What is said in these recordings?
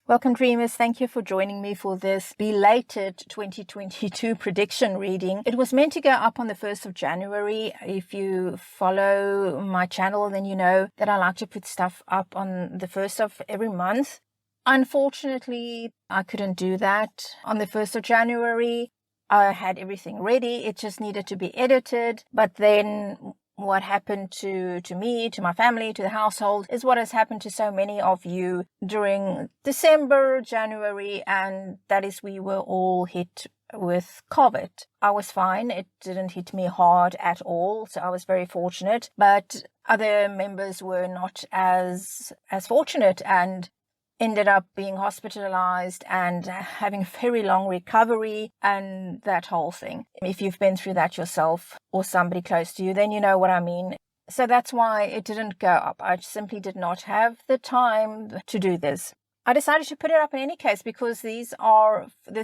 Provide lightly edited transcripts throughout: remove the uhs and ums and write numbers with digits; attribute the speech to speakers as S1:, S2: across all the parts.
S1: Welcome, Dreamers. Thank you for joining me for this belated 2022 prediction reading. It was meant to go up on the 1st of January. If you follow my channel, then you know that I like to put stuff up on the 1st of every month. Unfortunately, I couldn't do that on the 1st of January. I had everything ready. It just needed to be edited. But then what happened to me, to my family, to the household is what has happened to so many of you during December, January, and that is we were all hit with COVID. I was fine. It didn't hit me hard at all, so I was very fortunate. But other members were not as fortunate and ended up being hospitalized and having very long recovery and that whole thing. If you've been through that yourself or somebody close to you, then you know what I mean. So that's why it didn't go up. I simply did not have the time to do this. I decided to put it up in any case because this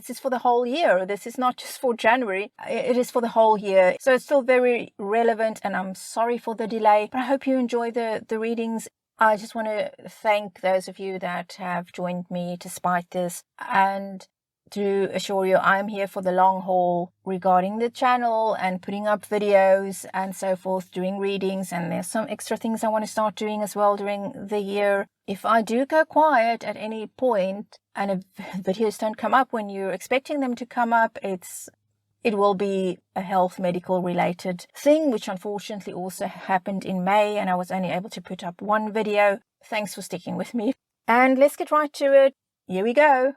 S1: is for the whole year. This is not just for January. It is for the whole year. So it's still very relevant, and I'm sorry for the delay, but I hope you enjoy the readings. I just want to thank those of you that have joined me despite this, and to assure you I'm here for the long haul regarding the channel and putting up videos and so forth, doing readings, and there's some extra things I want to start doing as well during the year. If I do go quiet at any point and videos don't come up when you're expecting them to come up, it will be a health medical related thing, which unfortunately also happened in May, and I was only able to put up one video. Thanks for sticking with me. And let's get right to it. Here we go.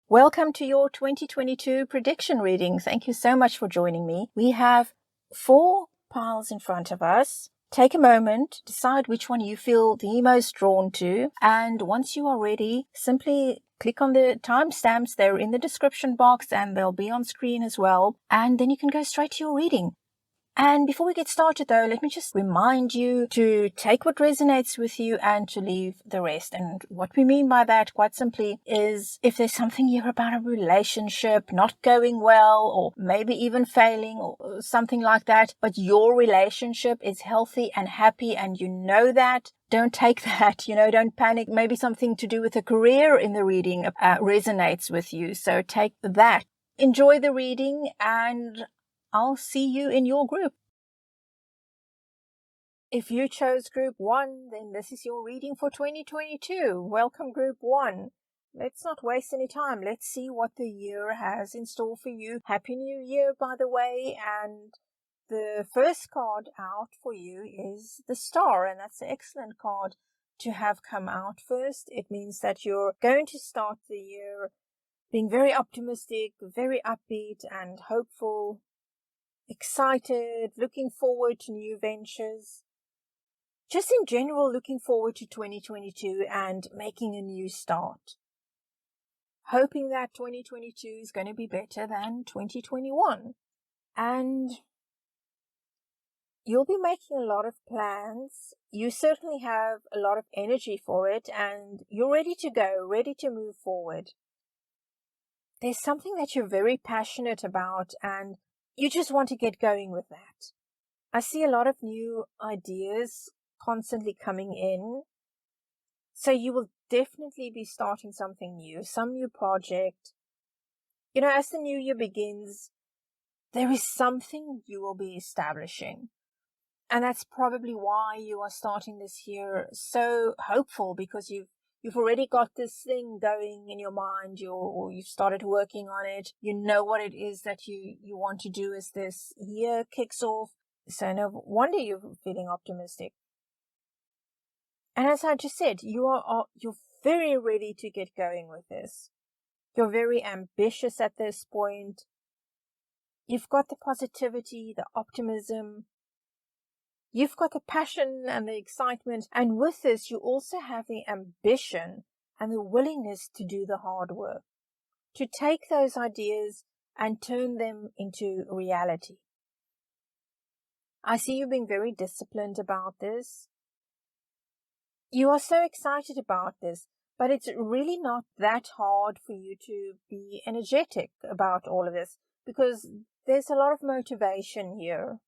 S1: Welcome to your 2022 prediction reading. Thank you so much for joining me. We have 4 piles in front of us. Take a moment, decide which one you feel the most drawn to, and once you are ready, simply click on the timestamps. They're in the description box and they'll be on screen as well, and then you can go straight to your reading. And before we get started though, let me just remind you to take what resonates with you and to leave the rest. And what we mean by that, quite simply, is if there's something you hear about a relationship not going well, or maybe even failing, or something like that, but your relationship is healthy and happy and you know that, don't take that, don't panic. Maybe something to do with a career in the reading resonates with you. So take that. Enjoy the reading, and I'll see you in your group. If you chose group 1, then this is your reading for 2022. Welcome, group 1. Let's not waste any time. Let's see what the year has in store for you. Happy New Year, by the way. And the first card out for you is the Star, and that's an excellent card to have come out first. It means that you're going to start the year being very optimistic, very upbeat and hopeful, excited, looking forward to new ventures. Just in general, looking forward to 2022 and making a new start. Hoping that 2022 is going to be better than 2021. And you'll be making a lot of plans. You certainly have a lot of energy for it, and you're ready to go, ready to move forward. There's something that you're very passionate about, and you just want to get going with that. I see a lot of new ideas constantly coming in. So you will definitely be starting something new, some new project. As the new year begins, there is something you will be establishing. And that's probably why you are starting this year so hopeful, because you've already got this thing going in your mind, or you've started working on it. You know what it is that you want to do as this year kicks off. So no wonder you're feeling optimistic. And as I just said, you're very ready to get going with this. You're very ambitious at this point. You've got the positivity, the optimism. You've got the passion and the excitement, and with this, you also have the ambition and the willingness to do the hard work, to take those ideas and turn them into reality. I see you being very disciplined about this. You are so excited about this, but it's really not that hard for you to be energetic about all of this, because there's a lot of motivation here.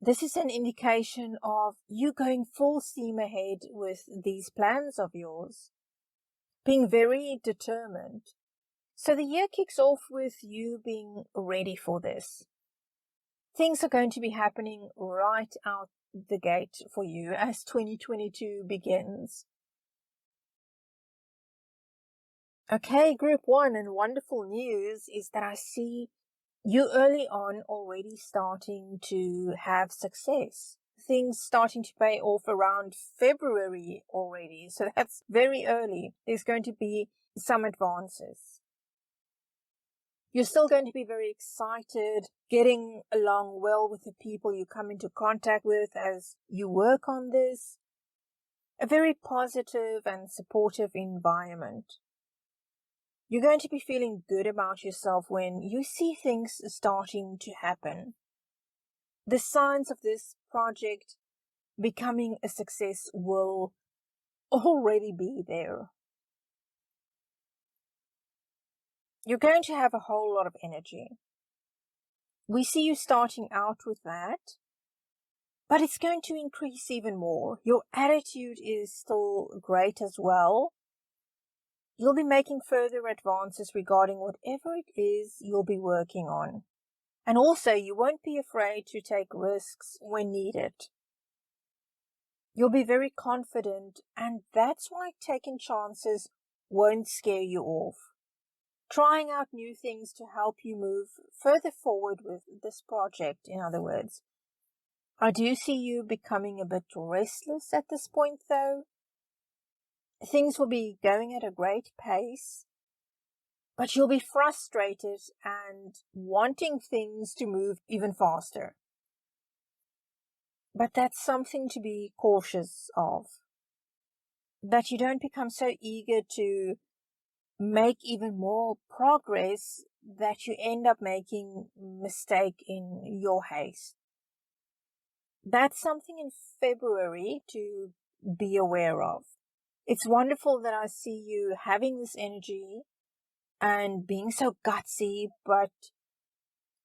S1: This is an indication of you going full steam ahead with these plans of yours. being very determined. So the year kicks off with you being ready for this. Things are going to be happening right out the gate for you as 2022 begins. Okay, group one, and wonderful news is that I see you early on already starting to have success. Things starting to pay off around February already. So that's very early. There's going to be some advances. You're still going to be very excited, getting along well with the people you come into contact with as you work on this. A very positive and supportive environment. You're going to be feeling good about yourself when you see things starting to happen. The signs of this project becoming a success will already be there. You're going to have a whole lot of energy. We see you starting out with that, but it's going to increase even more. Your attitude is still great as well. You'll be making further advances regarding whatever it is you'll be working on. And also, you won't be afraid to take risks when needed. You'll be very confident, and that's why taking chances won't scare you off. Trying out new things to help you move further forward with this project, in other words. I do see you becoming a bit restless at this point, though. Things will be going at a great pace, but you'll be frustrated and wanting things to move even faster. But that's something to be cautious of. That you don't become so eager to make even more progress that you end up making a mistake in your haste. That's something in February to be aware of. It's wonderful that I see you having this energy and being so gutsy, but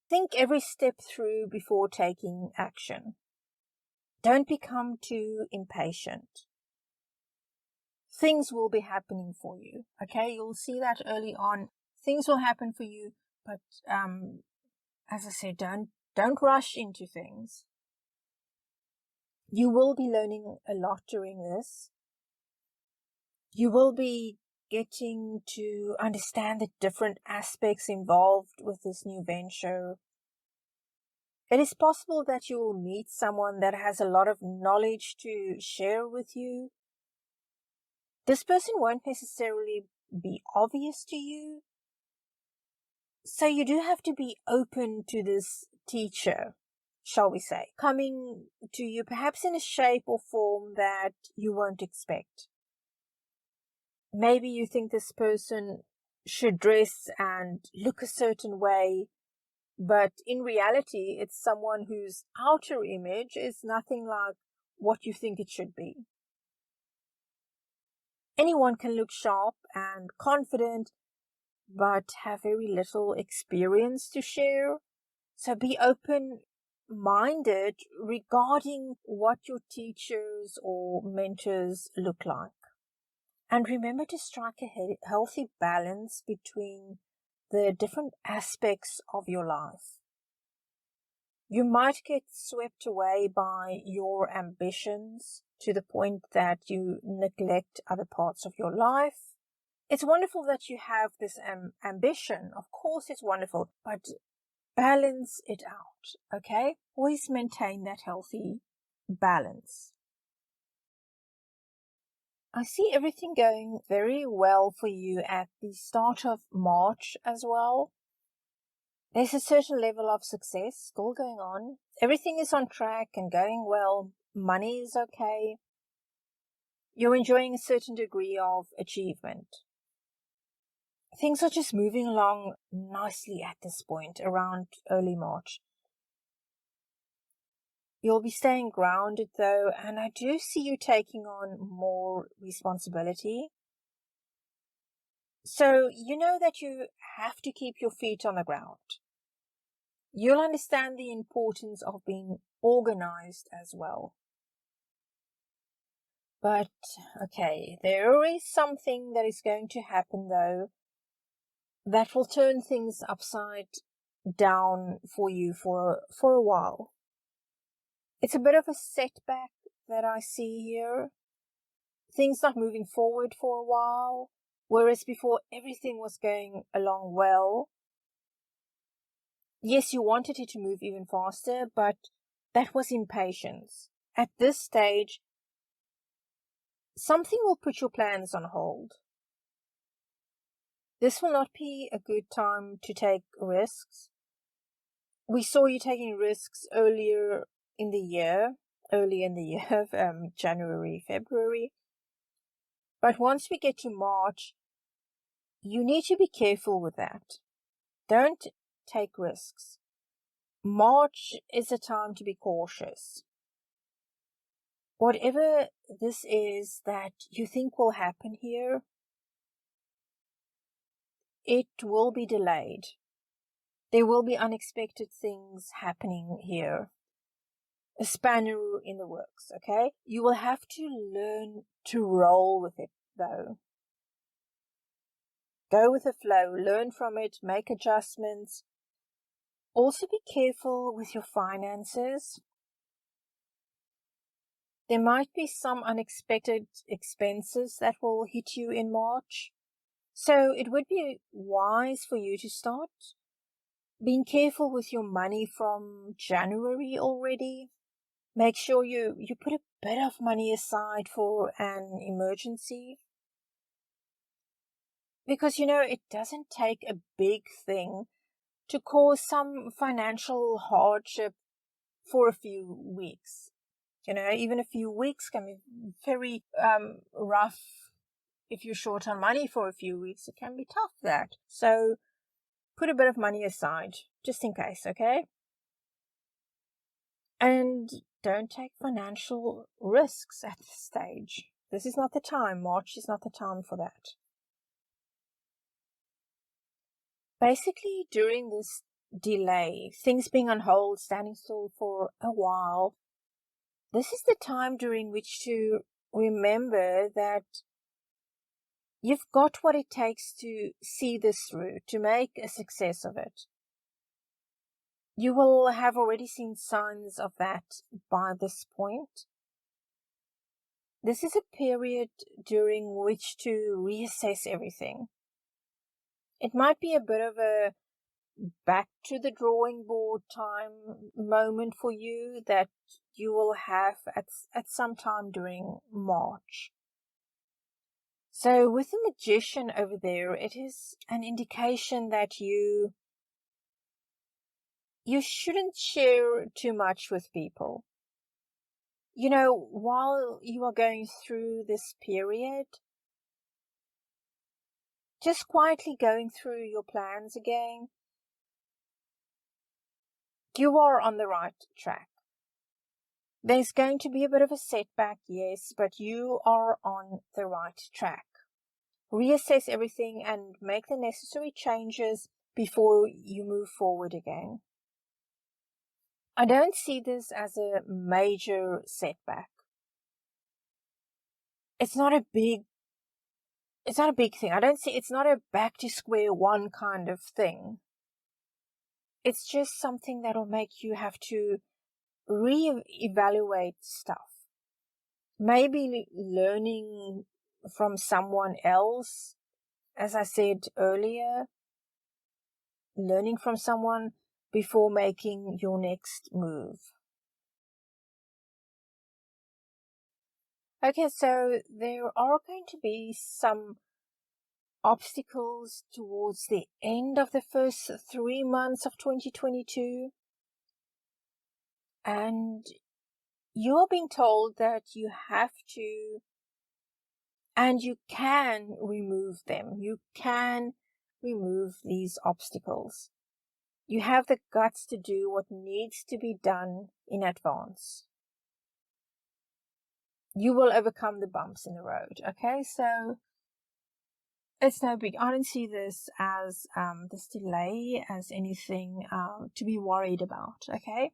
S1: think every step through before taking action. Don't become too impatient. Things will be happening for you, okay? You'll see that early on. Things will happen for you, but as I said, don't rush into things. You will be learning a lot during this. You will be getting to understand the different aspects involved with this new venture. It is possible that you will meet someone that has a lot of knowledge to share with you. This person won't necessarily be obvious to you. So you do have to be open to this teacher, shall we say, coming to you perhaps in a shape or form that you won't expect. Maybe you think this person should dress and look a certain way, but in reality, it's someone whose outer image is nothing like what you think it should be. Anyone can look sharp and confident, but have very little experience to share. So be open-minded regarding what your teachers or mentors look like. And remember to strike a healthy balance between the different aspects of your life. You might get swept away by your ambitions to the point that you neglect other parts of your life. It's wonderful that you have this ambition. Of course, it's wonderful, but balance it out, okay? Always maintain that healthy balance. I see everything going very well for you at the start of March as well. There's a certain level of success still going on. Everything is on track and going well. Money is okay. You're enjoying a certain degree of achievement. Things are just moving along nicely at this point, around early March. You'll be staying grounded though, and I do see you taking on more responsibility. So you know that you have to keep your feet on the ground. You'll understand the importance of being organized as well. But, okay, there is something that is going to happen, though, that will turn things upside down for you for a while. It's a bit of a setback that I see here. Things not moving forward for a while, whereas before everything was going along well. Yes, you wanted it to move even faster, but that was impatience. At this stage, something will put your plans on hold. This will not be a good time to take risks. We saw you taking risks earlier in the year, January, February. But once we get to March, you need to be careful with that. Don't take risks. March is a time to be cautious. Whatever this is that you think will happen here, it will be delayed. There will be unexpected things happening here. A spanner in the works, okay? You will have to learn to roll with it, though. Go with the flow, learn from it, make adjustments. Also be careful with your finances. There might be some unexpected expenses that will hit you in March. So it would be wise for you to start being careful with your money from January already. Make sure you put a bit of money aside for an emergency. Because, it doesn't take a big thing to cause some financial hardship for a few weeks. Even a few weeks can be very rough. If you're short on money for a few weeks, it can be tough, that. So put a bit of money aside, just in case, okay? And don't take financial risks at this stage. This is not the time. March is not the time for that. Basically, during this delay, things being on hold, standing still for a while, this is the time during which to remember that you've got what it takes to see this through, to make a success of it. You will have already seen signs of that by this point. This is a period during which to reassess everything. It might be a bit of a back to the drawing board time moment for you that you will have at some time during March. So with the Magician over there, it is an indication that you shouldn't share too much with people. While you are going through this period, just quietly going through your plans again, you are on the right track. There's going to be a bit of a setback, yes, but you are on the right track. Reassess everything and make the necessary changes before you move forward again. I don't see this as a major setback. It's not a big thing. It's not a back to square one kind of thing. It's just something that'll make you have to re-evaluate stuff. Maybe learning from someone else, as I said earlier, learning from someone before making your next move. Okay, so there are going to be some obstacles towards the end of the first 3 months of 2022. And you're being told that you have to, and you can remove them. You can remove these obstacles. You have the guts to do what needs to be done in advance. You will overcome the bumps in the road, okay? So it's no big. I don't see this as this delay as anything to be worried about, okay?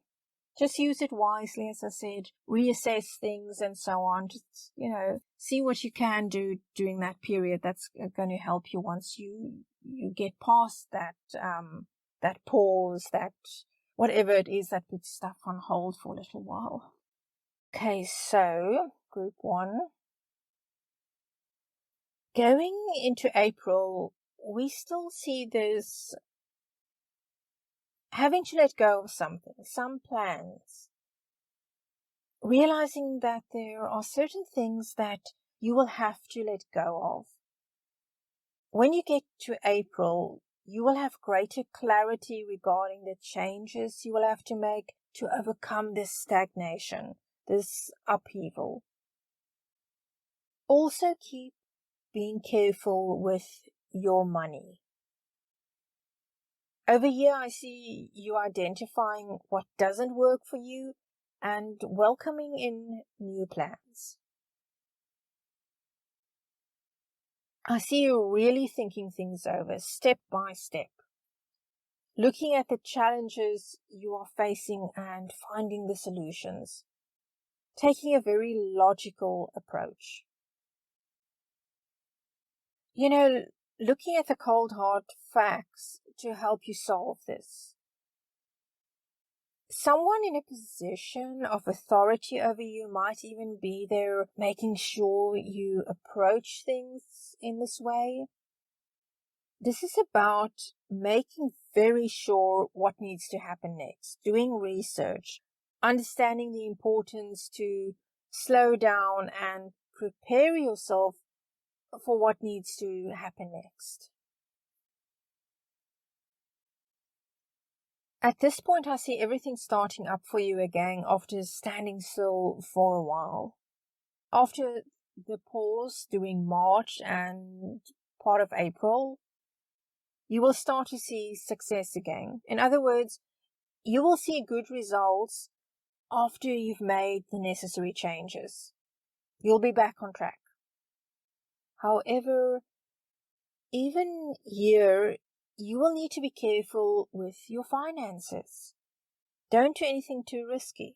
S1: just use it wisely, as I said, reassess things and so on. Just, see what you can do during that period. That's going to help you once you get past that, that pause, that whatever it is that puts stuff on hold for a little while. Okay, so group 1. Going into April, we still see this having to let go of something, some plans. Realizing that there are certain things that you will have to let go of. When you get to April, you will have greater clarity regarding the changes you will have to make to overcome this stagnation, this upheaval. Also keep being careful with your money. Over here, I see you identifying what doesn't work for you and welcoming in new plans. I see you really thinking things over step by step, looking at the challenges you are facing and finding the solutions, taking a very logical approach. Looking at the cold hard facts to help you solve this. Someone in a position of authority over you might even be there making sure you approach things in this way. This is about making very sure what needs to happen next, doing research, understanding the importance to slow down and prepare yourself for what needs to happen next. At this point, I see everything starting up for you again after standing still for a while. After the pause during March and part of April, you will start to see success again. In other words, you will see good results after you've made the necessary changes. You'll be back on track. However, even here, you will need to be careful with your finances. Don't do anything too risky.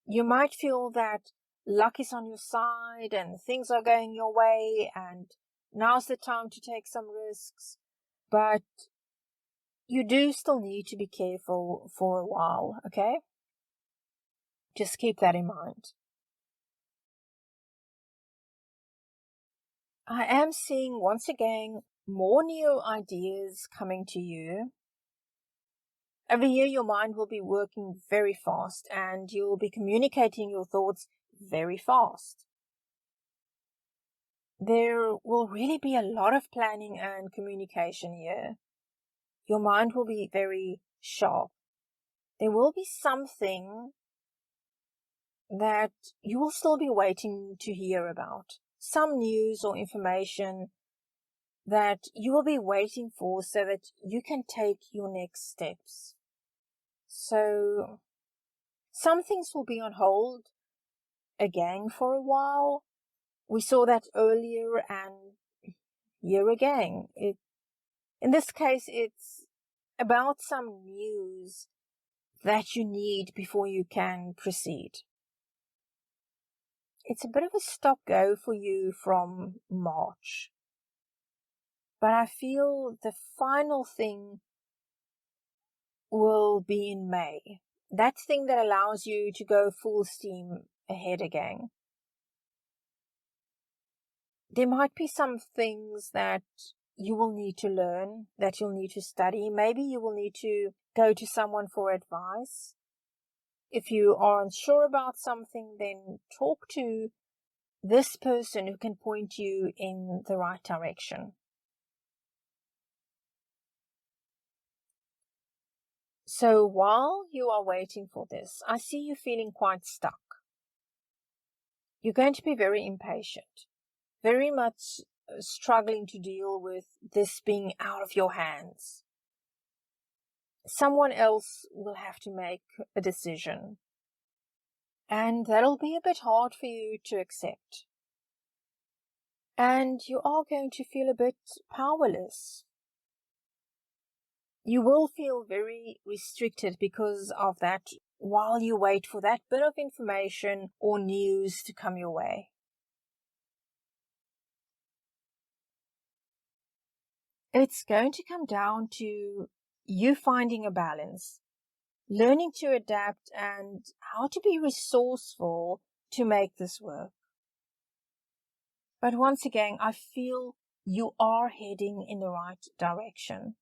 S1: You might feel that luck is on your side and things are going your way and now's the time to take some risks. But you do still need to be careful for a while, okay? Just keep that in mind. I am seeing, once again, more new ideas coming to you. Over here, your mind will be working very fast and you will be communicating your thoughts very fast. There will really be a lot of planning and communication here. Your mind will be very sharp. There will be something that you will still be waiting to hear about. Some news or information that you will be waiting for so that you can take your next steps. So some things will be on hold again for a while. We saw that earlier and here again. In this case, it's about some news that you need before you can proceed. It's a bit of a stop-go for you from March. But I feel the final thing will be in May. That thing that allows you to go full steam ahead again. There might be some things that you will need to learn, that you'll need to study. Maybe you will need to go to someone for advice. If you are unsure about something, then talk to this person who can point you in the right direction. So while you are waiting for this, I see you feeling quite stuck. You're going to be very impatient, very much struggling to deal with this being out of your hands. Someone else will have to make a decision, and that'll be a bit hard for you to accept. And you are going to feel a bit powerless. You will feel very restricted because of that while you wait for that bit of information or news to come your way. It's going to come down to you finding a balance, learning to adapt, and how to be resourceful to make this work. But once again, I feel you are heading in the right direction.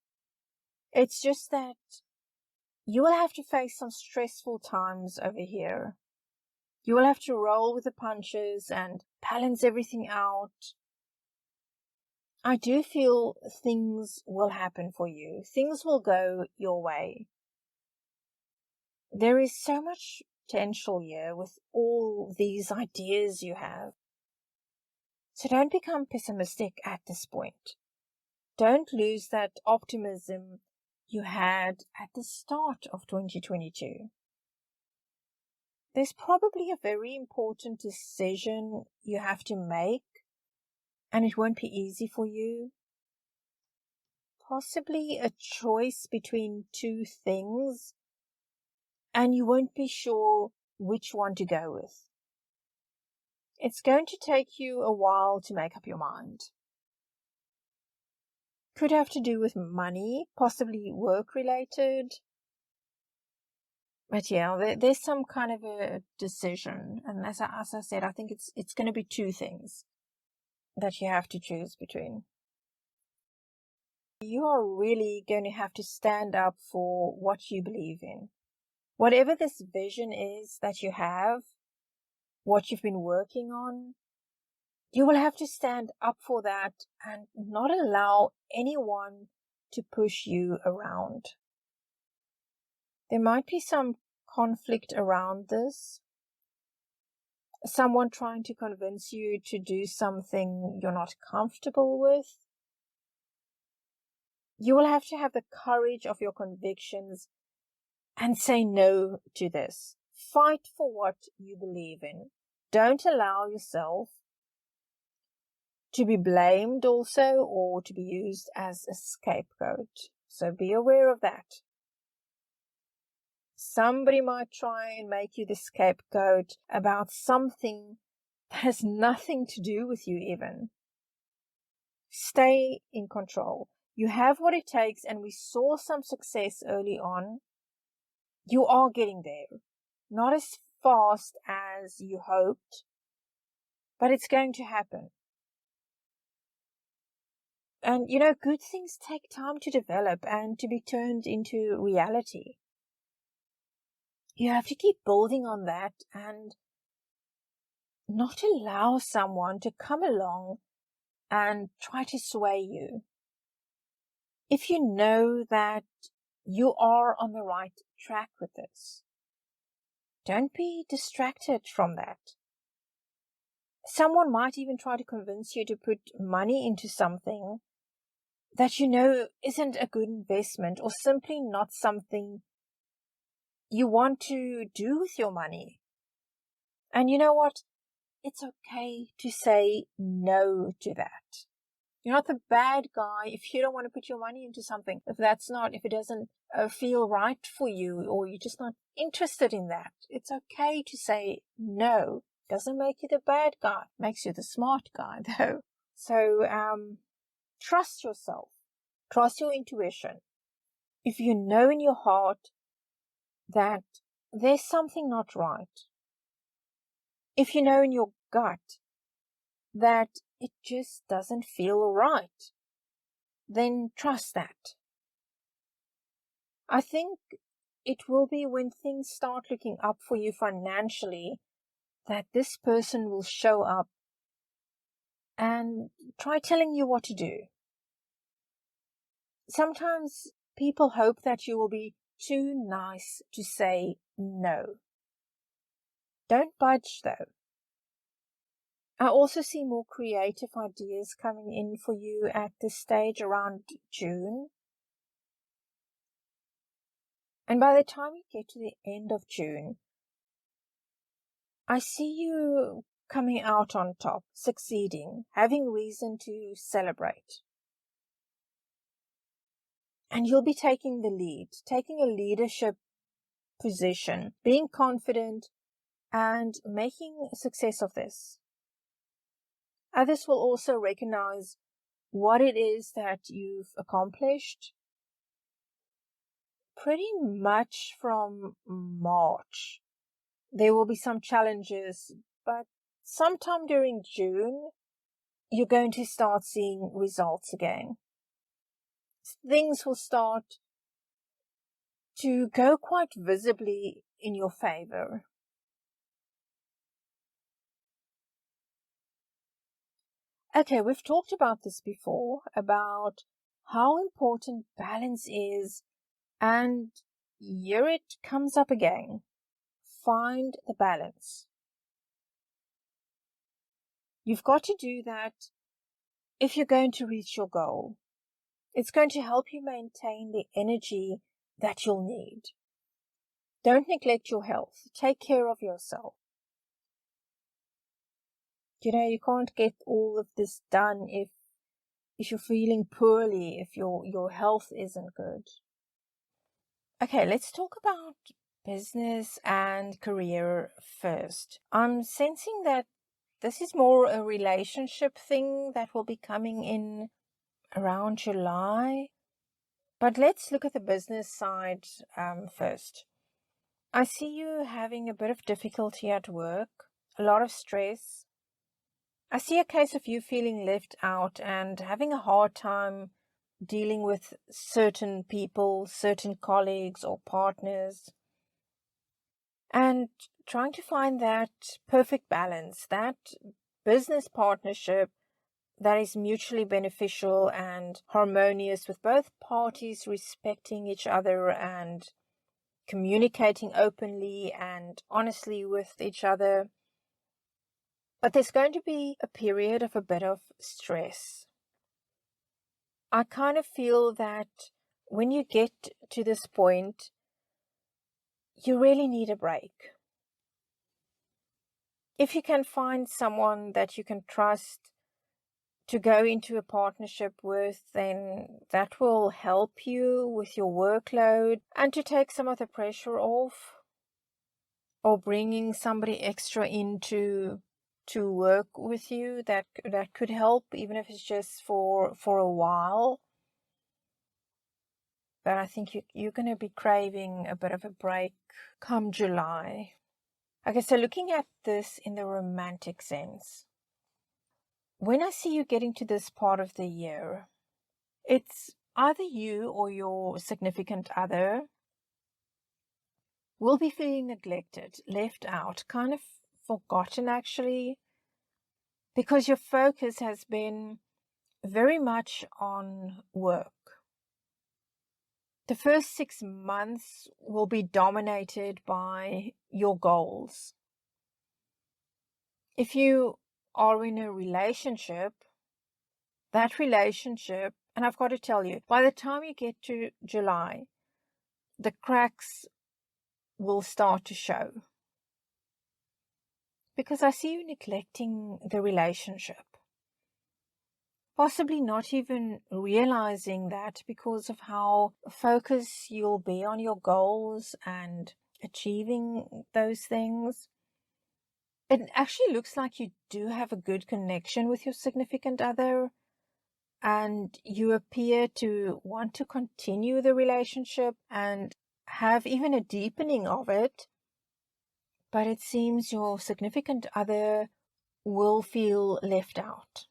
S1: It's just that you will have to face some stressful times over here. You will have to roll with the punches and balance everything out. I do feel things will happen for you. Things will go your way. There is so much potential here with all these ideas you have. So don't become pessimistic at this point. Don't lose that optimism you had at the start of 2022. There's probably a very important decision you have to make, and it won't be easy for you. Possibly a choice between two things, and you won't be sure which one to go with. It's going to take you a while to make up your mind. Could have to do with money, possibly work-related. But yeah, there's some kind of a decision. And as I said, I think it's going to be two things that you have to choose between. You are really going to have to stand up for what you believe in. Whatever this vision is that you have, what you've been working on, you will have to stand up for that and not allow anyone to push you around. There might be some conflict around this. Someone trying to convince you to do something you're not comfortable with. You will have to have the courage of your convictions and say no to this. Fight for what you believe in. Don't allow yourself to be blamed also or to be used as a scapegoat. So be aware of that. Somebody might try and make you the scapegoat about something that has nothing to do with you even. Stay in control. You have what it takes, and we saw some success early on. You are getting there. Not as fast as you hoped, but it's going to happen. And, good things take time to develop and to be turned into reality. You have to keep building on that and not allow someone to come along and try to sway you. If you know that you are on the right track with this, don't be distracted from that. Someone might even try to convince you to put money into something that you know isn't a good investment or simply not something you want to do with your money. And you know what? It's okay to say no to that. You're not the bad guy if you don't want to put your money into something. If it doesn't feel right for you, or you're just not interested in that, it's okay to say no. Doesn't make you the bad guy. Makes you the smart guy though. So, trust yourself. Trust your intuition. If you know in your heart that there's something not right, if you know in your gut that it just doesn't feel right, then trust that. I think it will be when things start looking up for you financially that this person will show up and try telling you what to do. Sometimes people hope that you will be too nice to say no. Don't budge though. I also see more creative ideas coming in for you at this stage around June. And by the time you get to the end of June, I see you coming out on top, succeeding, having reason to celebrate. And you'll be taking the lead, taking a leadership position, being confident, and making a success of this. Others will also recognize what it is that you've accomplished. Pretty much from March, there will be some challenges, but sometime during June, you're going to start seeing results again. Things will start to go quite visibly in your favor. Okay, we've talked about this before, about how important balance is, and here it comes up again. Find the balance. You've got to do that if you're going to reach your goal. It's going to help you maintain the energy that you'll need. Don't neglect your health. Take care of yourself. You can't get all of this done if you're feeling poorly, if your health isn't good. Okay, let's talk about business and career first. I'm sensing that this is more a relationship thing that will be coming in around July. But let's look at the business side first. I see you having a bit of difficulty at work, a lot of stress. I see a case of you feeling left out and having a hard time dealing with certain people, certain colleagues or partners, and trying to find that perfect balance, that business partnership that is mutually beneficial and harmonious, with both parties respecting each other and communicating openly and honestly with each other. But there's going to be a period of a bit of stress. I kind of feel that when you get to this point, you really need a break. If you can find someone that you can trust to go into a partnership with, then that will help you with your workload and to take some of the pressure off, or bringing somebody extra into to work with you that could help, even if it's just for a while. But I think you're going to be craving a bit of a break come July. Okay, so looking at this in the romantic sense, when I see you getting to this part of the year, it's either you or your significant other will be feeling neglected, left out, kind of forgotten actually, because your focus has been very much on work. The first 6 months will be dominated by your goals. If you are in a relationship, that relationship, and I've got to tell you, by the time you get to July, the cracks will start to show. Because I see you neglecting the relationship. Possibly not even realizing that because of how focused you'll be on your goals and achieving those things. It actually looks like you do have a good connection with your significant other, and you appear to want to continue the relationship and have even a deepening of it. But it seems your significant other will feel left out.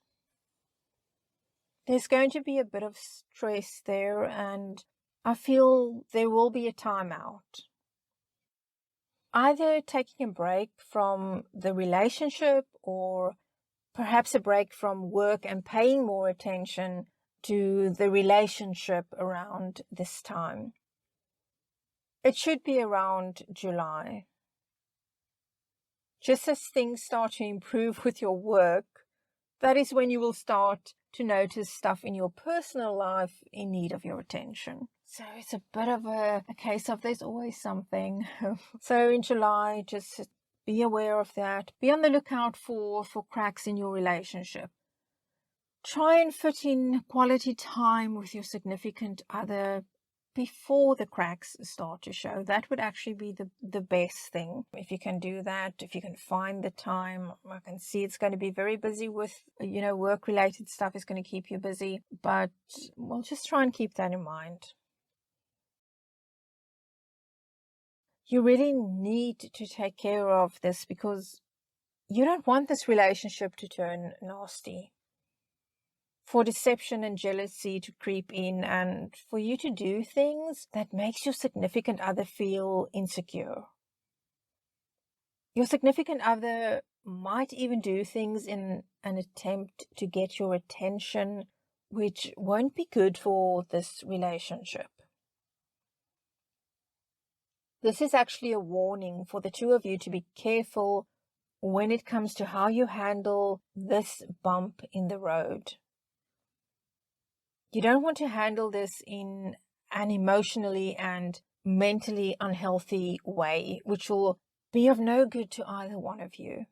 S1: There's going to be a bit of stress there, and I feel there will be a timeout. Either taking a break from the relationship, or perhaps a break from work and paying more attention to the relationship around this time. It should be around July. Just as things start to improve with your work, that is when you will start to notice stuff in your personal life in need of your attention. So it's a bit of a case of there's always something. So in July, just be aware of that. Be on the lookout for cracks in your relationship. Try and fit in quality time with your significant other. before the cracks start to show. That would actually be the best thing. If you can do that, if you can find the time. I can see it's going to be very busy with, work-related stuff is going to keep you busy. But we'll just try and keep that in mind. You really need to take care of this because you don't want this relationship to turn nasty, for deception and jealousy to creep in, and for you to do things that makes your significant other feel insecure. Your significant other might even do things in an attempt to get your attention, which won't be good for this relationship. This is actually a warning for the two of you to be careful when it comes to how you handle this bump in the road. You don't want to handle this in an emotionally and mentally unhealthy way, which will be of no good to either one of you.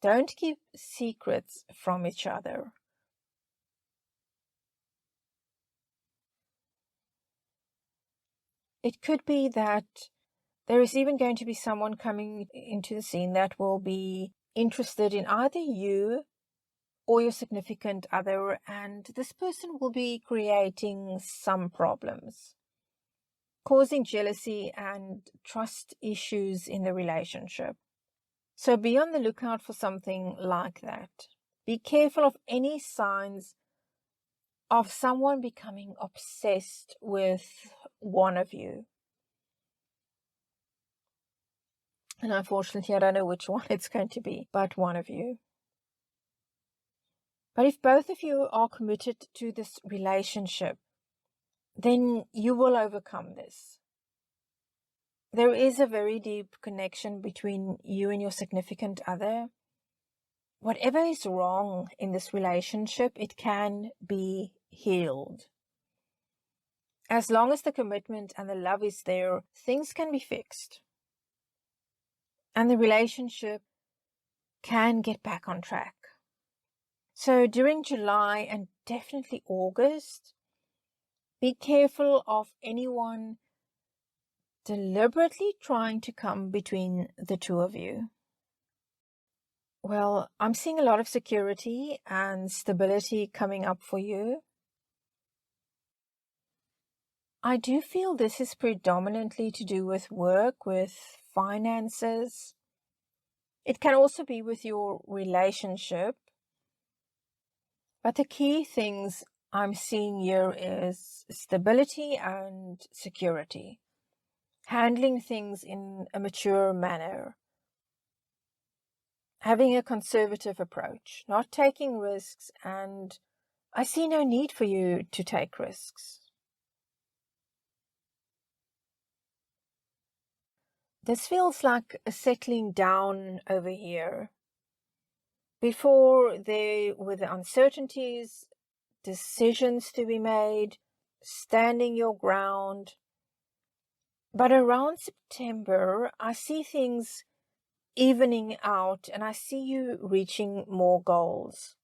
S1: Don't keep secrets from each other. It could be that there is even going to be someone coming into the scene that will be interested in either you or your significant other, and this person will be creating some problems, causing jealousy and trust issues in the relationship. So be on the lookout for something like that. Be careful of any signs of someone becoming obsessed with one of you. And unfortunately, I don't know which one it's going to be, but one of you. But if both of you are committed to this relationship, then you will overcome this. There is a very deep connection between you and your significant other. Whatever is wrong in this relationship, it can be healed. As long as the commitment and the love is there, things can be fixed. And the relationship can get back on track. So during July and definitely August, be careful of anyone deliberately trying to come between the two of you. Well, I'm seeing a lot of security and stability coming up for you. I do feel this is predominantly to do with work, with finances. It can also be with your relationship. But the key things I'm seeing here is stability and security. Handling things in a mature manner. Having a conservative approach, not taking risks, and I see no need for you to take risks. This feels like a settling down over here. Before there were the uncertainties, decisions to be made, standing your ground. But around September, I see things evening out and I see you reaching more goals.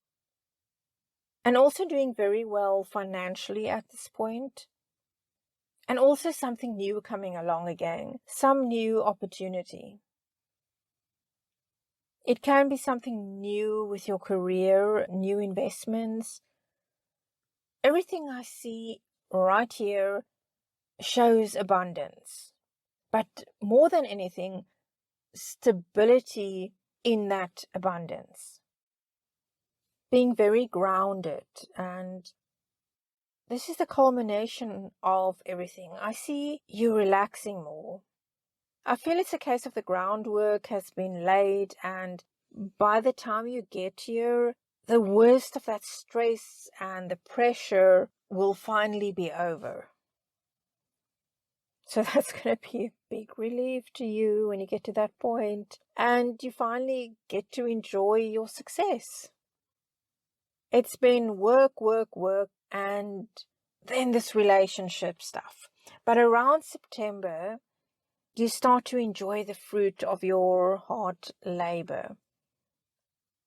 S1: And also doing very well financially at this point. And also something new coming along again, some new opportunity. It can be something new with your career, new investments. Everything I see right here shows abundance. But more than anything, stability in that abundance. Being very grounded, and this is the culmination of everything. I see you relaxing more. I feel it's a case of the groundwork has been laid, and by the time you get here, the worst of that stress and the pressure will finally be over. So that's going to be a big relief to you when you get to that point, and you finally get to enjoy your success. It's been work, and then this relationship stuff. But around September, you start to enjoy the fruit of your hard labor.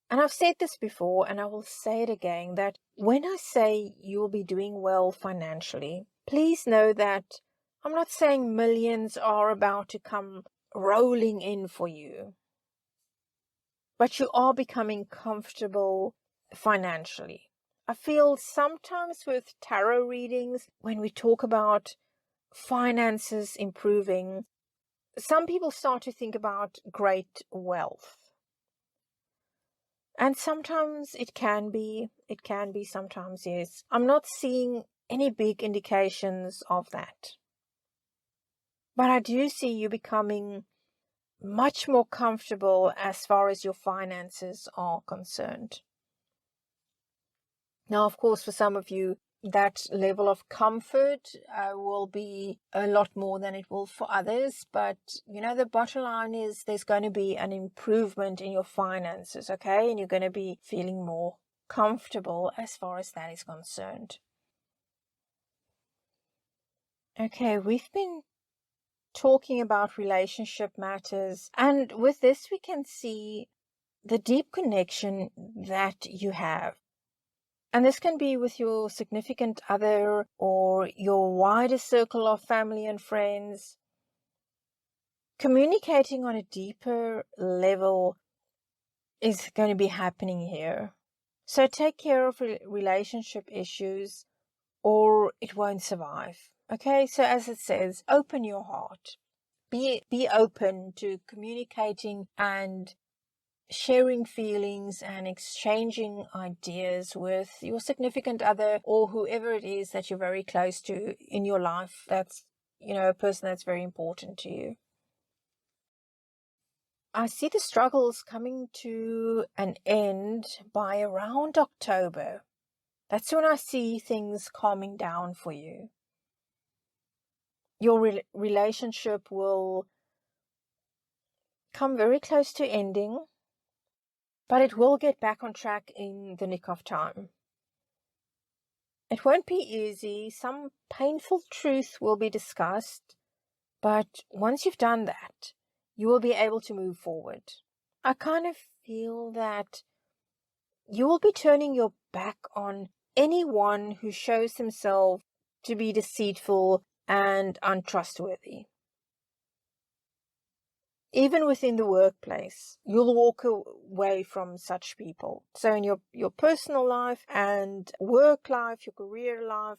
S1: And I've said this before, and I will say it again, that when I say you'll be doing well financially, please know that I'm not saying millions are about to come rolling in for you, but you are becoming comfortable financially. I feel sometimes with tarot readings, when we talk about finances improving, some people start to think about great wealth. And sometimes it can be, sometimes yes. I'm not seeing any big indications of that. But I do see you becoming much more comfortable as far as your finances are concerned. Now, of course, for some of you, that level of comfort will be a lot more than it will for others. But, the bottom line is there's going to be an improvement in your finances, okay? And you're going to be feeling more comfortable as far as that is concerned. Okay, we've been talking about relationship matters. And with this, we can see the deep connection that you have. And this can be with your significant other or your wider circle of family and friends. Communicating on a deeper level is going to be happening here. So take care of relationship issues or it won't survive. Okay, so as it says, open your heart. Be open to communicating and sharing feelings and exchanging ideas with your significant other or whoever it is that you're very close to in your life. That's, a person that's very important to you. I see the struggles coming to an end by around October. That's when I see things calming down for you. Your relationship will come very close to ending, but it will get back on track in the nick of time. It won't be easy. Some painful truth will be discussed, but once you've done that, you will be able to move forward. I kind of feel that you will be turning your back on anyone who shows himself to be deceitful and untrustworthy. Even within the workplace, you'll walk away from such people. So in your personal life and work life, your career life,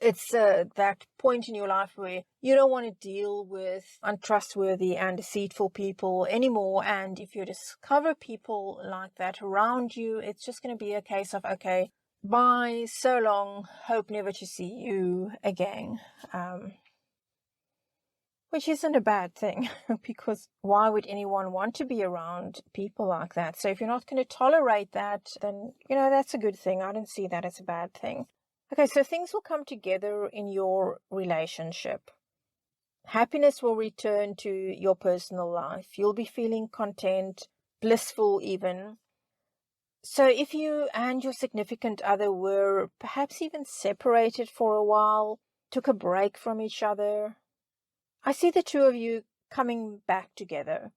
S1: it's that point in your life where you don't want to deal with untrustworthy and deceitful people anymore. And if you discover people like that around you, it's just going to be a case of, okay, bye, so long, hope never to see you again. Which isn't a bad thing, because why would anyone want to be around people like that? So if you're not going to tolerate that, then, that's a good thing. I don't see that as a bad thing. Okay, so things will come together in your relationship. Happiness will return to your personal life. You'll be feeling content, blissful even. So if you and your significant other were perhaps even separated for a while, took a break from each other, I see the two of you coming back together.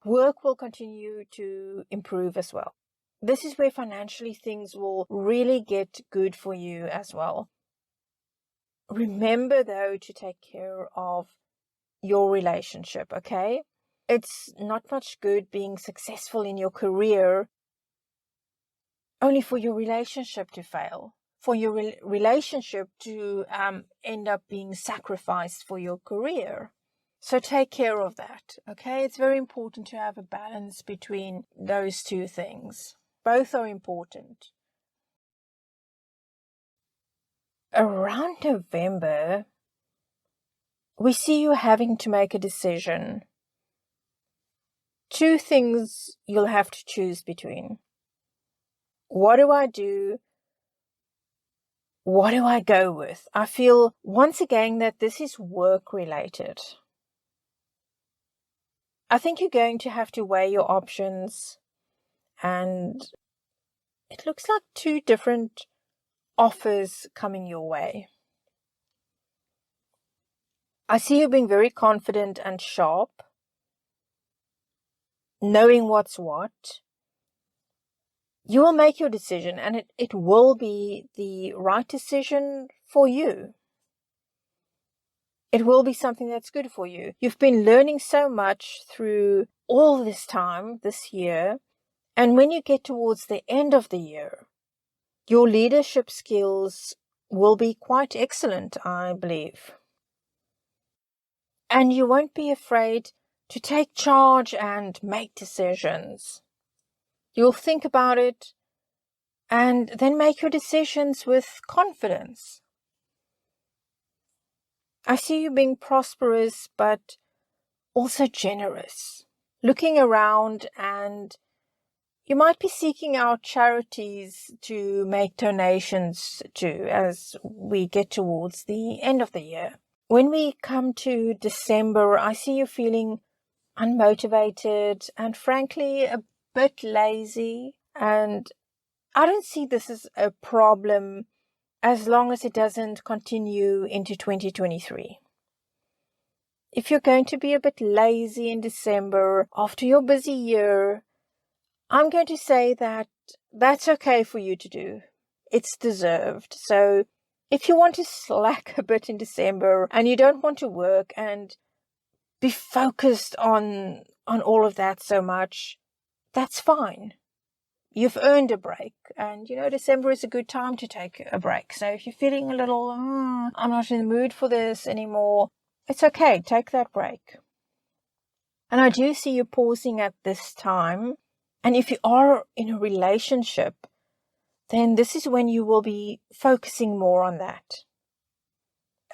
S1: Work will continue to improve as well. This is where financially things will really get good for you as well. Remember, though, to take care of your relationship, okay? It's not much good being successful in your career only for your relationship to fail, for your relationship to end up being sacrificed for your career. So take care of that, okay? It's very important to have a balance between those two things. Both are important. Around November, we see you having to make a decision. Two things you'll have to choose between. What do I do? What do I go with? I feel once again that this is work related. I think you're going to have to weigh your options, and it looks like two different offers coming your way. I see you being very confident and sharp, knowing what's what. You will make your decision, and it will be the right decision for you. It will be something that's good for you. You've been learning so much through all this time, this year, and when you get towards the end of the year, your leadership skills will be quite excellent, I believe. And you won't be afraid to take charge and make decisions. You'll think about it and then make your decisions with confidence. I see you being prosperous, but also generous. Looking around, and you might be seeking out charities to make donations to as we get towards the end of the year. When we come to December, I see you feeling unmotivated and frankly a bit lazy. And I don't see this as a problem as long as it doesn't continue into 2023. If you're going to be a bit lazy in December after your busy year, I'm going to say that that's okay for you to do. It's deserved. So if you want to slack a bit in December and you don't want to work and be focused on all of that so much, that's fine. You've earned a break, and December is a good time to take a break. So if you're feeling a little, I'm not in the mood for this anymore, it's okay, take that break. And I do see you pausing at this time. And if you are in a relationship, then this is when you will be focusing more on that.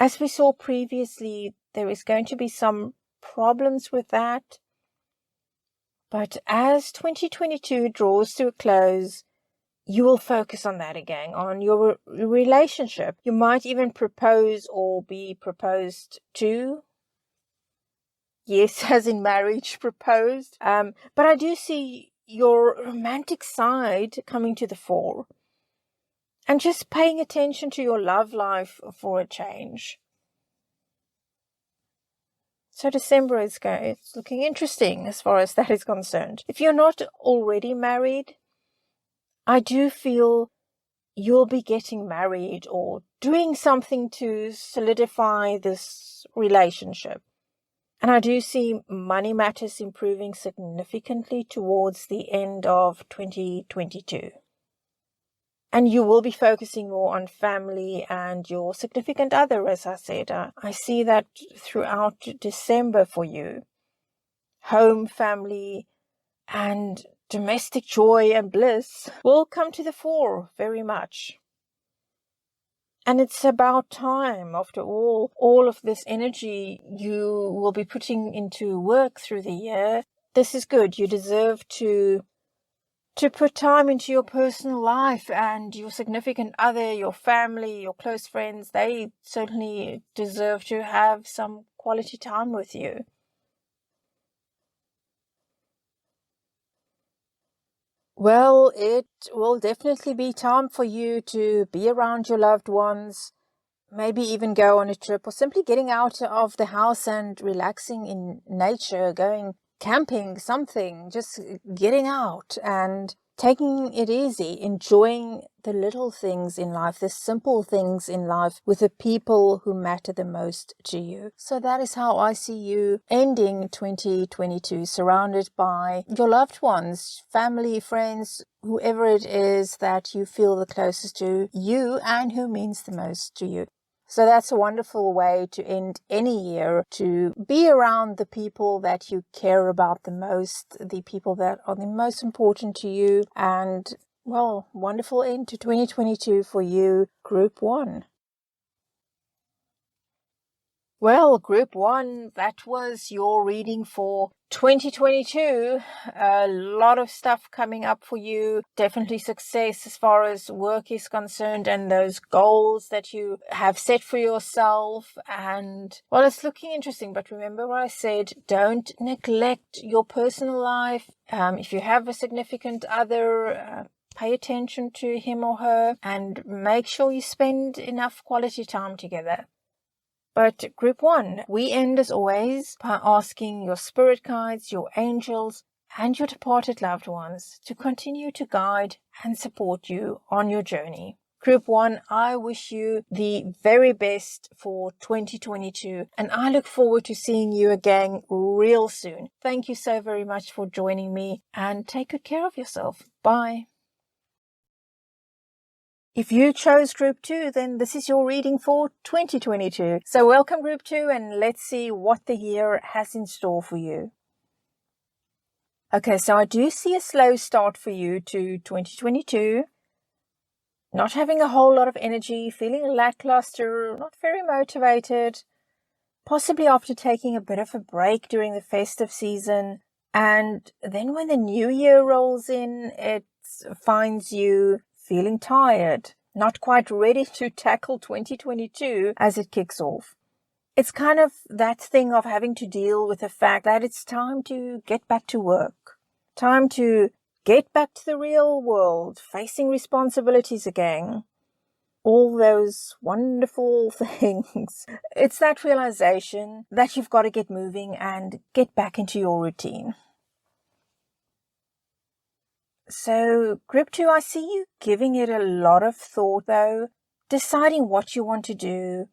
S1: As we saw previously, there is going to be some problems with that. But as 2022 draws to a close, you will focus on that again, on your relationship. You might even propose or be proposed to. Yes, as in marriage, proposed. But I do see your romantic side coming to the fore. And just paying attention to your love life for a change. So December it's looking interesting as far as that is concerned. If you're not already married, I do feel you'll be getting married or doing something to solidify this relationship. And I do see money matters improving significantly towards the end of 2022. And you will be focusing more on family and your significant other, as I said. I see that throughout December for you. Home, family, and domestic joy and bliss will come to the fore very much. And it's about time, after all of this energy you will be putting into work through the year. This is good. You deserve to put time into your personal life, and your significant other, your family, your close friends, they certainly deserve to have some quality time with you. Well, it will definitely be time for you to be around your loved ones, maybe even go on a trip, or simply getting out of the house and relaxing in nature, going camping, something, just getting out and taking it easy, enjoying the little things in life, the simple things in life with the people who matter the most to you. So that is how I see you ending 2022, surrounded by your loved ones, family, friends, whoever it is that you feel the closest to you and who means the most to you. So that's a wonderful way to end any year, to be around the people that you care about the most, the people that are the most important to you. And, well, wonderful end to 2022 for you, Group 1. Well, Group 1, that was your reading for 2022. A lot of stuff coming up for you. Definitely success as far as work is concerned and those goals that you have set for yourself. And, well, it's looking interesting. But remember what I said, don't neglect your personal life. If you have a significant other, pay attention to him or her and make sure you spend enough quality time together. But Group 1, we end as always by asking your spirit guides, your angels, and your departed loved ones to continue to guide and support you on your journey. Group 1, I wish you the very best for 2022, and I look forward to seeing you again real soon. Thank you so very much for joining me, and take good care of yourself. Bye. If you chose Group 2, then this is your reading for 2022. So welcome Group 2, and let's see what the year has in store for you. Okay, so I do see a slow start for you to 2022. Not having a whole lot of energy, feeling lackluster, not very motivated, possibly after taking a bit of a break during the festive season. And then when the new year rolls in, it finds you feeling tired, not quite ready to tackle 2022 as it kicks off. It's kind of that thing of having to deal with the fact that it's time to get back to work, time to get back to the real world, facing responsibilities again. All those wonderful things. It's that realization that you've got to get moving and get back into your routine. So, Group 2, I see you giving it a lot of thought though, deciding what you want to do,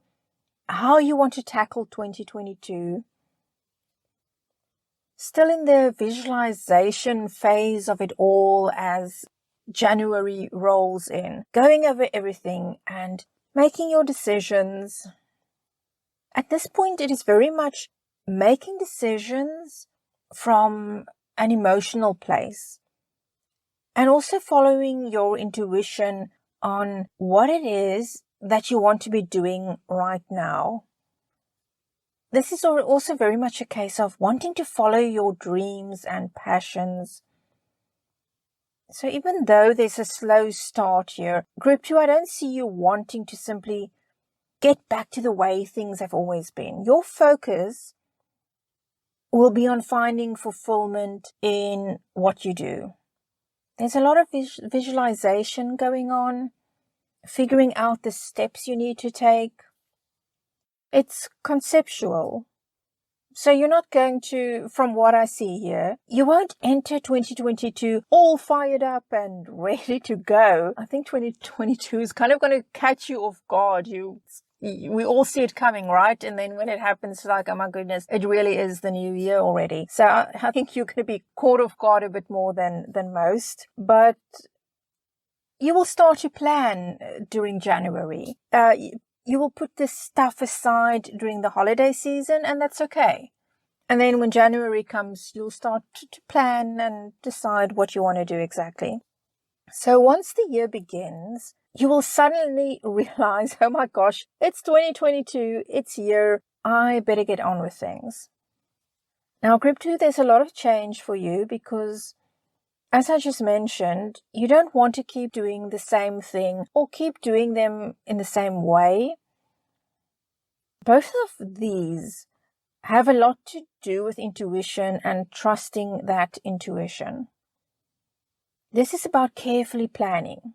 S1: how you want to tackle 2022. Still in the visualization phase of it all as January rolls in, going over everything and making your decisions. At this point, it is very much making decisions from an emotional place and also following your intuition on what it is that you want to be doing right now. This is also very much a case of wanting to follow your dreams and passions. So even though there's a slow start here, Group 2, I don't see you wanting to simply get back to the way things have always been. Your focus will be on finding fulfillment in what you do. There's a lot of visualization going on, figuring out the steps you need to take. It's conceptual. So you're not going to, from what I see here, you won't enter 2022 all fired up and ready to go. I think 2022 is kind of going to catch you off guard. We all see it coming, right? And then when it happens, it's like, oh my goodness, it really is the new year already. So I think you're going to be caught off guard a bit more than most. But you will start to plan during January. You will put this stuff aside during the holiday season, and that's okay. And then when January comes, you'll start to plan and decide what you want to do exactly. So once the year begins, you will suddenly realize, oh my gosh, it's 2022, it's here, I better get on with things. Now, Group 2, there's a lot of change for you because, as I just mentioned, you don't want to keep doing the same thing or keep doing them in the same way. Both of these have a lot to do with intuition and trusting that intuition. This is about carefully planning.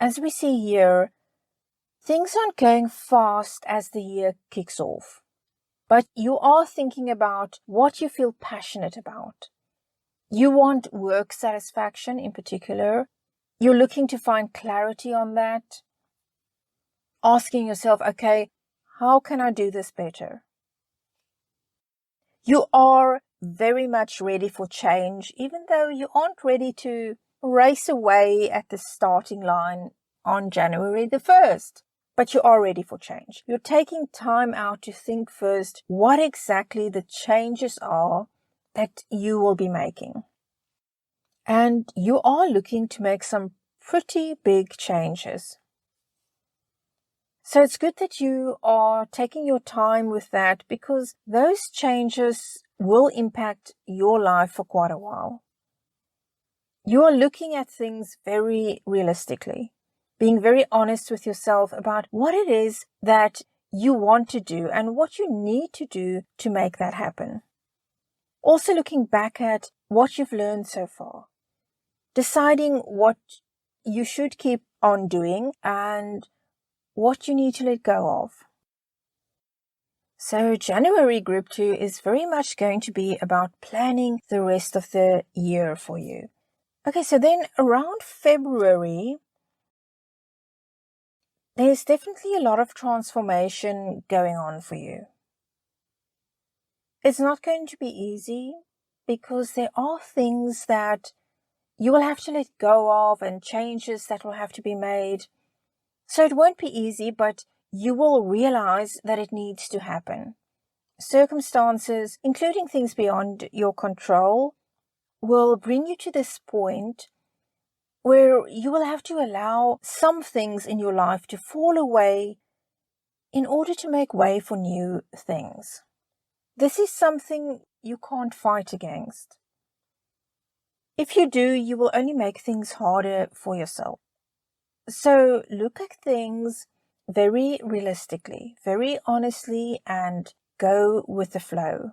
S1: As we see here, things aren't going fast as the year kicks off, but you are thinking about what you feel passionate about. You want work satisfaction in particular. You're looking to find clarity on that. Asking yourself, okay, how can I do this better? You are very much ready for change, even though you aren't ready to race away at the starting line on January the 1st. But you are ready for change. You're taking time out to think first what exactly the changes are that you will be making. And you are looking to make some pretty big changes. So it's good that you are taking your time with that because those changes will impact your life for quite a while. You are looking at things very realistically, being very honest with yourself about what it is that you want to do and what you need to do to make that happen. Also looking back at what you've learned so far, deciding what you should keep on doing and what you need to let go of. So January Group 2 is very much going to be about planning the rest of the year for you. Okay, so then around February, there's definitely a lot of transformation going on for you. It's not going to be easy because there are things that you will have to let go of and changes that will have to be made. So it won't be easy, but you will realize that it needs to happen. Circumstances, including things beyond your control, will bring you to this point where you will have to allow some things in your life to fall away in order to make way for new things. This is something you can't fight against. If you do, you will only make things harder for yourself. So look at things very realistically, very honestly, and go with the flow.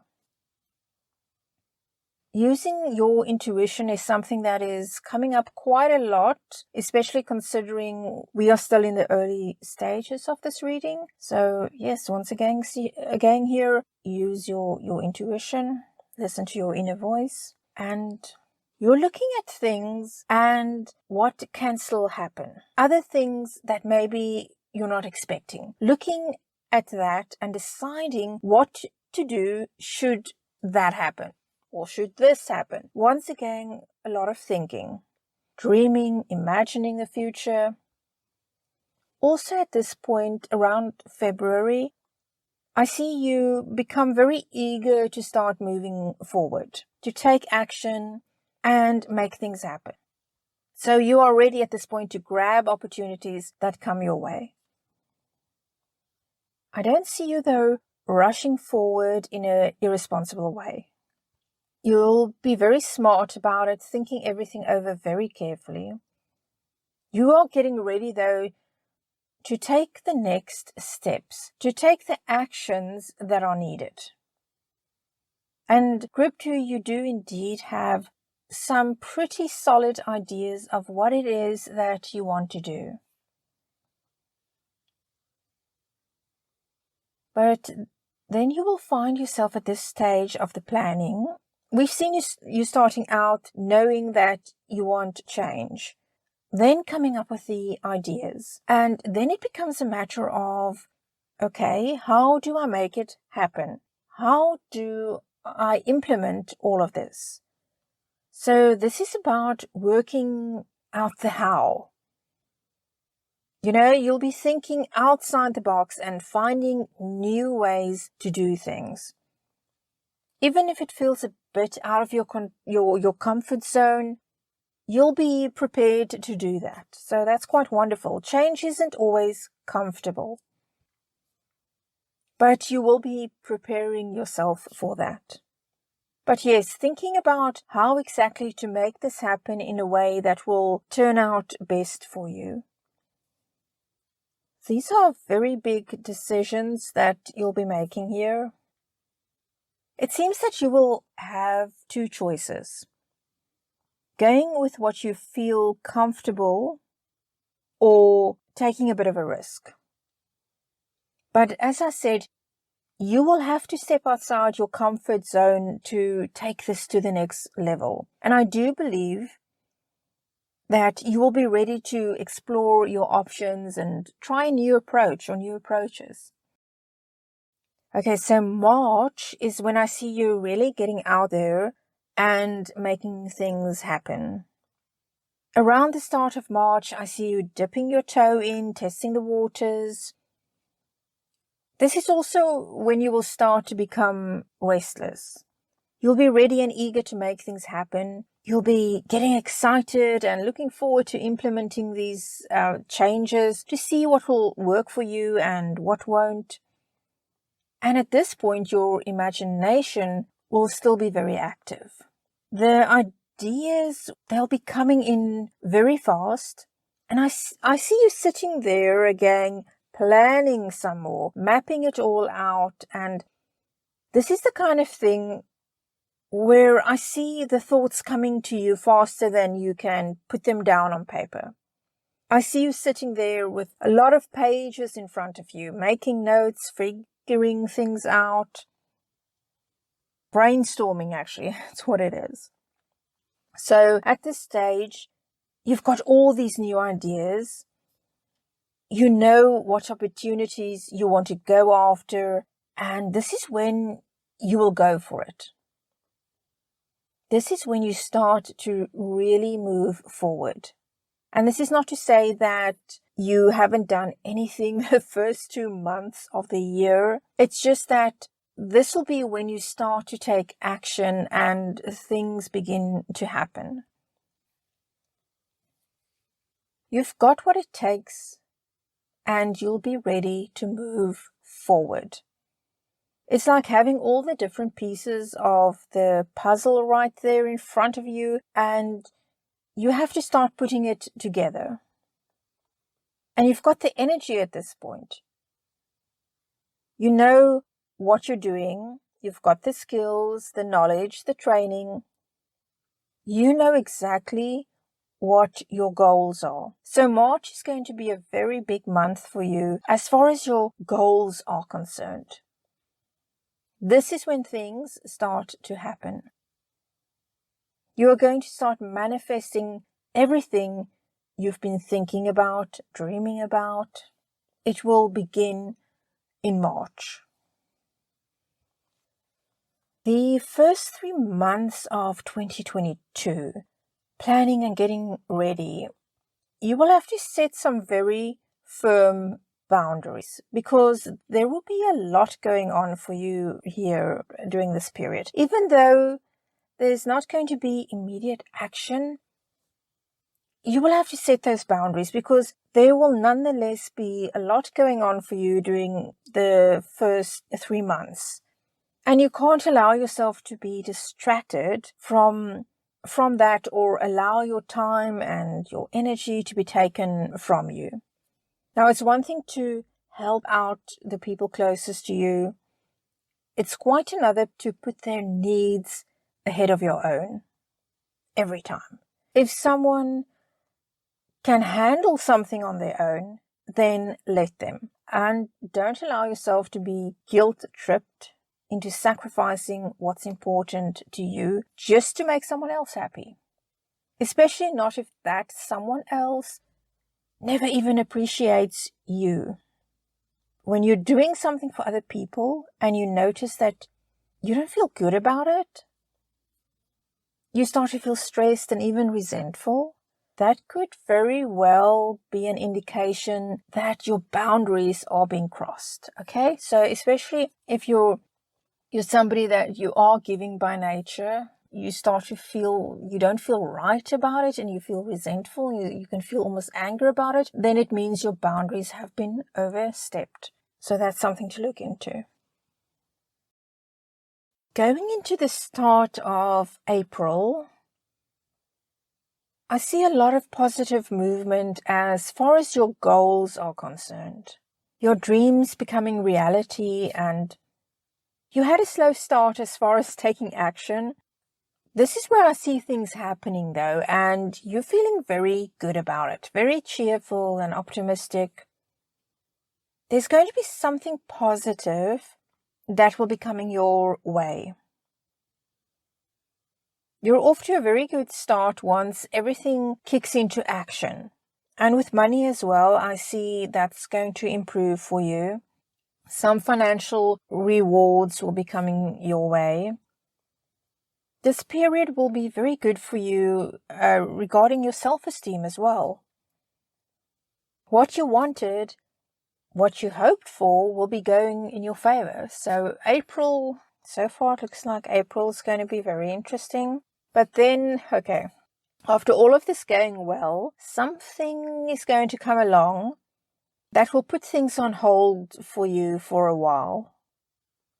S1: Using your intuition is something that is coming up quite a lot, especially considering we are still in the early stages of this reading. So yes, once again here, use your intuition, listen to your inner voice, and you're looking at things and what can still happen. Other things that maybe you're not expecting. Looking at that and deciding what to do should that happen. Or should this happen? Once again, a lot of thinking, dreaming, imagining the future. Also at this point, around February, I see you become very eager to start moving forward, to take action and make things happen. So you are ready at this point to grab opportunities that come your way. I don't see you, though, rushing forward in an irresponsible way. You'll be very smart about it, thinking everything over very carefully. You are getting ready, though, to take the next steps, to take the actions that are needed. And Group 2, you do indeed have some pretty solid ideas of what it is that you want to do. But then you will find yourself at this stage of the planning. We've seen you starting out knowing that you want change, then coming up with the ideas. And then it becomes a matter of, okay, how do I make it happen? How do I implement all of this? So this is about working out the how. You'll be thinking outside the box and finding new ways to do things. Even if it feels a bit out of your comfort zone, you'll be prepared to do that. So that's quite wonderful. Change isn't always comfortable, but you will be preparing yourself for that. But yes, thinking about how exactly to make this happen in a way that will turn out best for you. These are very big decisions that you'll be making here. It seems that you will have two choices. Going with what you feel comfortable or taking a bit of a risk. But as I said, you will have to step outside your comfort zone to take this to the next level. And I do believe that you will be ready to explore your options and try a new approach or new approaches. Okay, so March is when I see you really getting out there and making things happen. Around the start of March, I see you dipping your toe in, testing the waters. This is also when you will start to become restless. You'll be ready and eager to make things happen. You'll be getting excited and looking forward to implementing these changes to see what will work for you and what won't. And at this point, your imagination will still be very active. The ideas, they'll be coming in very fast. And I see you sitting there again, planning some more, mapping it all out. And this is the kind of thing where I see the thoughts coming to you faster than you can put them down on paper. I see you sitting there with a lot of pages in front of you, making notes, figuring things out, brainstorming actually, that's what it is. So at this stage, you've got all these new ideas. You know what opportunities you want to go after, and this is when you will go for it. This is when you start to really move forward. And this is not to say that you haven't done anything the first 2 months of the year. It's just that this will be when you start to take action and things begin to happen. You've got what it takes, and you'll be ready to move forward. It's like having all the different pieces of the puzzle right there in front of you, and you have to start putting it together. And you've got the energy at this point. You know what you're doing. You've got the skills, the knowledge, the training. You know exactly what your goals are. So March is going to be a very big month for you as far as your goals are concerned. This is when things start to happen. You are going to start manifesting everything you've been thinking about, dreaming about. It will begin in March. The first 3 months of 2022, planning and getting ready, you will have to set some very firm boundaries because there will be a lot going on for you here during this period. Even though there's not going to be immediate action, you will have to set those boundaries because there will nonetheless be a lot going on for you during the first 3 months. And you can't allow yourself to be distracted from that or allow your time and your energy to be taken from you. Now, it's one thing to help out the people closest to you. It's quite another to put their needs ahead of your own every time. If someone can handle something on their own, then let them. And don't allow yourself to be guilt-tripped into sacrificing what's important to you just to make someone else happy. Especially not if that someone else never even appreciates you. When you're doing something for other people and you notice that you don't feel good about it, you start to feel stressed and even resentful, that could very well be an indication that your boundaries are being crossed. Okay? So especially if you're somebody that you are giving by nature, you start to feel you don't feel right about it and you feel resentful, you can feel almost anger about it, then it means your boundaries have been overstepped. So that's something to look into. Going into the start of April, I see a lot of positive movement as far as your goals are concerned. Your dreams becoming reality, and you had a slow start as far as taking action. This is where I see things happening though, and you're feeling very good about it, very cheerful and optimistic. There's going to be something positive that will be coming your way. You're off to a very good start once everything kicks into action. And with money as well, I see that's going to improve for you. Some financial rewards will be coming your way. This period will be very good for you regarding your self-esteem as well. What you wanted, what you hoped for will be going in your favor. So April, so far it looks like April is going to be very interesting. But then, okay, after all of this going well, something is going to come along that will put things on hold for you for a while.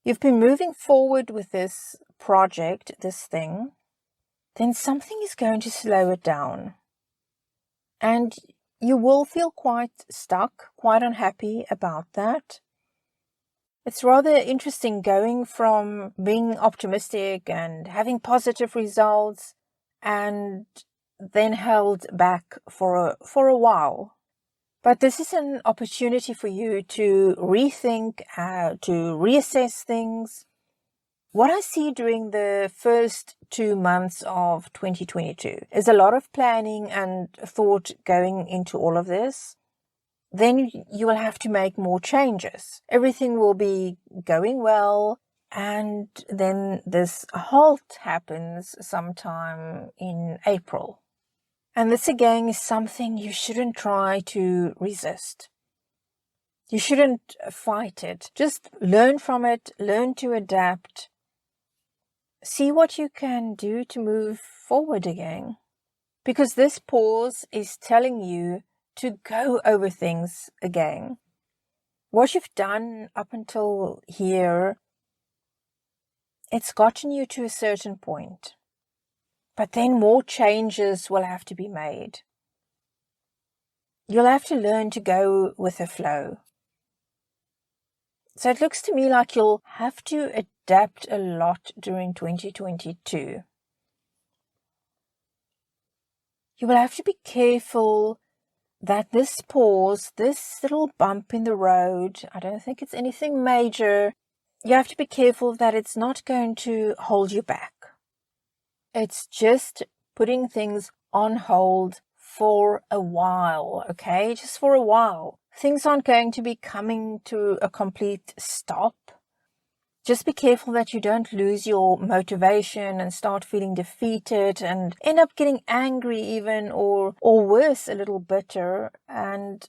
S1: You've been moving forward with this project, this thing, then something is going to slow it down. And you will feel quite stuck, quite unhappy about that. It's rather interesting going from being optimistic and having positive results and then held back for a while. But this is an opportunity for you to rethink, to reassess things. What I see during the first 2 months of 2022 is a lot of planning and thought going into all of this. Then you will have to make more changes. Everything will be going well, and then this halt happens sometime in April. And this again is something you shouldn't try to resist. You shouldn't fight it. Just learn from it, learn to adapt. See what you can do to move forward again. Because this pause is telling you to go over things again. What you've done up until here, it's gotten you to a certain point. But then more changes will have to be made. You'll have to learn to go with the flow. So it looks to me like you'll have to adapt a lot during 2022. You will have to be careful that this pause, this little bump in the road, I don't think it's anything major. You have to be careful that it's not going to hold you back. It's just putting things on hold for a while, okay? Just for a while. Things aren't going to be coming to a complete stop. Just be careful that you don't lose your motivation and start feeling defeated and end up getting angry even, or worse, a little bitter. And,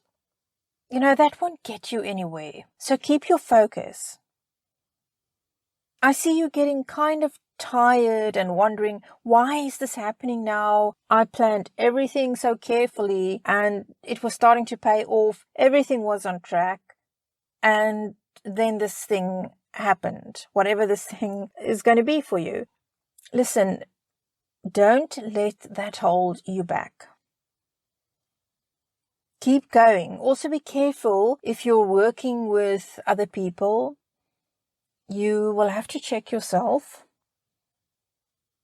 S1: that won't get you anywhere. So keep your focus. I see you getting kind of tired and wondering, why is this happening now? I planned everything so carefully and it was starting to pay off. Everything was on track. And then this thing happened, whatever this thing is going to be for you. Listen, don't let that hold you back. Keep going. Also be careful if you're working with other people. You will have to check yourself.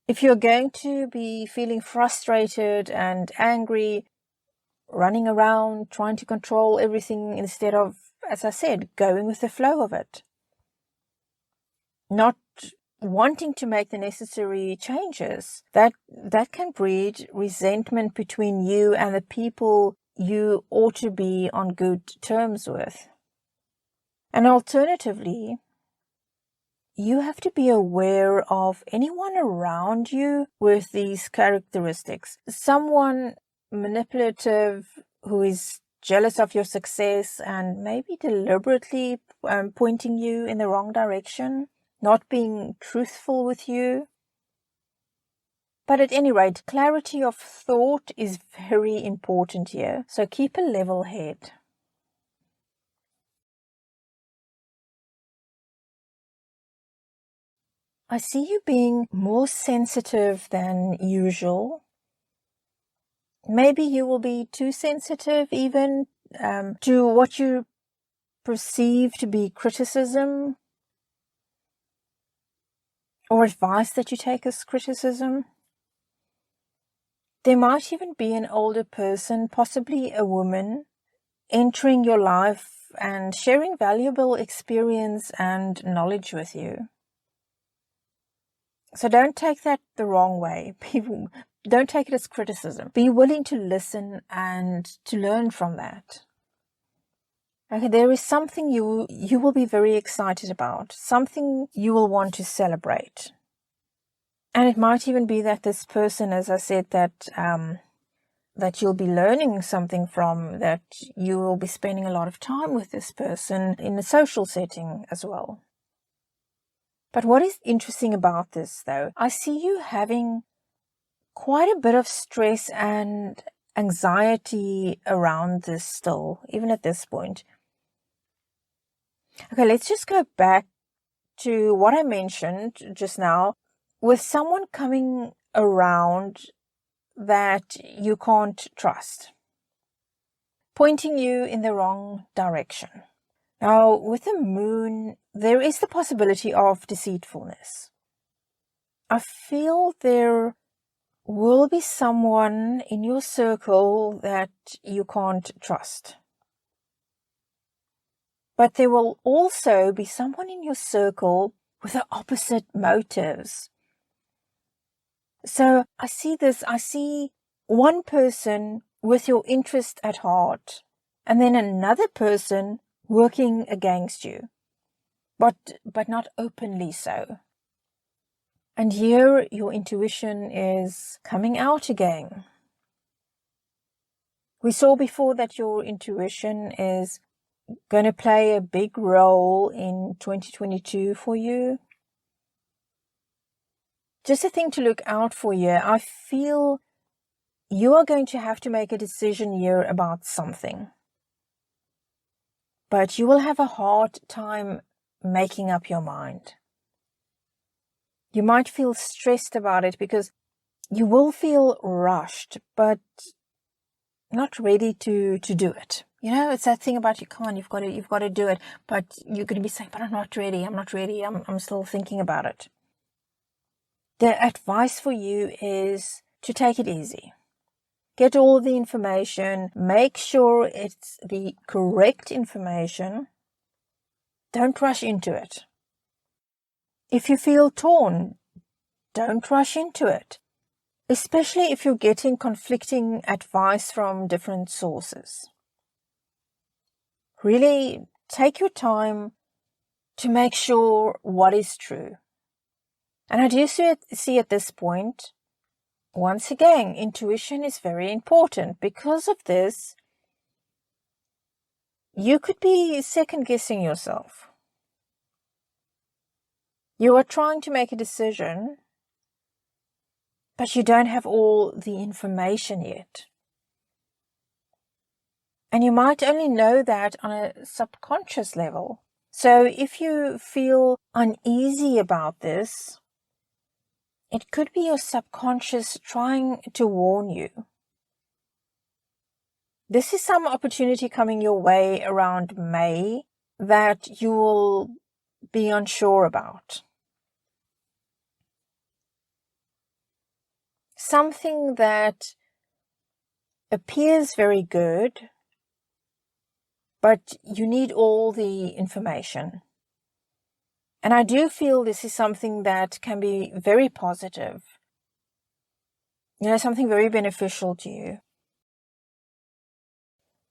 S1: If you're going to be feeling frustrated and angry, running around, trying to control everything instead of, as I said, going with the flow of it. Not wanting to make the necessary changes, that can breed resentment between you and the people you ought to be on good terms with. And alternatively, you have to be aware of anyone around you with these characteristics. Someone manipulative who is jealous of your success and maybe deliberately pointing you in the wrong direction, not being truthful with you. But at any rate, clarity of thought is very important here. So keep a level head. I see you being more sensitive than usual. Maybe you will be too sensitive even to what you perceive to be criticism or advice that you take as criticism. There might even be an older person, possibly a woman, entering your life and sharing valuable experience and knowledge with you. So don't take that the wrong way. Don't take it as criticism. Be willing to listen and to learn from that. Okay, there is something you will be very excited about, something you will want to celebrate. And it might even be that this person, as I said, that you'll be learning something from, that you will be spending a lot of time with this person in a social setting as well. But what is interesting about this, though, I see you having quite a bit of stress and anxiety around this still, even at this point. Okay, let's just go back to what I mentioned just now. With someone coming around that you can't trust, pointing you in the wrong direction. Now, with the moon, there is the possibility of deceitfulness. I feel there will be someone in your circle that you can't trust. But there will also be someone in your circle with the opposite motives. So I see one person with your interest at heart, and then another person working against you, but not openly so. And here your intuition is coming out again. We saw before that your intuition is going to play a big role in 2022 for you. Just a thing to look out for here. I feel you are going to have to make a decision here about something. But you will have a hard time making up your mind. You might feel stressed about it because you will feel rushed, but not ready to do it. You know, it's that thing about you've got to do it, but you're going to be saying, but I'm not ready, I'm still thinking about it. The advice for you is to take it easy. Get all the information, make sure it's the correct information. Don't rush into it. If you feel torn, don't rush into it, especially if you're getting conflicting advice from different sources. Really take your time to make sure what is true. And I do see at this point, once again, intuition is very important. Because of this, you could be second-guessing yourself. You are trying to make a decision, but you don't have all the information yet. And you might only know that on a subconscious level. So if you feel uneasy about this, it could be your subconscious trying to warn you. This is some opportunity coming your way around May that you will be unsure about. Something that appears very good, but you need all the information. And I do feel this is something that can be very positive. You know, something very beneficial to you.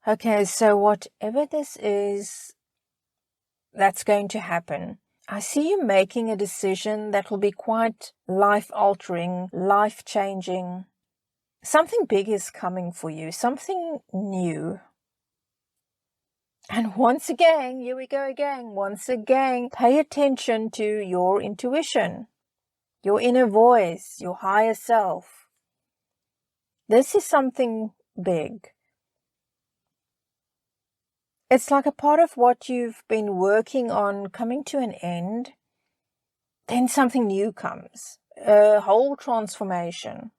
S1: Okay, so whatever this is that's going to happen, I see you making a decision that will be quite life-altering, life-changing. Something big is coming for you, something new. And once again, here we go again, once again, pay attention to your intuition, your inner voice, your higher self. This is something big. It's like a part of what you've been working on coming to an end, then something new comes, a whole transformation.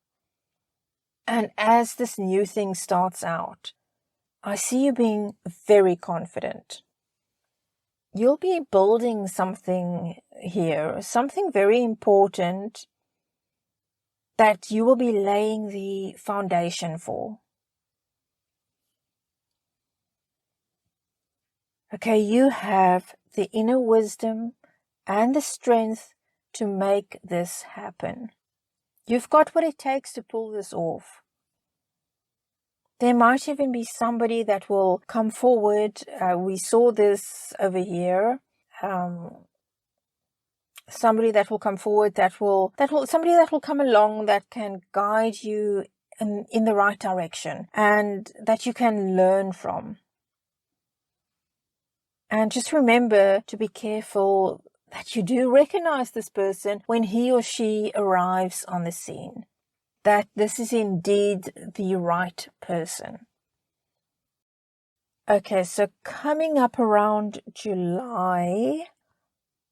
S1: And as this new thing starts out, I see you being very confident. You'll be building something here, something very important that you will be laying the foundation for. Okay, you have the inner wisdom and the strength to make this happen. You've got what it takes to pull this off. There might even be somebody that will come forward. We saw this over here. Somebody that will come forward, somebody that will come along that can guide you in the right direction and that you can learn from. And just remember to be careful that you do recognize this person when he or she arrives on the scene. That this is indeed the right person. Okay, so coming up around July,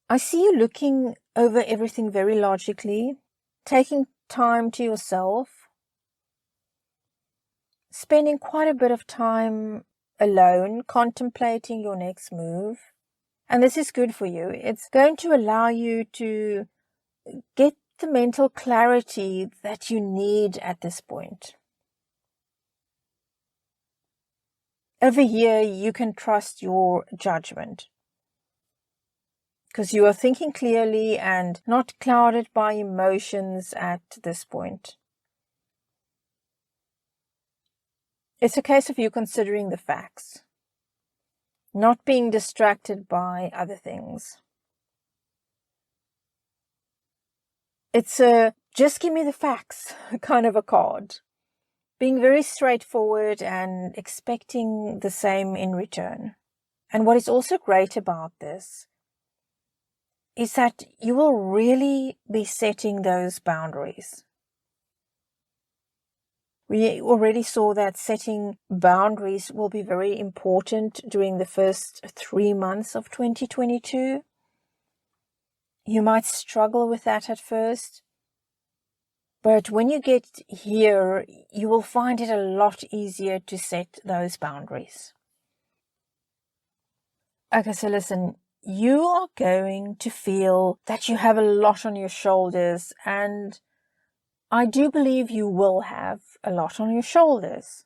S1: I see you looking over everything very logically, taking time to yourself, spending quite a bit of time alone, contemplating your next move. And this is good for you. It's going to allow you to get the mental clarity that you need at this point. Over here, you can trust your judgment because you are thinking clearly and not clouded by emotions at this point. It's a case of you considering the facts, not being distracted by other things. It's a just give me the facts kind of a card. Being very straightforward and expecting the same in return. And what is also great about this is that you will really be setting those boundaries. We already saw that setting boundaries will be very important during the first 3 months of 2022. You might struggle with that at first, but when you get here, you will find it a lot easier to set those boundaries. Okay, so listen, you are going to feel that you have a lot on your shoulders, and I do believe you will have a lot on your shoulders.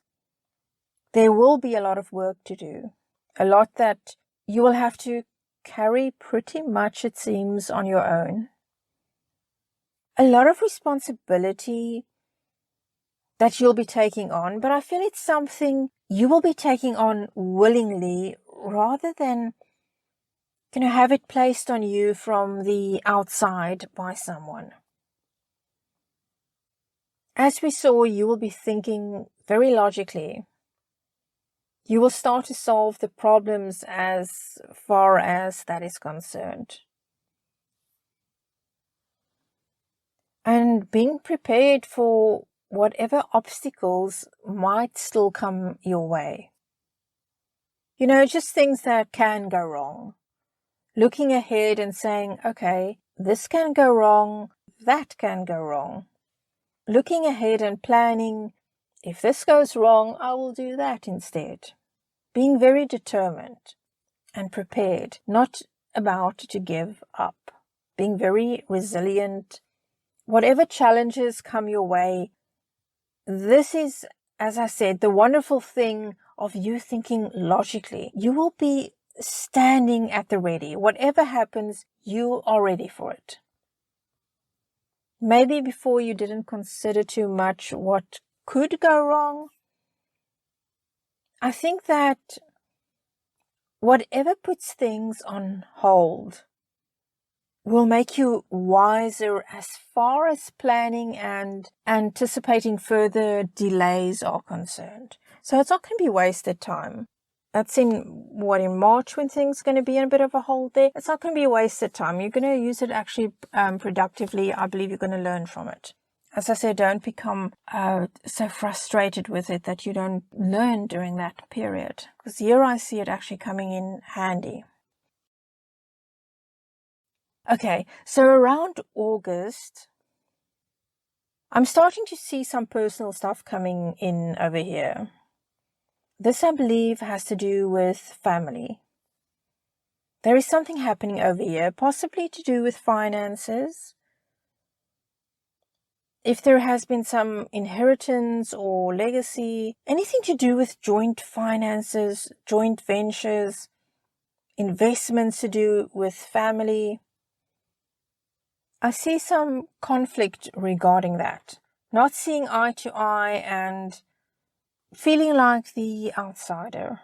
S1: There will be a lot of work to do, a lot that you will have to carry pretty much, it seems, on your own. A lot of responsibility that you'll be taking on, but I feel it's something you will be taking on willingly rather than have it placed on you from the outside by someone. As we saw, you will be thinking very logically. You will start to solve the problems as far as that is concerned. And being prepared for whatever obstacles might still come your way. Just things that can go wrong. Looking ahead and saying, okay, this can go wrong, that can go wrong. Looking ahead and planning, if this goes wrong, I will do that instead. Being very determined and prepared, not about to give up. Being very resilient. Whatever challenges come your way, this is, as I said, the wonderful thing of you thinking logically. You will be standing at the ready. Whatever happens, you are ready for it. Maybe before you didn't consider too much what could go wrong. I think that whatever puts things on hold will make you wiser as far as planning and anticipating further delays are concerned. So it's not going to be wasted time. That's in March when things are going to be in a bit of a hold there. It's not going to be a wasted time. You're going to use it actually productively. I believe you're going to learn from it. As I said, don't become so frustrated with it that you don't learn during that period. Because here I see it actually coming in handy. Okay, so around August, I'm starting to see some personal stuff coming in over here. This, I believe, has to do with family. There is something happening over here, possibly to do with finances. If there has been some inheritance or legacy, anything to do with joint finances, joint ventures, investments to do with family. I see some conflict regarding that. Not seeing eye to eye and feeling like the outsider.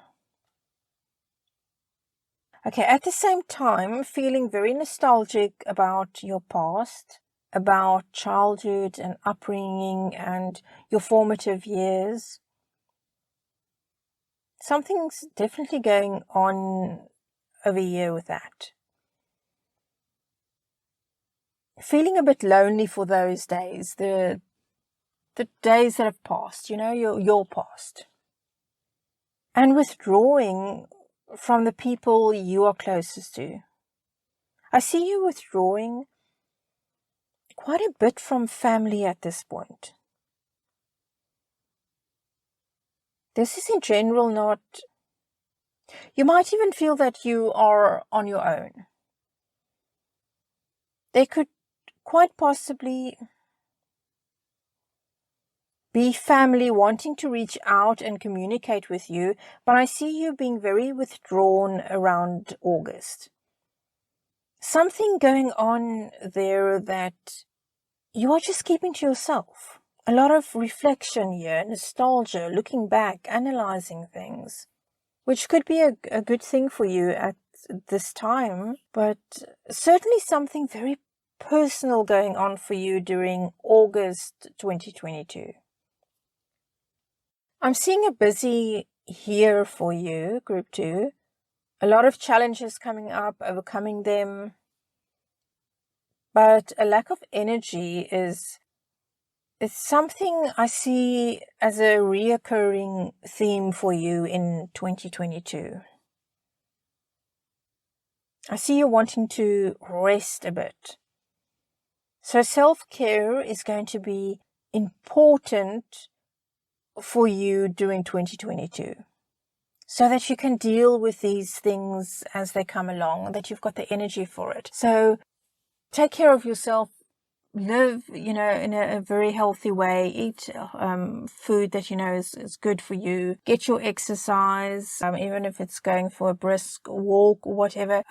S1: Okay, at the same time, feeling very nostalgic about your past, about childhood and upbringing and your formative years. Something's definitely going on over here with that. Feeling a bit lonely for those days, the days that have passed, your past. And withdrawing from the people you are closest to. I see you withdrawing quite a bit from family at this point. This is in general not... You might even feel that you are on your own. There could quite possibly be family wanting to reach out and communicate with you, but I see you being very withdrawn around August. Something going on there that you are just keeping to yourself. A lot of reflection here, nostalgia, looking back, analyzing things, which could be a good thing for you at this time, but certainly something very personal going on for you during August 2022. I'm seeing a busy year for you, Group 2. A lot of challenges coming up, overcoming them, but a lack of energy is something I see as a reoccurring theme for you in 2022. I see you wanting to rest a bit. So self-care is going to be important for you during 2022, so that you can deal with these things as they come along, that you've got the energy for it. So take care of yourself. Live, in a very healthy way. Eat food that is good for you. Get your exercise, even if it's going for a brisk walk or whatever.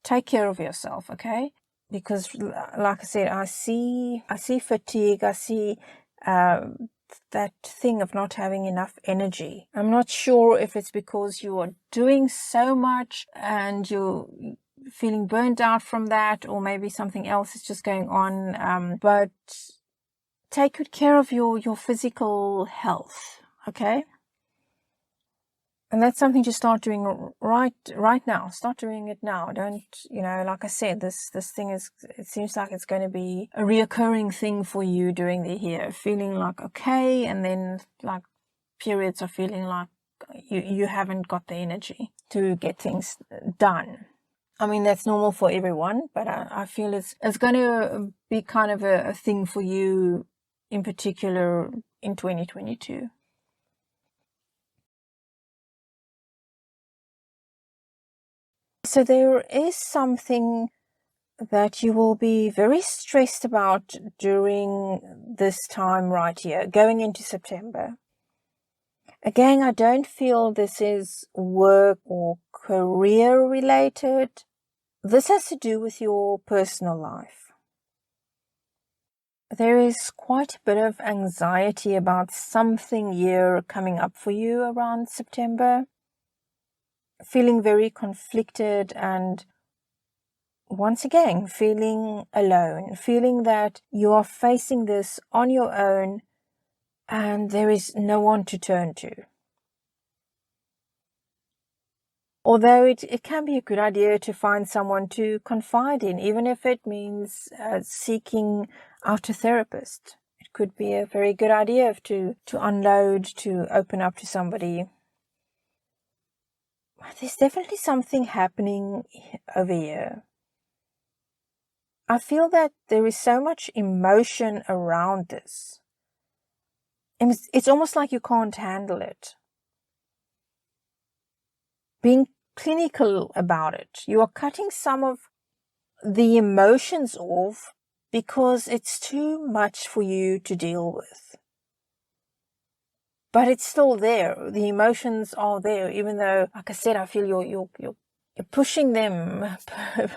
S1: Take care of yourself, okay? Because, like I said, I see fatigue. I see that thing of not having enough energy. I'm not sure if it's because you are doing so much and you're feeling burnt out from that, or maybe something else is just going on, but take good care of your physical health, okay? And that's something to start doing right now. Start doing it now. Don't, like I said, this thing it seems like it's going to be a reoccurring thing for you during the year, feeling like okay, and then like periods of feeling like you haven't got the energy to get things done. I mean, that's normal for everyone, but I feel it's going to be kind of a thing for you in particular in 2022. So there is something that you will be very stressed about during this time right here, going into September. Again, I don't feel this is work or career related. This has to do with your personal life. There is quite a bit of anxiety about something here coming up for you around September. Feeling very conflicted and once again, feeling alone, feeling that you are facing this on your own and there is no one to turn to. Although it can be a good idea to find someone to confide in, even if it means seeking out a therapist. It could be a very good idea to unload, to open up to somebody. There's definitely something happening over here. I feel that there is so much emotion around this. It's almost like you can't handle it. Being clinical about it, you are cutting some of the emotions off because it's too much for you to deal with. But it's still there. The emotions are there, even though, like I said, I feel you're pushing them. They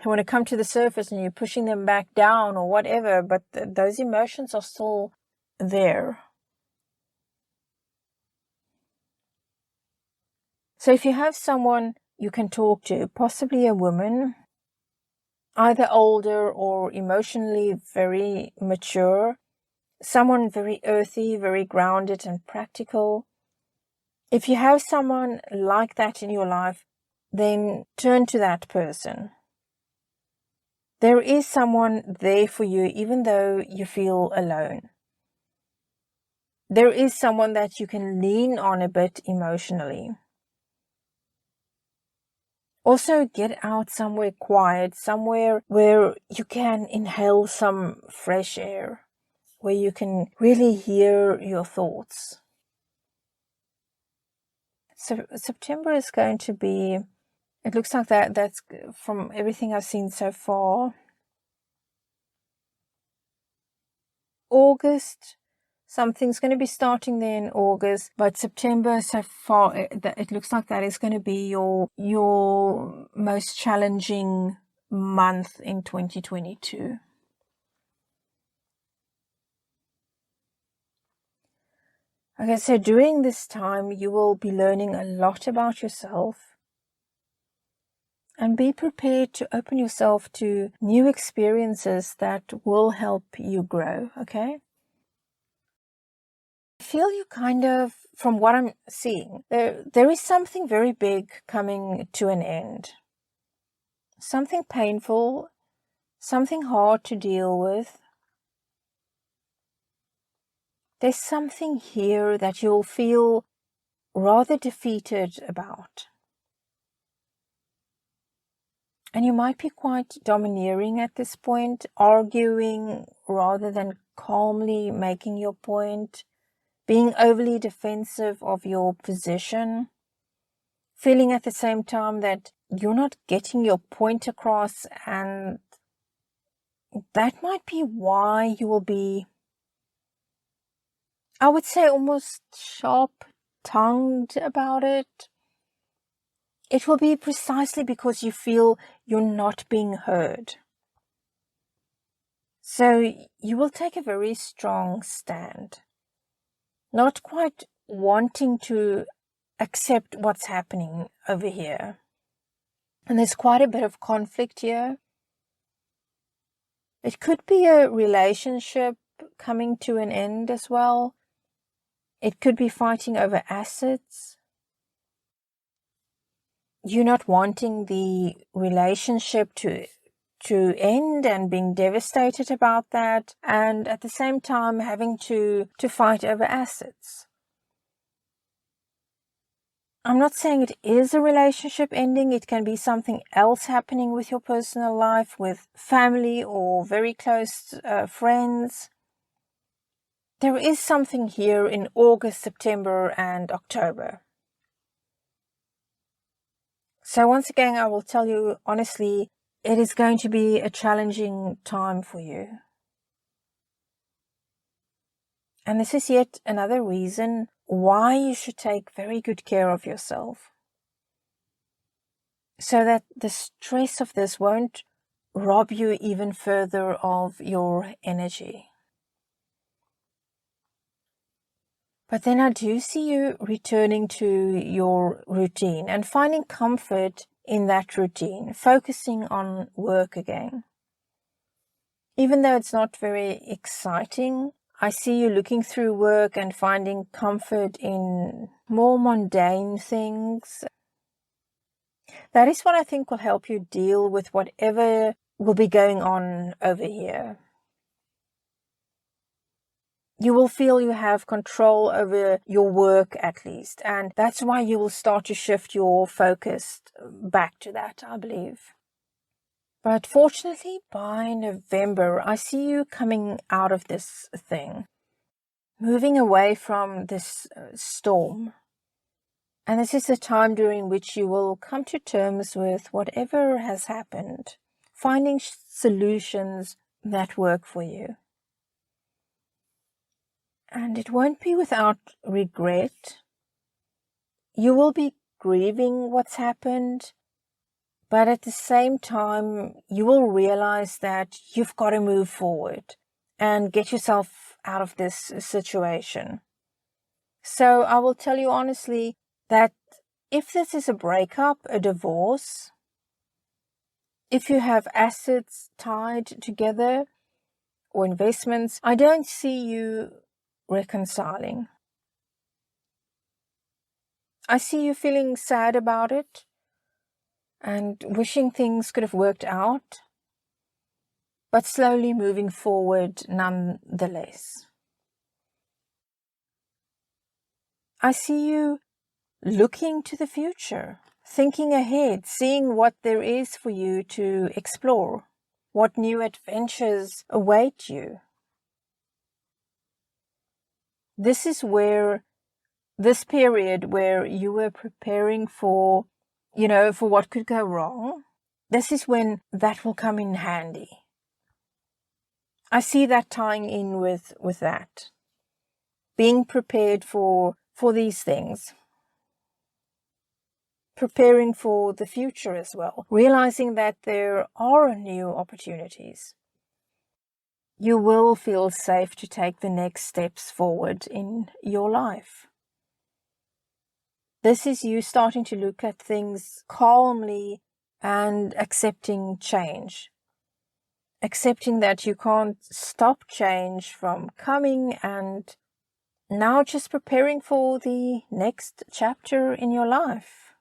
S1: want to come to the surface and you're pushing them back down or whatever, but those emotions are still there. So if you have someone you can talk to, possibly a woman, either older or emotionally very mature, someone very earthy, very grounded and practical. If you have someone like that in your life, then turn to that person. There is someone there for you, even though you feel alone. There is someone that you can lean on a bit emotionally. Also, get out somewhere quiet, somewhere where you can inhale some fresh air, where you can really hear your thoughts. So September is going to be, it looks like that's from everything I've seen so far. August, Something's going to be starting there in August, but September so far, it looks like that is going to be your most challenging month in 2022. Okay, so during this time, you will be learning a lot about yourself, and be prepared to open yourself to new experiences that will help you grow, okay? I feel you kind of, from what I'm seeing, there is something very big coming to an end. Something painful, something hard to deal with. There's something here that you'll feel rather defeated about. And you might be quite domineering at this point, arguing rather than calmly making your point, being overly defensive of your position, feeling at the same time that you're not getting your point across, and that might be why you will be, I would say, almost sharp-tongued about it. It will be precisely because you feel you're not being heard. So you will take a very strong stand, not quite wanting to accept what's happening over here. And there's quite a bit of conflict here. It could be a relationship coming to an end as well. It could be fighting over assets. You're not wanting the relationship to end and being devastated about that, and at the same time having to fight over assets. I'm not saying it is a relationship ending. It can be something else happening with your personal life, with family or very close friends. There is something here in August, September, and October. So once again, I will tell you honestly, it is going to be a challenging time for you. And this is yet another reason why you should take very good care of yourself, so that the stress of this won't rob you even further of your energy. But then I do see you returning to your routine and finding comfort in that routine, focusing on work again. Even though it's not very exciting, I see you looking through work and finding comfort in more mundane things. That is what I think will help you deal with whatever will be going on over here. You will feel you have control over your work at least, and that's why you will start to shift your focus back to that, I believe. But fortunately, by November, I see you coming out of this thing, moving away from this storm. And this is the time during which you will come to terms with whatever has happened, finding solutions that work for you. And it won't be without regret. You will be grieving what's happened, but at the same time, you will realize that you've got to move forward and get yourself out of this situation. So I will tell you honestly that if this is a breakup, a divorce, if you have assets tied together or investments, I don't see you reconciling. I see you feeling sad about it and wishing things could have worked out, but slowly moving forward nonetheless. I see you looking to the future, thinking ahead, seeing what there is for you to explore, what new adventures await you. This is where this period where you were preparing for, for what could go wrong, this is when that will come in handy. I see that tying in with that. being prepared for these things. Preparing for the future as well. Realizing that there are new opportunities. You will feel safe to take the next steps forward in your life. This is you starting to look at things calmly and accepting change. Accepting that you can't stop change from coming, and now just preparing for the next chapter in your life.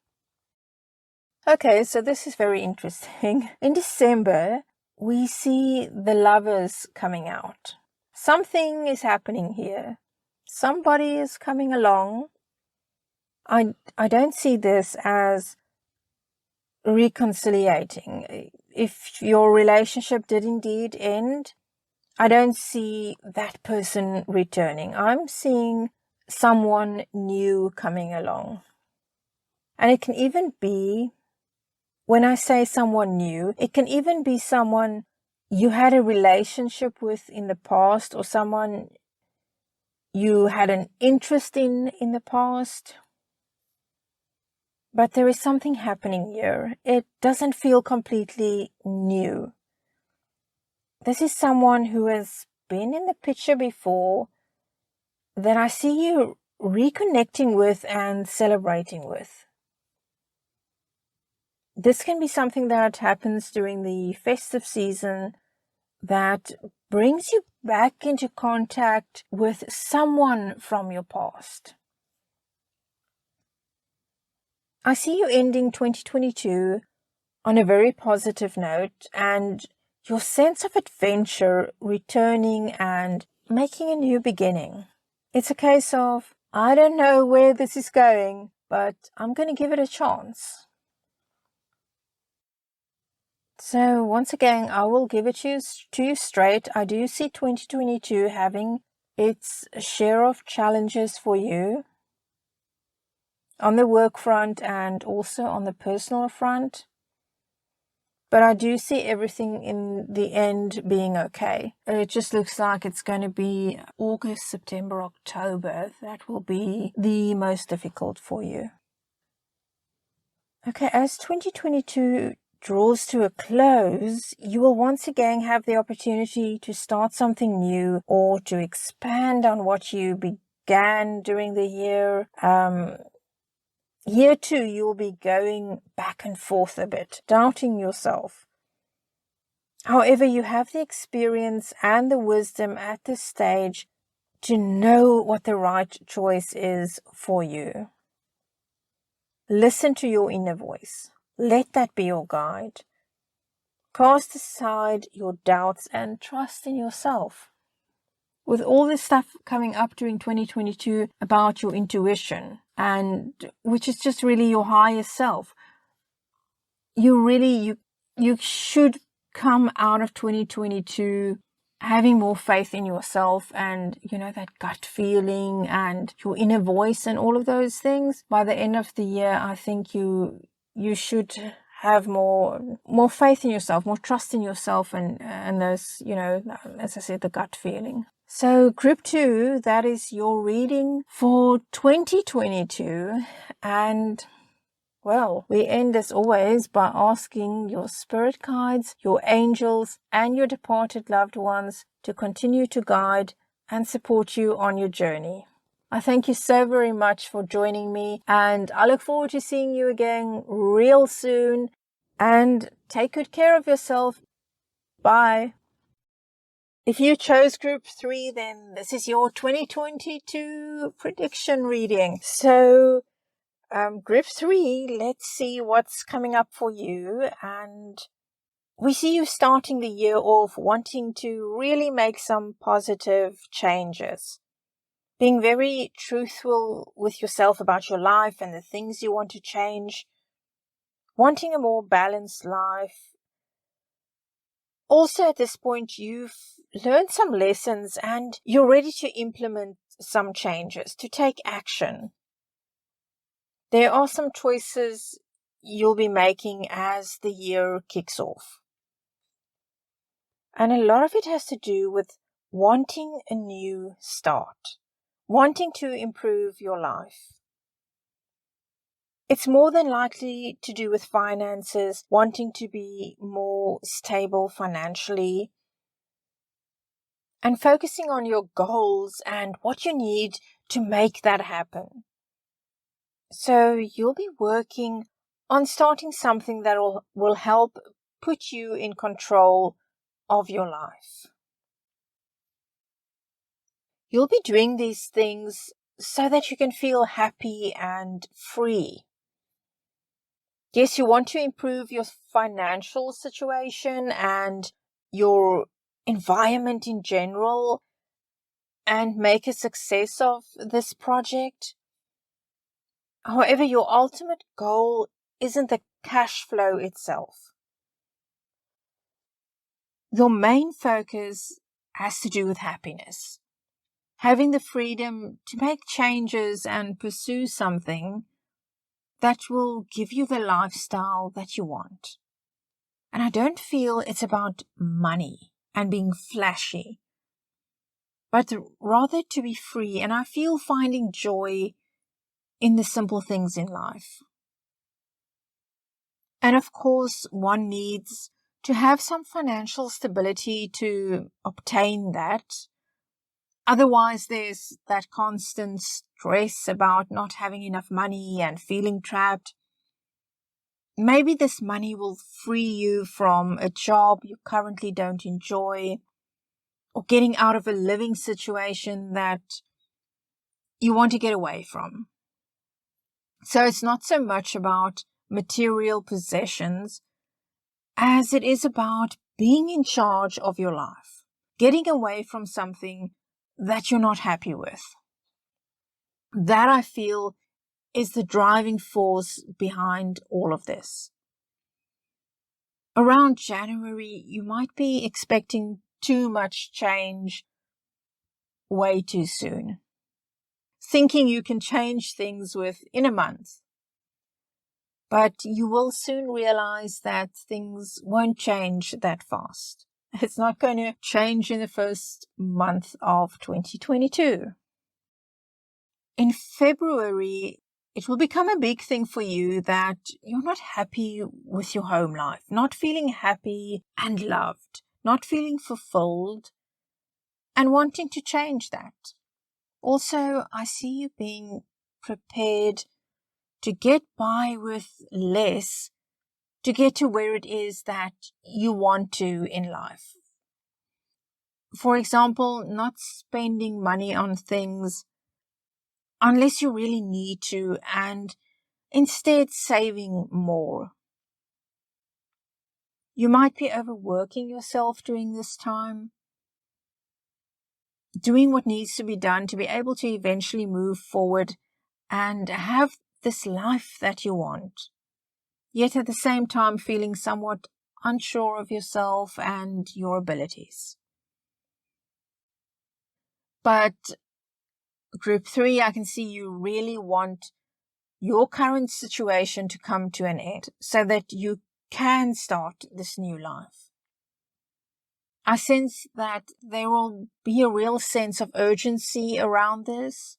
S1: Okay, so this is very interesting. In December, we see the Lovers coming out. Something is happening here. Somebody is coming along. I don't see this as reconciliating. If your relationship did indeed end, I don't see that person returning. I'm seeing someone new coming along. And it can even be, when I say someone new, it can even be someone you had a relationship with in the past, or someone you had an interest in the past. But there is something happening here. It doesn't feel completely new. This is someone who has been in the picture before that I see you reconnecting with and celebrating with. This can be something that happens during the festive season that brings you back into contact with someone from your past. I see you ending 2022 on a very positive note, and your sense of adventure returning and making a new beginning. It's a case of, I don't know where this is going, but I'm going to give it a chance. So once again, I will give it to you straight. I do see 2022 having its share of challenges for you on the work front and also on the personal front. But I do see everything in the end being okay. It just looks like it's going to be August, September, October. That will be the most difficult for you. Okay, as 2022 draws to a close, you will once again have the opportunity to start something new or to expand on what you began during the year. Year 2, you'll be going back and forth a bit, doubting yourself. However, you have the experience and the wisdom at this stage to know what the right choice is for you. Listen to your inner voice. Let that be your guide. Cast aside your doubts and trust in yourself. With all this stuff coming up during 2022 about your intuition, and which is just really your higher self, you should come out of 2022 having more faith in yourself and, that gut feeling and your inner voice and all of those things. By the end of the year, I think you should have more faith in yourself, more trust in yourself, and those, as I said, the gut feeling. So group 2, that is your reading for 2022. And well, we end as always by asking your spirit guides, your angels, and your departed loved ones to continue to guide and support you on your journey. I thank you so very much for joining me, and I look forward to seeing you again real soon. And take good care of yourself. Bye. If you chose group 3, then this is your 2022 prediction reading. So group 3, let's see what's coming up for you. And we see you starting the year off wanting to really make some positive changes. Being very truthful with yourself about your life and the things you want to change. Wanting a more balanced life. Also, at this point, you've learned some lessons and you're ready to implement some changes, to take action. There are some choices you'll be making as the year kicks off. And a lot of it has to do with wanting a new start, wanting to improve your life. It's more than likely to do with finances, wanting to be more stable financially, and focusing on your goals and what you need to make that happen. So you'll be working on starting something that will help put you in control of your life. You'll be doing these things so that you can feel happy and free. Yes, you want to improve your financial situation and your environment in general and make a success of this project. However, your ultimate goal isn't the cash flow itself. Your main focus has to do with happiness. Having the freedom to make changes and pursue something that will give you the lifestyle that you want. And I don't feel it's about money and being flashy, but rather to be free. And I feel finding joy in the simple things in life. And of course, one needs to have some financial stability to obtain that. Otherwise, there's that constant stress about not having enough money and feeling trapped. Maybe this money will free you from a job you currently don't enjoy, or getting out of a living situation that you want to get away from. So it's not so much about material possessions as it is about being in charge of your life, getting away from something that you're not happy with. That, I feel, is the driving force behind all of this. Around January, you might be expecting too much change way too soon, thinking you can change things within a month. But you will soon realize that things won't change that fast. It's not going to change in the first month of 2022. In February, it will become a big thing for you that you're not happy with your home life, not feeling happy and loved, not feeling fulfilled, and wanting to change that. Also, I see you being prepared to get by with less to get to where it is that you want to in life. For example, not spending money on things unless you really need to, and instead saving more. You might be overworking yourself during this time, doing what needs to be done to be able to eventually move forward and have this life that you want, yet at the same time feeling somewhat unsure of yourself and your abilities. But group 3, I can see you really want your current situation to come to an end so that you can start this new life. I sense that there will be a real sense of urgency around this.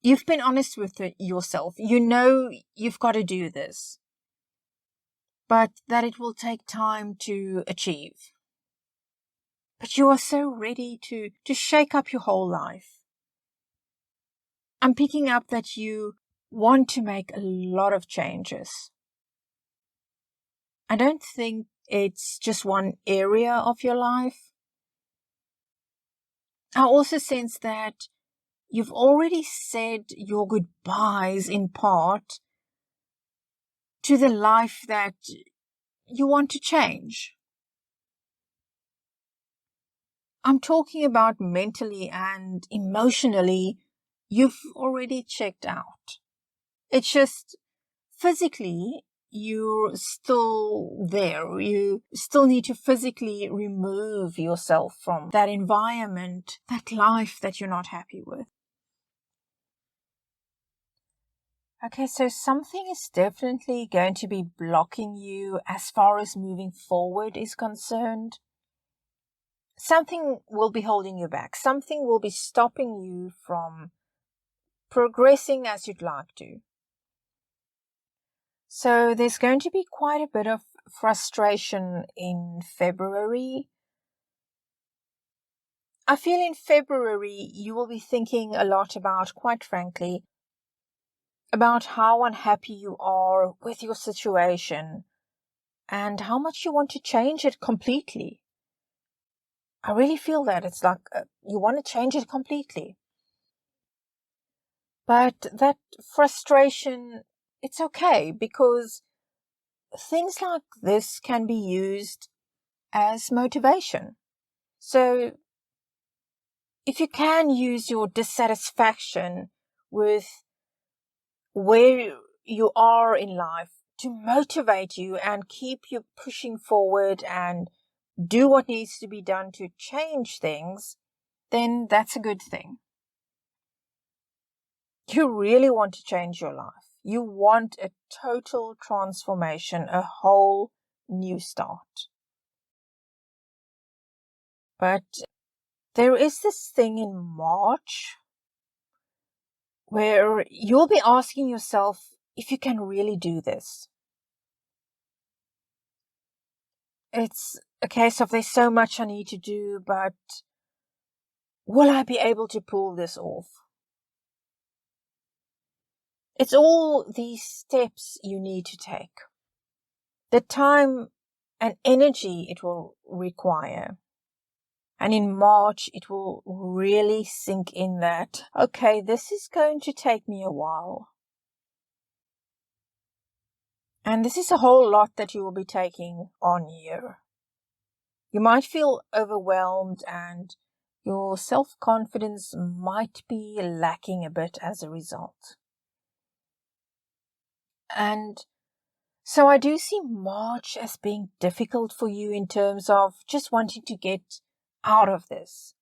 S1: You've been honest with yourself. You know you've got to do this, but that it will take time to achieve. But you are so ready to shake up your whole life. I'm picking up that you want to make a lot of changes. I don't think it's just one area of your life. I also sense that you've already said your goodbyes in part to the life that you want to change. I'm talking about mentally and emotionally, you've already checked out. It's just physically, you're still there. You still need to physically remove yourself from that environment, that life that you're not happy with. Okay, so something is definitely going to be blocking you as far as moving forward is concerned. something will be holding you back. Something will be stopping you from progressing as you'd like to. So there's going to be quite a bit of frustration in February. I feel in February you will be thinking a lot about, quite frankly, about how unhappy you are with your situation and how much you want to change it completely. I really feel that. It's like you want to change it completely. But that frustration, it's okay, because things like this can be used as motivation. So if you can use your dissatisfaction with where you are in life to motivate you and keep you pushing forward and do what needs to be done to change things, then that's a good thing. You really want to change your life. You want a total transformation, a whole new start. But there is this thing in March where you'll be asking yourself if you can really do this. It's a case of there's so much I need to do, but will I be able to pull this off? It's all these steps you need to take. The time and energy it will require. And in March, it will really sink in that, okay, this is going to take me a while. And this is a whole lot that you will be taking on here. You might feel overwhelmed and your self-confidence might be lacking a bit as a result. And so I do see March as being difficult for you in terms of just wanting to get out of this.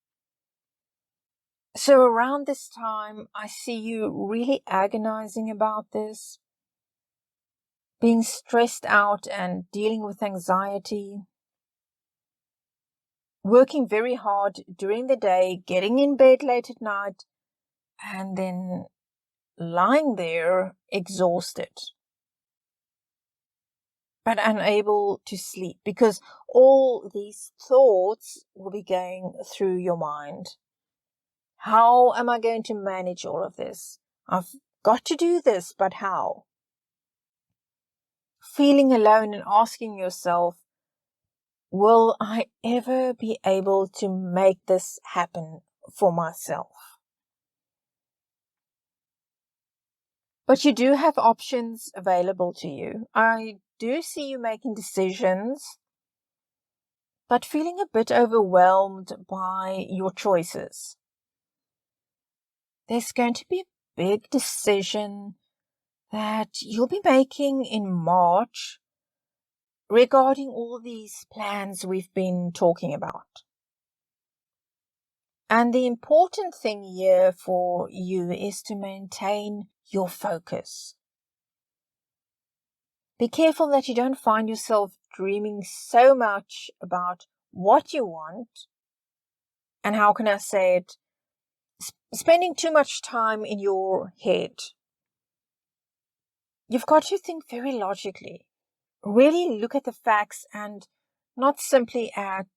S1: So around this time, I see you really agonizing about this, being stressed out and dealing with anxiety, working very hard during the day, getting in bed late at night, and then lying there exhausted, but unable to sleep because all these thoughts will be going through your mind. How am I going to manage all of this? I've got to do this, but how? Feeling alone and asking yourself, will I ever be able to make this happen for myself? But you do have options available to you. I do see you making decisions, but feeling a bit overwhelmed by your choices. There's going to be a big decision that you'll be making in March regarding all these plans we've been talking about. And the important thing here for you is to maintain your focus. Be careful that you don't find yourself dreaming so much about what you want, and how can I say it, spending too much time in your head. You've got to think very logically. Really look at the facts and not simply at,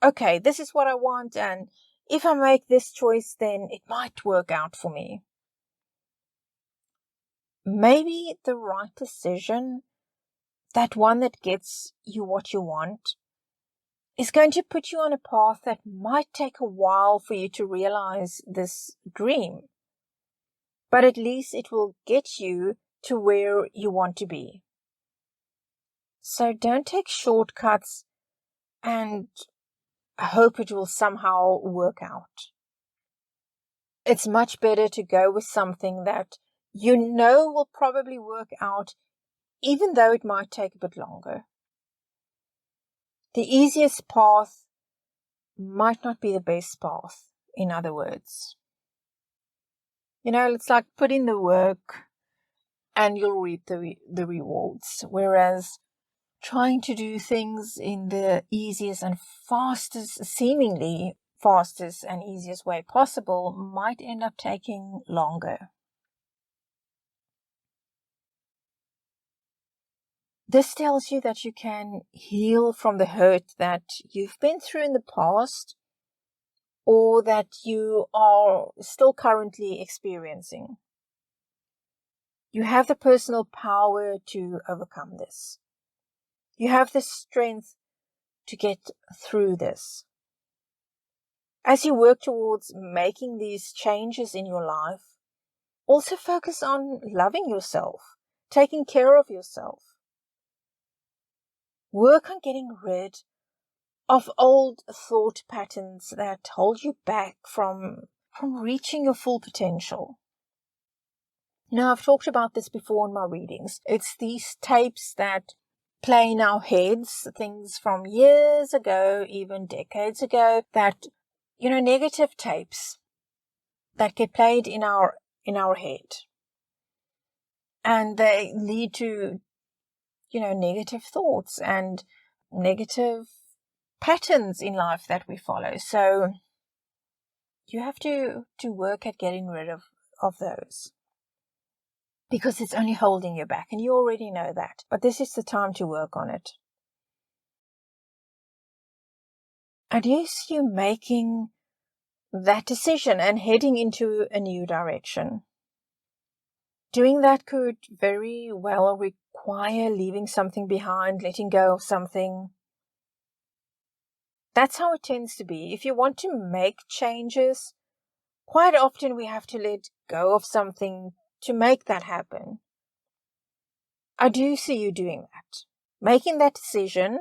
S1: okay, this is what I want, and if I make this choice, then it might work out for me. Maybe the right decision, that one that gets you what you want, is going to put you on a path that might take a while for you to realize this dream. But at least it will get you to where you want to be. So don't take shortcuts and hope it will somehow work out. It's much better to go with something that you know will probably work out, even though it might take a bit longer. The easiest path might not be the best path, in other words. It's like put in the work and you'll reap the rewards. Whereas trying to do things in the easiest and fastest, seemingly fastest and easiest way possible might end up taking longer. This tells you that you can heal from the hurt that you've been through in the past or that you are still currently experiencing. You have the personal power to overcome this. You have the strength to get through this. As you work towards making these changes in your life, also focus on loving yourself, taking care of yourself. Work on getting rid of old thought patterns that hold you back from reaching your full potential. Now, I've talked about this before in my readings. It's these tapes that play in our heads, things from years ago, even decades ago, that, negative tapes that get played in our head. And they lead to, negative thoughts and negative patterns in life that we follow. So you have to work at getting rid of those, because it's only holding you back, and you already know that. But this is the time to work on it. And yes, you making that decision and heading into a new direction. Doing that could very well require leaving something behind, letting go of something. That's how it tends to be. If you want to make changes, quite often we have to let go of something to make that happen. I do see you doing that, making that decision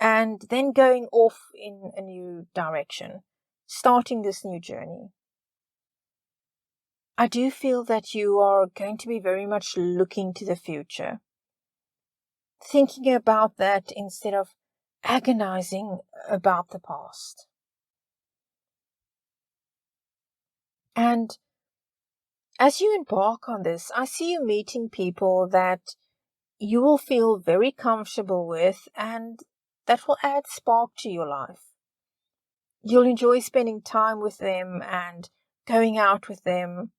S1: and then going off in a new direction, starting this new journey. I do feel that you are going to be very much looking to the future, thinking about that instead of agonizing about the past. And as you embark on this, I see you meeting people that you will feel very comfortable with and that will add spark to your life. You'll enjoy spending time with them and going out with them.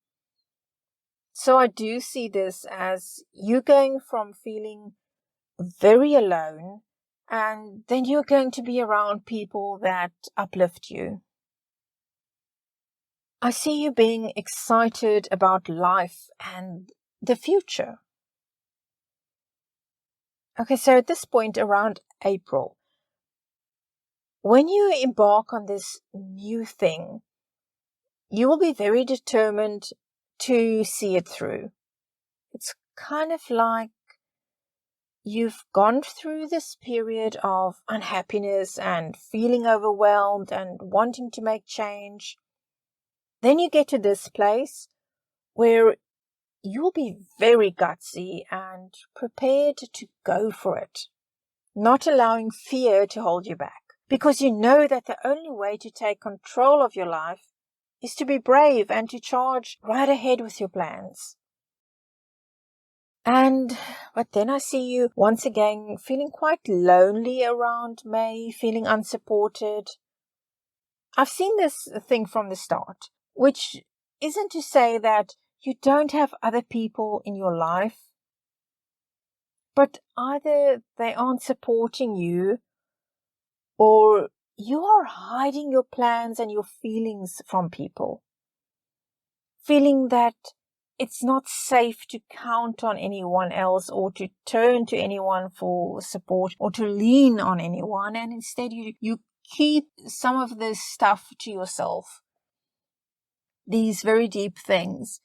S1: So I do see this as you going from feeling very alone, and then you're going to be around people that uplift you. I see you being excited about life and the future. Okay, so at this point around April, when you embark on this new thing, you will be very determined to see it through. It's kind of like you've gone through this period of unhappiness and feeling overwhelmed and wanting to make change. Then you get to this place where you'll be very gutsy and prepared to go for it, not allowing fear to hold you back, because you know that the only way to take control of your life is to be brave and to charge right ahead with your plans. But then I see you once again feeling quite lonely around May, feeling unsupported. I've seen this thing from the start, which isn't to say that you don't have other people in your life, but either they aren't supporting you or you are hiding your plans and your feelings from people, feeling that it's not safe to count on anyone else or to turn to anyone for support or to lean on anyone, and instead you keep some of this stuff to yourself. These very deep things,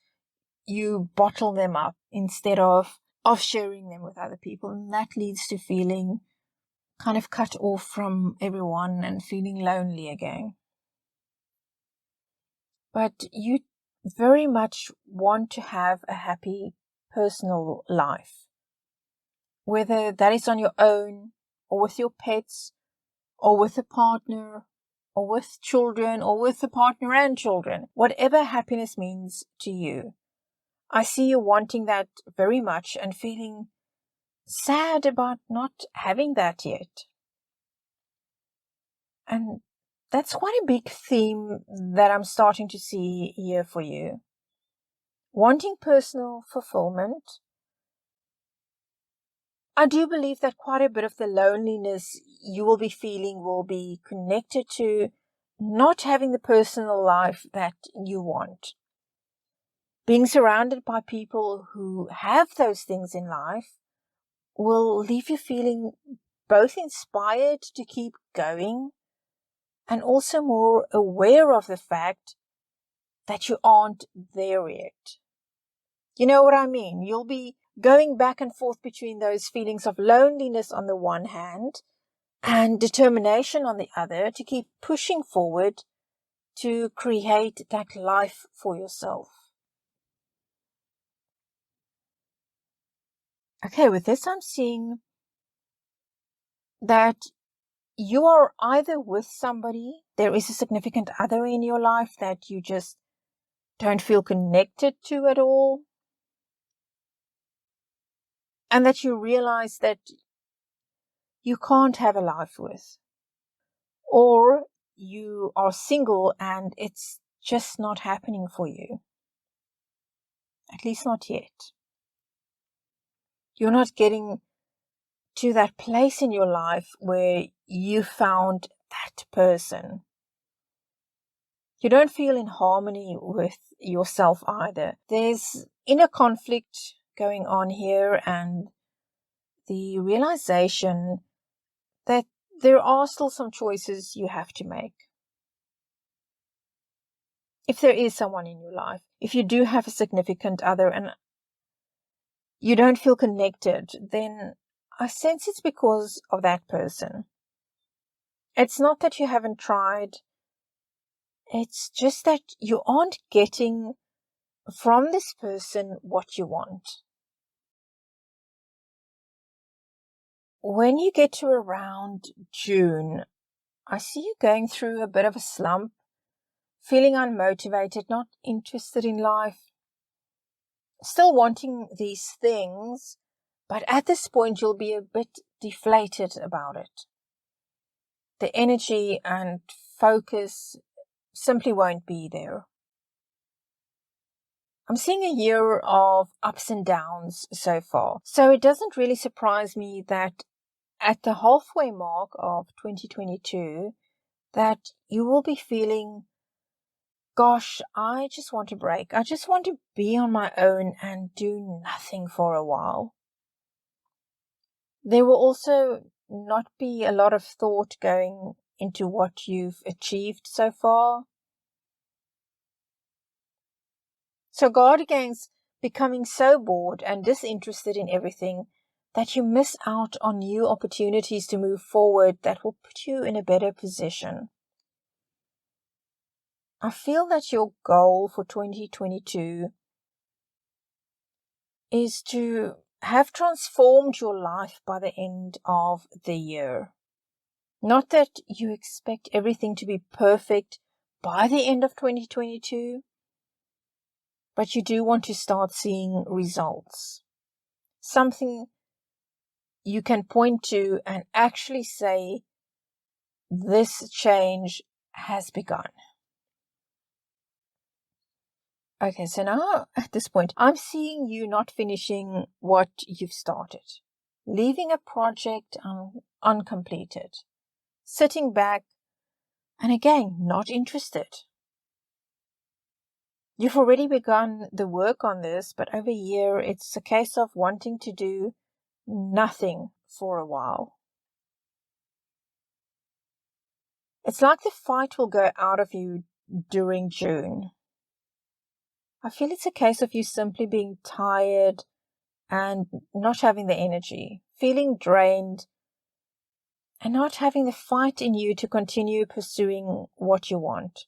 S1: you bottle them up instead of sharing them with other people, and that leads to feeling kind of cut off from everyone and feeling lonely again. But you very much want to have a happy personal life, whether that is on your own or with your pets or with a partner or with children or with a partner and children, whatever happiness means to you. I see you wanting that very much and feeling sad about not having that yet. And that's quite a big theme that I'm starting to see here for you. Wanting personal fulfillment. I do believe that quite a bit of the loneliness you will be feeling will be connected to not having the personal life that you want. Being surrounded by people who have those things in life will leave you feeling both inspired to keep going and also more aware of the fact that you aren't there yet. You know what I mean? You'll be going back and forth between those feelings of loneliness on the one hand and determination on the other to keep pushing forward to create that life for yourself. Okay, with this I'm seeing that you are either with somebody, there is a significant other in your life that you just don't feel connected to at all, and that you realize that you can't have a life with. Or you are single and it's just not happening for you. At least not yet. You're not getting to that place in your life where you found that person. You don't feel in harmony with yourself either. There's inner conflict going on here, and the realization that there are still some choices you have to make. If there is someone in your life, if you do have a significant other and you don't feel connected, then I sense it's because of that person. It's not that you haven't tried. It's just that you aren't getting from this person what you want. When you get to around June, I see you going through a bit of a slump, feeling unmotivated, not interested in life, still wanting these things, but at this point you'll be a bit deflated about it. The energy and focus simply won't be there. I'm seeing a year of ups and downs so far, so it doesn't really surprise me that at the halfway mark of 2022, that you will be feeling, gosh, I just want a break. I just want to be on my own and do nothing for a while. There will also not be a lot of thought going into what you've achieved so far. So guard against becoming so bored and disinterested in everything that you miss out on new opportunities to move forward that will put you in a better position. I feel that your goal for 2022 is to have transformed your life by the end of the year. Not that you expect everything to be perfect by the end of 2022, but you do want to start seeing results. Something you can point to and actually say, this change has begun. Okay, so now at this point, I'm seeing you not finishing what you've started. Leaving a project uncompleted. Sitting back and again, not interested. You've already begun the work on this, but over here, it's a case of wanting to do nothing for a while. It's like the fight will go out of you during June. I feel it's a case of you simply being tired and not having the energy, feeling drained, and not having the fight in you to continue pursuing what you want.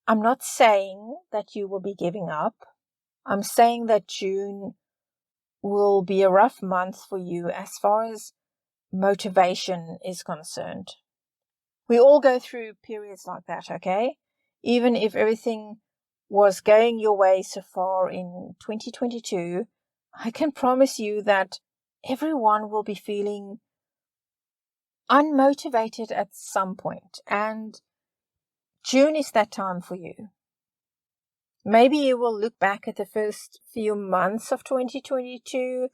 S1: I'm not saying that you will be giving up. I'm saying that June will be a rough month for you as far as motivation is concerned. We all go through periods like that, okay? Even if everything was going your way so far in 2022, I can promise you that everyone will be feeling unmotivated at some point, and June is that time for you. Maybe you will look back at the first few months of 2022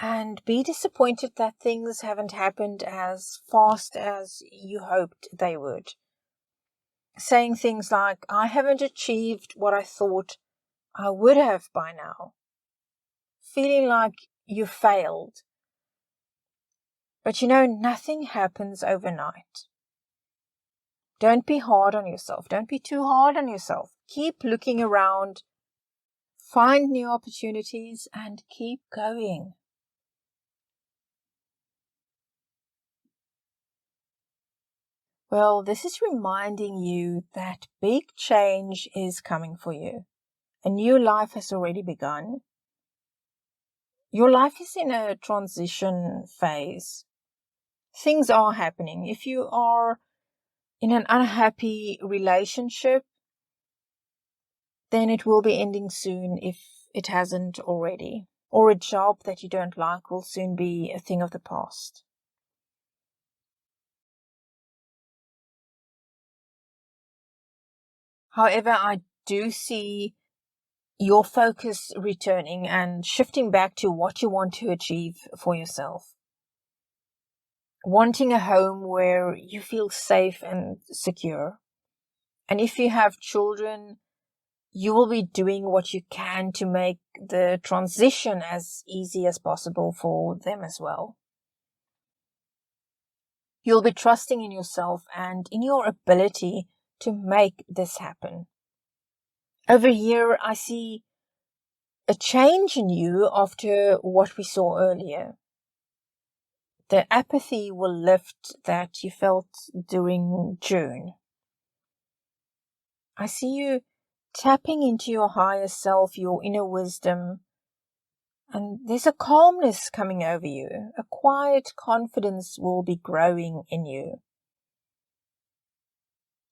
S1: and be disappointed that things haven't happened as fast as you hoped they would. Saying things like, I haven't achieved what I thought I would have by now. Feeling like you failed. But nothing happens overnight. Don't be hard on yourself. Don't be too hard on yourself. Keep looking around, find new opportunities, and keep going. Well, this is reminding you that big change is coming for you. A new life has already begun. Your life is in a transition phase. Things are happening. If you are in an unhappy relationship, then it will be ending soon if it hasn't already. Or a job that you don't like will soon be a thing of the past. However, I do see your focus returning and shifting back to what you want to achieve for yourself. Wanting a home where you feel safe and secure. And if you have children, you will be doing what you can to make the transition as easy as possible for them as well. You'll be trusting in yourself and in your ability to make this happen. Over here, I see a change in you after what we saw earlier. The apathy will lift that you felt during June. I see you tapping into your higher self, your inner wisdom, and there's a calmness coming over you. A quiet confidence will be growing in you.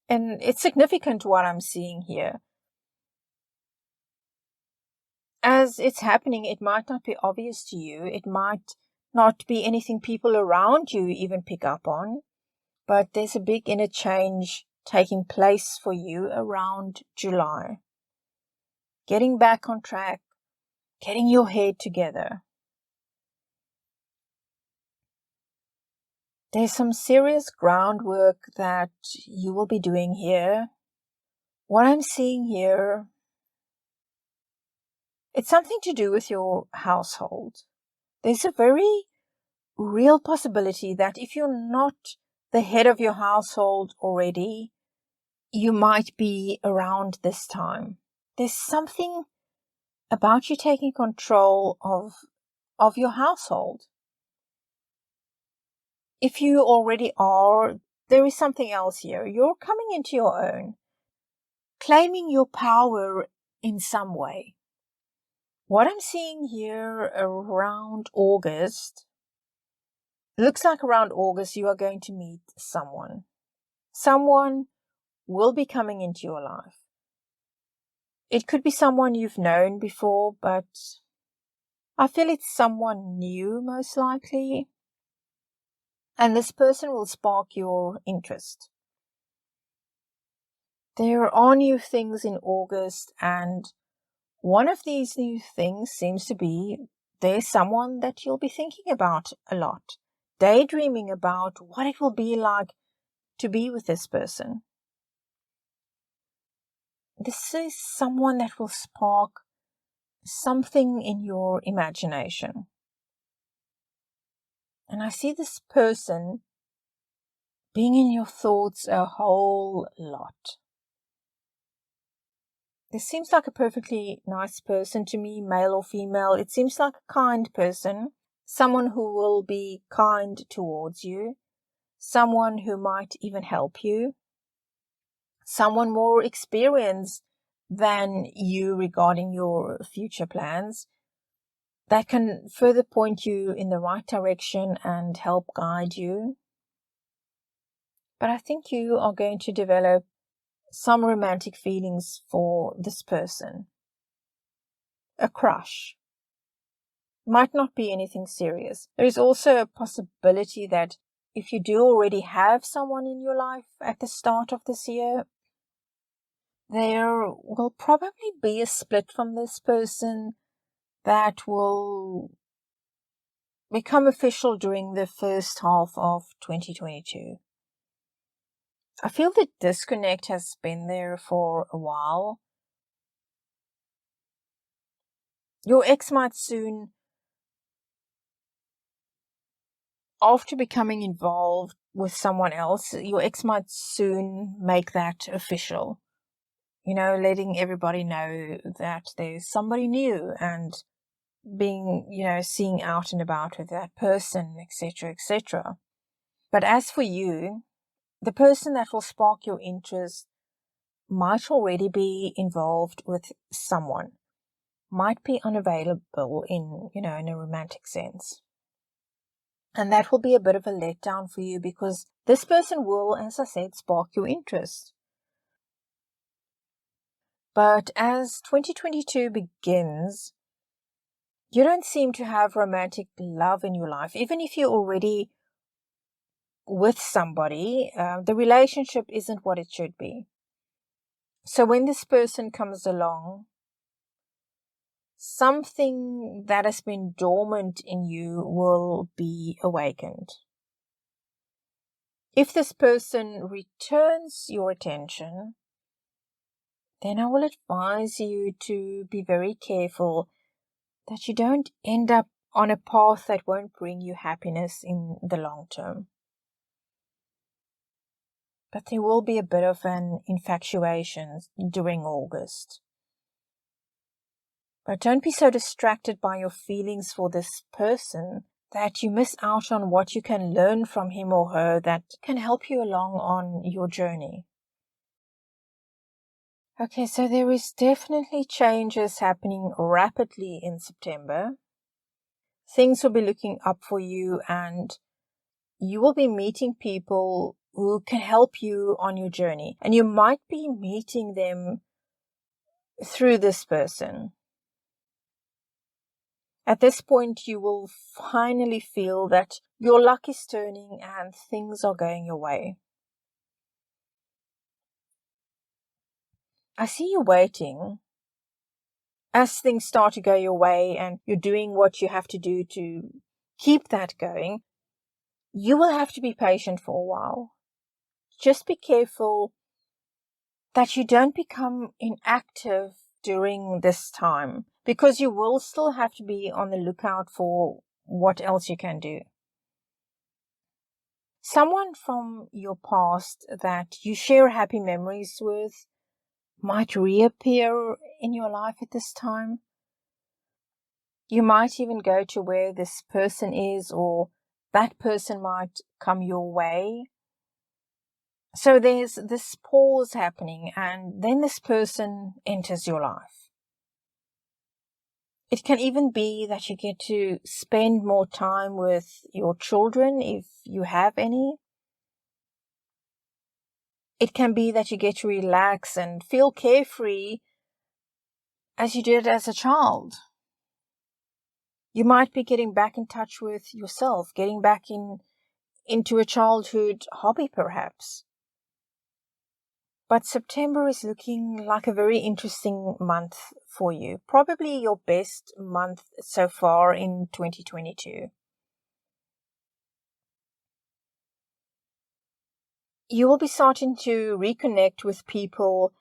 S1: And it's significant what I'm seeing here. As it's happening, it might not be obvious to you. It might not be anything people around you even pick up on. But there's a big inner change taking place for you around July. Getting back on track, getting your head together. There's some serious groundwork that you will be doing here. What I'm seeing here, it's something to do with your household. There's a very real possibility that if you're not the head of your household already, you might be around this time. There's something about you taking control of your household. If you already are, there is something else here. You're coming into your own, claiming your power in some way. What I'm seeing here around August, looks like around August you are going to meet someone. Someone will be coming into your life. It could be someone you've known before, but I feel it's someone new most likely. And this person will spark your interest. There are new things in August, and one of these new things seems to be there's someone that you'll be thinking about a lot, daydreaming about what it will be like to be with this person. This is someone that will spark something in your imagination. And I see this person being in your thoughts a whole lot. This seems like a perfectly nice person to me, male or female. It seems like a kind person, someone who will be kind towards you, someone who might even help you, someone more experienced than you regarding your future plans that can further point you in the right direction and help guide you. But I think you are going to develop some romantic feelings for this person. A crush. Might not be anything serious. There is also a possibility that if you do already have someone in your life at the start of this year, there will probably be a split from this person that will become official during the first half of 2022. I feel the disconnect has been there for a while. Your ex might soon, after becoming involved with someone else, your ex might soon make that official. Letting everybody know that there's somebody new and being, seeing out and about with that person, etc., etc. But as for you, the person that will spark your interest might already be involved with someone, might be unavailable in a romantic sense. And that will be a bit of a letdown for you because this person will, as I said, spark your interest. But as 2022 begins, you don't seem to have romantic love in your life. Even if you're already with somebody, the relationship isn't what it should be. So when this person comes along, something that has been dormant in you will be awakened. If this person returns your attention, then I will advise you to be very careful that you don't end up on a path that won't bring you happiness in the long term. But there will be a bit of an infatuation during August. But don't be so distracted by your feelings for this person that you miss out on what you can learn from him or her that can help you along on your journey. Okay, so there is definitely changes happening rapidly in September. Things will be looking up for you and you will be meeting people who can help you on your journey. And you might be meeting them through this person. At this point, you will finally feel that your luck is turning and things are going your way. I see you waiting. As things start to go your way and you're doing what you have to do to keep that going, you will have to be patient for a while. Just be careful that you don't become inactive during this time, because you will still have to be on the lookout for what else you can do. Someone from your past that you share happy memories with might reappear in your life at this time. You might even go to where this person is, or that person might come your way. So there's this pause happening, and then this person enters your life. It can even be that you get to spend more time with your children if you have any. It can be that you get to relax and feel carefree as you did as a child. You might be getting back in touch with yourself, getting back into a childhood hobby perhaps. But September is looking like a very interesting month for you. Probably your best month so far in 2022. You will be starting to reconnect with people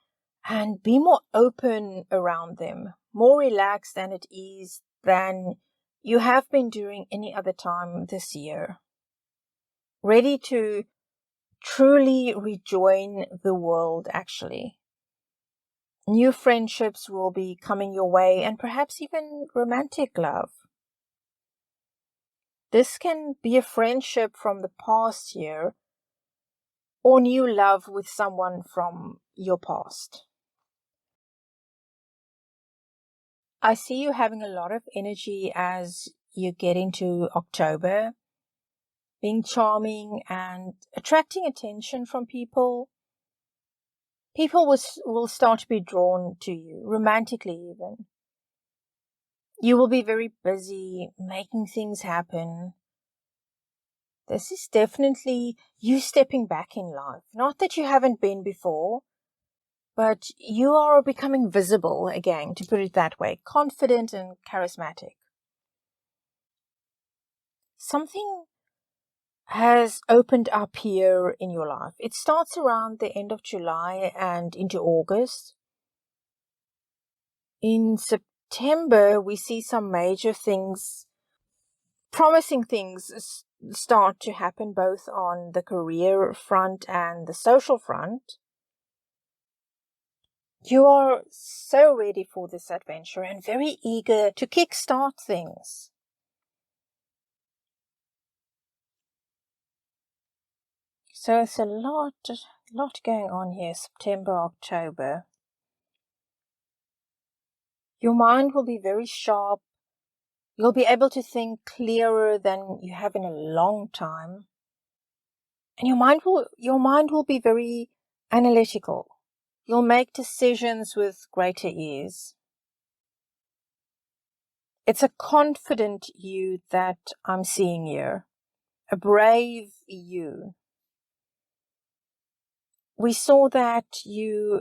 S1: and be more open around them, more relaxed and at ease than you have been during any other time this year. Ready to truly rejoin the world, actually. New friendships will be coming your way and perhaps even romantic love. This can be a friendship from the past year or new love with someone from your past. I see you having a lot of energy as you get into October, being charming and attracting attention from people. People will start to be drawn to you, romantically even. You will be very busy making things happen. This is definitely you stepping back in life. Not that you haven't been before, but you are becoming visible again, to put it that way, confident and charismatic. Something has opened up here in your life. It starts around the end of July and into August. In September, we see some major things, promising things start to happen both on the career front and the social front. You are so ready for this adventure and very eager to kickstart things. So it's a lot going on here, September, October. Your mind will be very sharp. You'll be able to think clearer than you have in a long time. And your mind will be very analytical. You'll make decisions with greater ease. It's a confident you that I'm seeing here. A brave you. We saw that you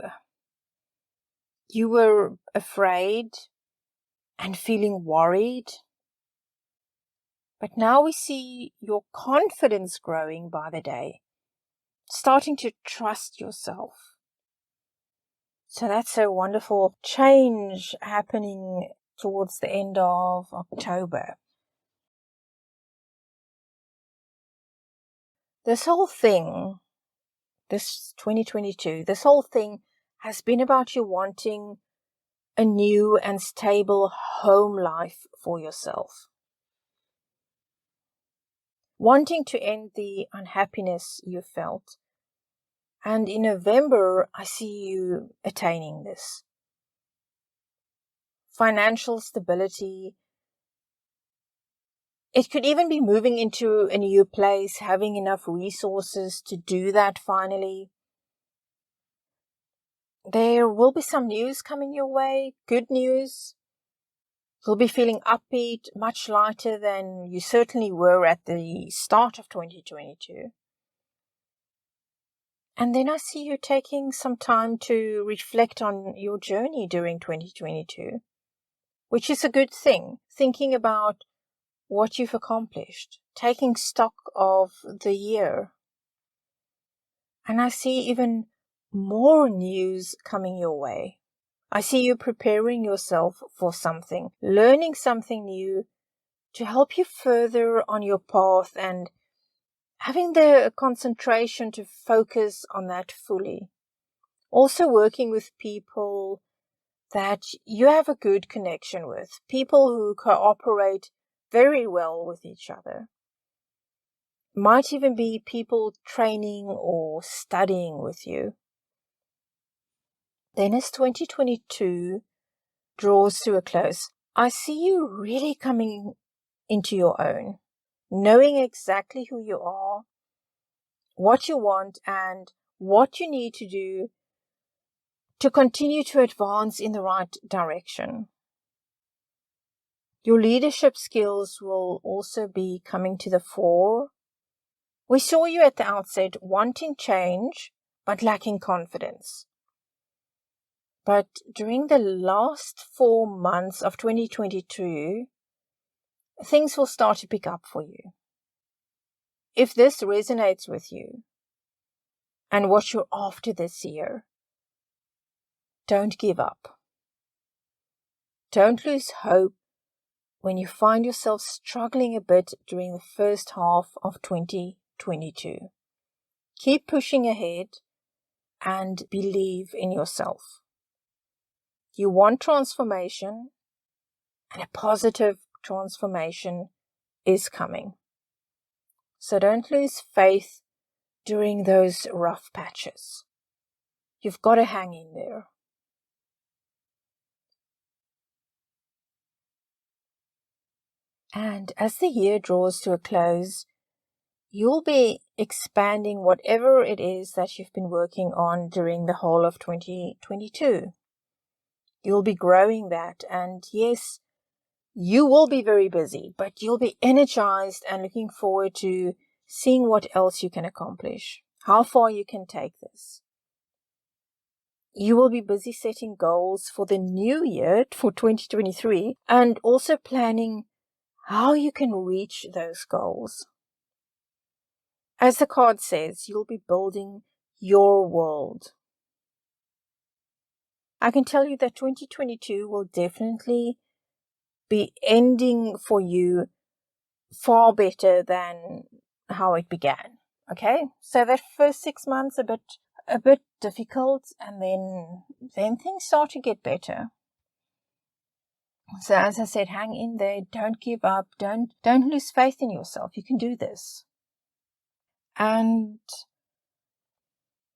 S1: were afraid and feeling worried. But now we see your confidence growing by the day, starting to trust yourself. So that's a wonderful change happening towards the end of October. This whole thing, this 2022, this whole thing has been about you wanting a new and stable home life for yourself. Wanting to end the unhappiness you felt. And in November, I see you attaining this. Financial stability. It could even be moving into a new place, having enough resources to do that finally. There will be some news coming your way, good news. You'll be feeling upbeat, much lighter than you certainly were at the start of 2022. And then I see you taking some time to reflect on your journey during 2022, which is a good thing. Thinking about what you've accomplished, taking stock of the year. And I see even more news coming your way. I see you preparing yourself for something, learning something new to help you further on your path and having the concentration to focus on that fully. Also working with people that you have a good connection with, people who cooperate very well with each other. Might even be people training or studying with you. Then as 2022 draws to a close, I see you really coming into your own, knowing exactly who you are, what you want, and what you need to do to continue to advance in the right direction. Your leadership skills will also be coming to the fore. We saw you at the outset wanting change, but lacking confidence. But during the last 4 months of 2022, things will start to pick up for you. If this resonates with you and what you're after this year, don't give up. Don't lose hope when you find yourself struggling a bit during the first half of 2022. Keep pushing ahead and believe in yourself. You want transformation, and a positive transformation is coming. So don't lose faith during those rough patches. You've got to hang in there. And as the year draws to a close, you'll be expanding whatever it is that you've been working on during the whole of 2022. You'll be growing that, and yes, You will be very busy, but you'll be energized and looking forward to seeing what else you can accomplish, how far you can take this. You will be busy setting goals for the new year, for 2023, and also planning how you can reach those goals. As the card says, you'll be building your world. I can tell you that 2022 will definitely be ending for you far better than how it began. Okay, so that first 6 months a bit difficult, and then things start to get better. So as I said, hang in there, don't give up, don't lose faith in yourself. You can do this. And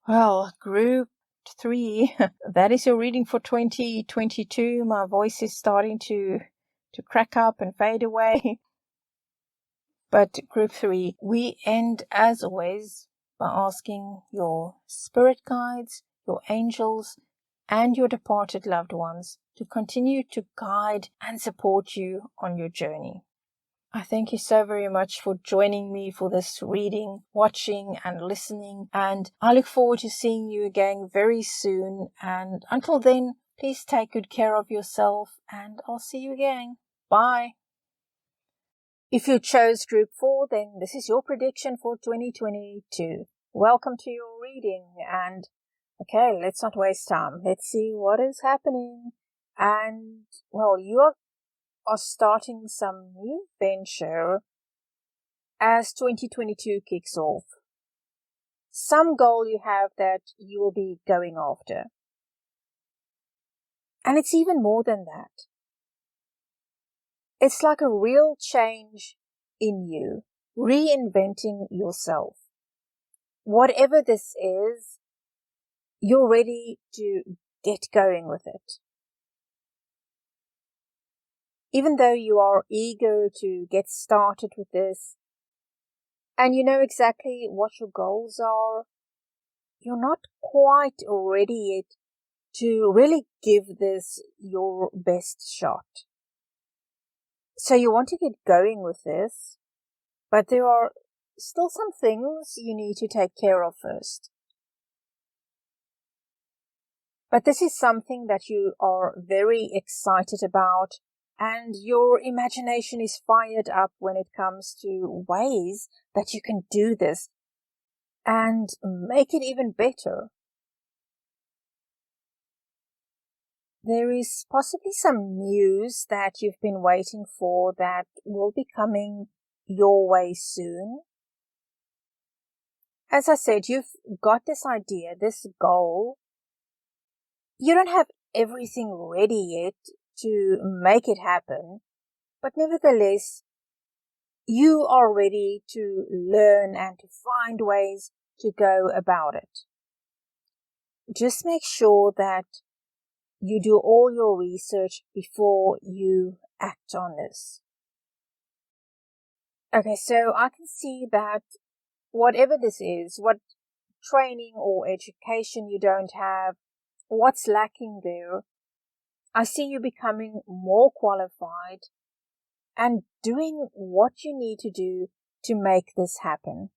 S1: well, group 3, that is your reading for 2022. My voice is starting to crack up and fade away. But group 3, we end as always by asking your spirit guides, your angels, and your departed loved ones to continue to guide and support you on your journey. I thank you so very much for joining me for this reading, watching and listening, and I look forward to seeing you again very soon. And until then, please take good care of yourself, and I'll see you again. Bye. If you chose group 4, then this is your prediction for 2022. Welcome to your reading, and okay, let's not waste time. Let's see what is happening. And well, you are starting some new venture as 2022 kicks off. Some goal you have that you will be going after. And it's even more than that. It's like a real change in you, reinventing yourself. Whatever this is, you're ready to get going with it. Even though you are eager to get started with this, and you know exactly what your goals are, you're not quite ready yet to really give this your best shot. So you want to get going with this, but there are still some things you need to take care of first. But this is something that you are very excited about, and your imagination is fired up when it comes to ways that you can do this and make it even better. There is possibly some news that you've been waiting for that will be coming your way soon. As I said, you've got this idea, this goal. You don't have everything ready yet to make it happen, but nevertheless, you are ready to learn and to find ways to go about it. Just make sure that you do all your research before you act on this. Okay, so I can see that whatever this is, what training or education you don't have, what's lacking there, I see you becoming more qualified and doing what you need to do to make this happen.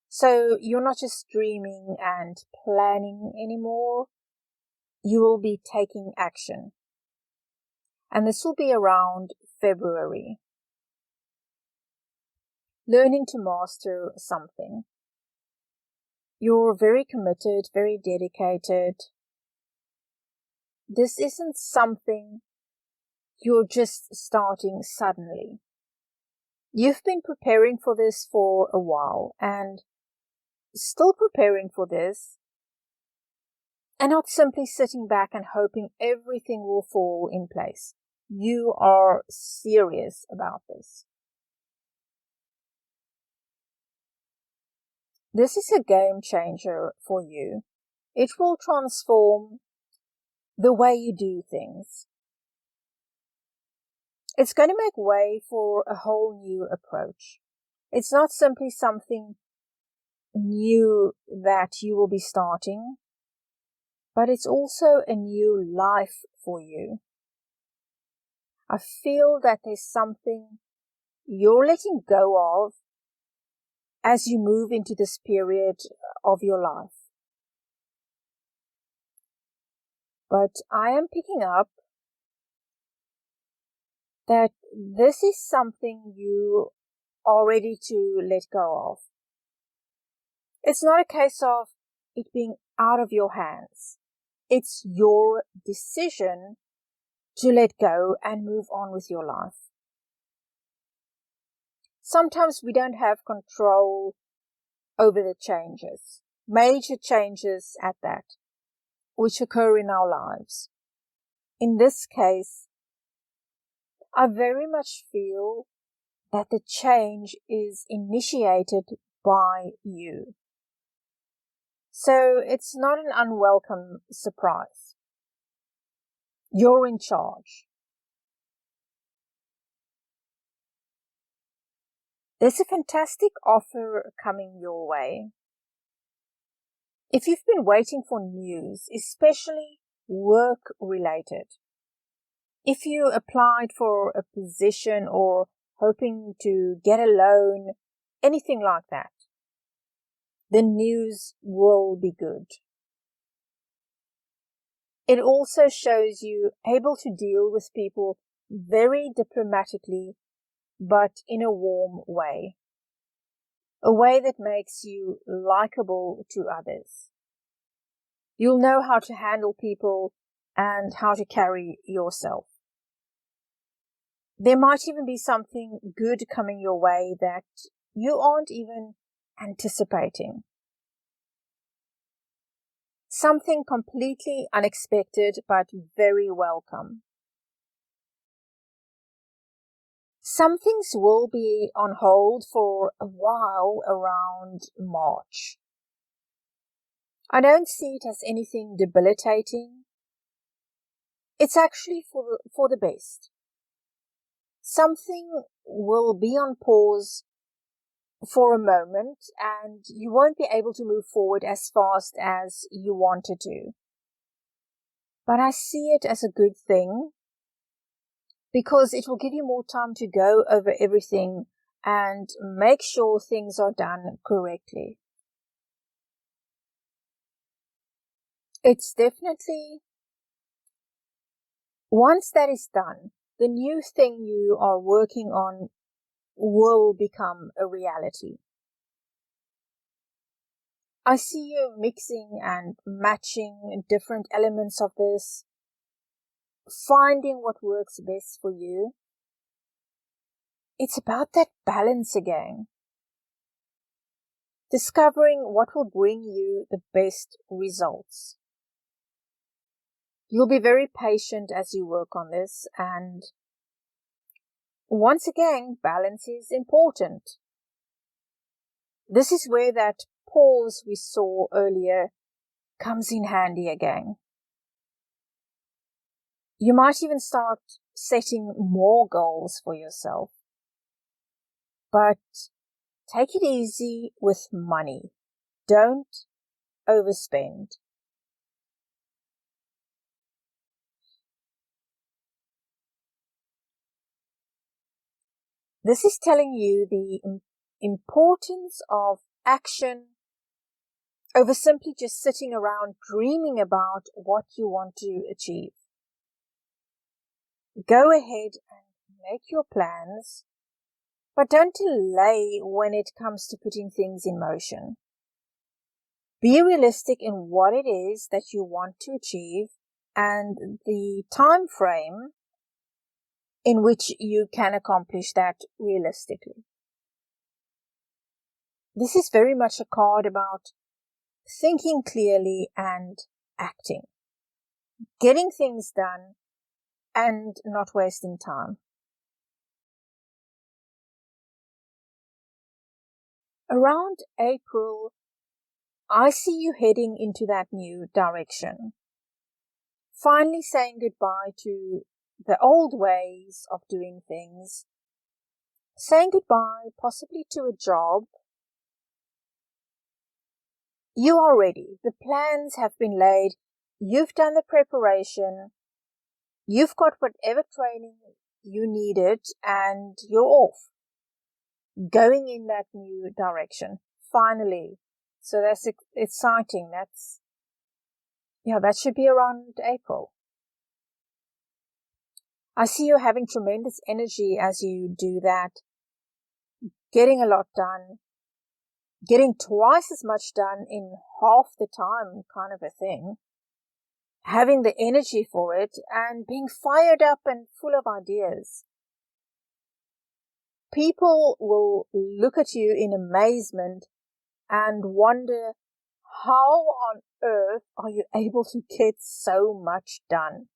S1: So you're not just dreaming and planning anymore. You will be taking action. And this will be around February. Learning to master something. You're very committed, very dedicated. This isn't something you're just starting suddenly. You've been preparing for this for a while and still preparing for this, and not simply sitting back and hoping everything will fall in place. You are serious about this. This is a game changer for you. It will transform the way you do things. It's going to make way for a whole new approach. It's not simply something new that you will be starting, but it's also a new life for you. I feel that there's something you're letting go of as you move into this period of your life. But I am picking up that this is something you are ready to let go of. It's not a case of it being out of your hands. It's your decision to let go and move on with your life. Sometimes we don't have control over the changes, major changes at that, which occur in our lives. In this case, I very much feel that the change is initiated by you. So it's not an unwelcome surprise. You're in charge. There's a fantastic offer coming your way. If you've been waiting for news, especially work related, if you applied for a position or hoping to get a loan, anything like that, the news will be good. It also shows you able to deal with people very diplomatically, but in a warm way. A way that makes you likable to others. You'll know how to handle people and how to carry yourself. There might even be something good coming your way that you aren't even anticipating. Something completely unexpected but very welcome. Some things will be on hold for a while around March. I don't see it as anything debilitating. It's actually for the best. Something will be on pause for a moment and you won't be able to move forward as fast as you wanted to. But I see it as a good thing because it will give you more time to go over everything and make sure things are done correctly. It's definitely, once that is done, the new thing you are working on will become a reality. I see you mixing and matching different elements of this, finding what works best for you. It's about that balance again. Discovering what will bring you the best results. You'll be very patient as you work on this, and once again, balance is important. This is where that pause we saw earlier comes in handy again. You might even start setting more goals for yourself. But take it easy with money. Don't overspend. This is telling you the importance of action over simply just sitting around dreaming about what you want to achieve. Go ahead and make your plans, but don't delay when it comes to putting things in motion. Be realistic in what it is that you want to achieve and the time frame in which you can accomplish that realistically. This is very much a card about thinking clearly and acting, getting things done and not wasting time. Around April, I see you heading into that new direction. Finally saying goodbye to the old ways of doing things. Saying goodbye possibly to a job. You are ready. The plans have been laid. You've done the preparation. You've got whatever training you need it, and you're off, going in that new direction, finally. So that's exciting. That should be around April. I see you having tremendous energy as you do that, getting a lot done, getting twice as much done in half the time, kind of a thing, having the energy for it, and being fired up and full of ideas. People will look at you in amazement and wonder, how on earth are you able to get so much done?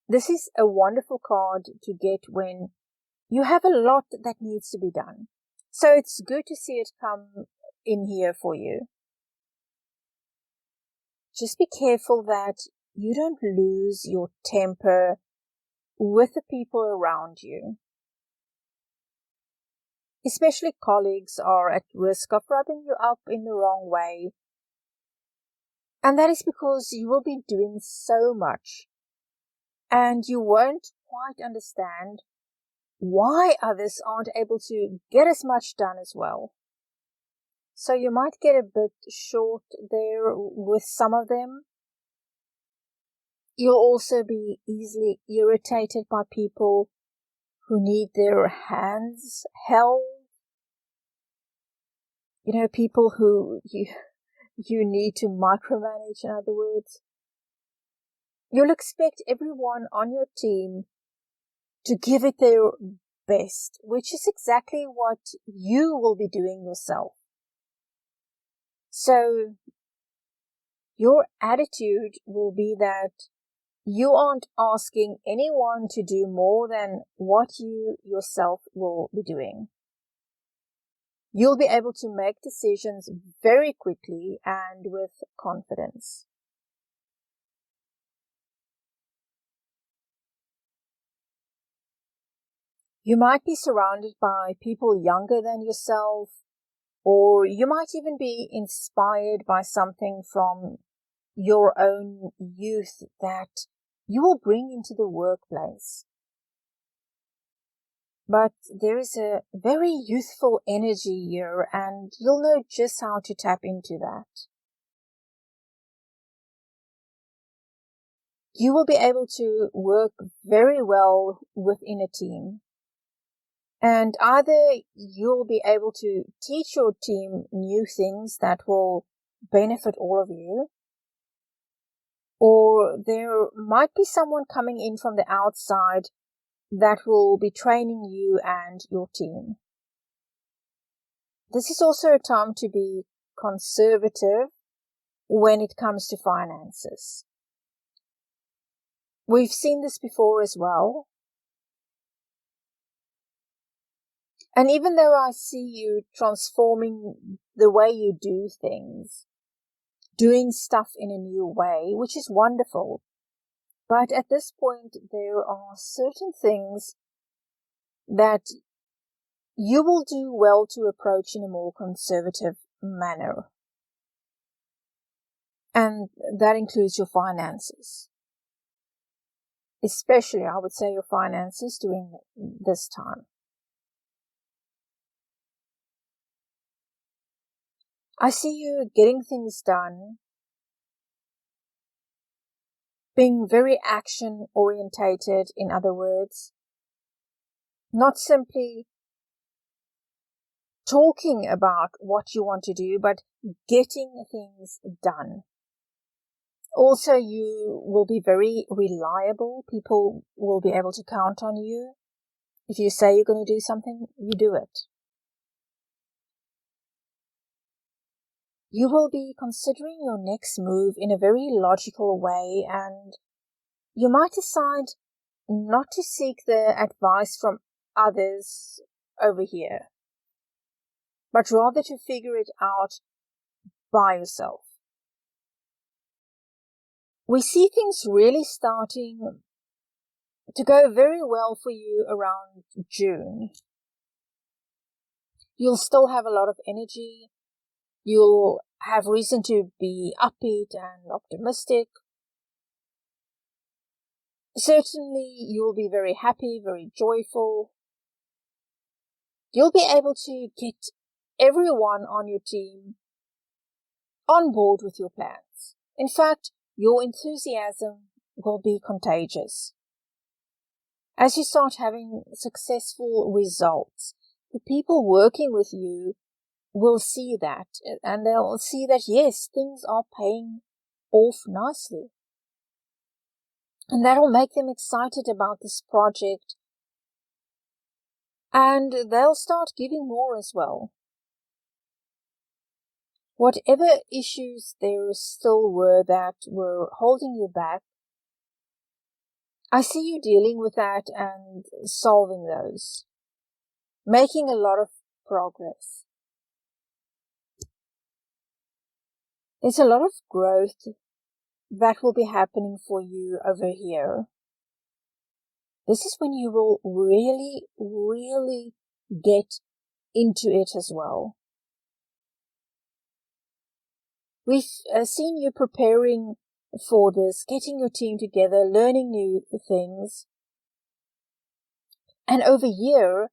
S1: This is a wonderful card to get when you have a lot that needs to be done. So it's good to see it come in here for you. Just be careful that you don't lose your temper with the people around you. Especially colleagues are at risk of rubbing you up in the wrong way. And that is because you will be doing so much, and you won't quite understand why others aren't able to get as much done as well. So you might get a bit short there with some of them. You'll also be easily irritated by people who need their hands held. People who you need to micromanage, in other words. You'll expect everyone on your team to give it their best, which is exactly what you will be doing yourself. So your attitude will be that you aren't asking anyone to do more than what you yourself will be doing. You'll be able to make decisions very quickly and with confidence. You might be surrounded by people younger than yourself, or you might even be inspired by something from your own youth that you will bring into the workplace. But there is a very youthful energy here, and you'll know just how to tap into that. You will be able to work very well within a team. And either you'll be able to teach your team new things that will benefit all of you, or there might be someone coming in from the outside that will be training you and your team. This is also a time to be conservative when it comes to finances. We've seen this before as well. And even though I see you transforming the way you do things, doing stuff in a new way, which is wonderful, but at this point there are certain things that you will do well to approach in a more conservative manner. And that includes your finances. Especially, I would say, your finances during this time. I see you getting things done, being very action orientated, in other words, not simply talking about what you want to do, but getting things done. Also, you will be very reliable. People will be able to count on you. If you say you're going to do something, you do it. You will be considering your next move in a very logical way, and you might decide not to seek the advice from others over here, but rather to figure it out by yourself. We see things really starting to go very well for you around June. You'll still have a lot of energy. You'll have reason to be upbeat and optimistic. Certainly, you'll be very happy, very joyful. You'll be able to get everyone on your team on board with your plans. In fact, your enthusiasm will be contagious. As you start having successful results, the people working with you will see that, and they'll see that, yes, things are paying off nicely. And that'll make them excited about this project, and they'll start giving more as well. Whatever issues there still were that were holding you back, I see you dealing with that and solving those, making a lot of progress. There's a lot of growth that will be happening for you over here. This is when you will really, really get into it as well. We've seen you preparing for this, getting your team together, learning new things. And over here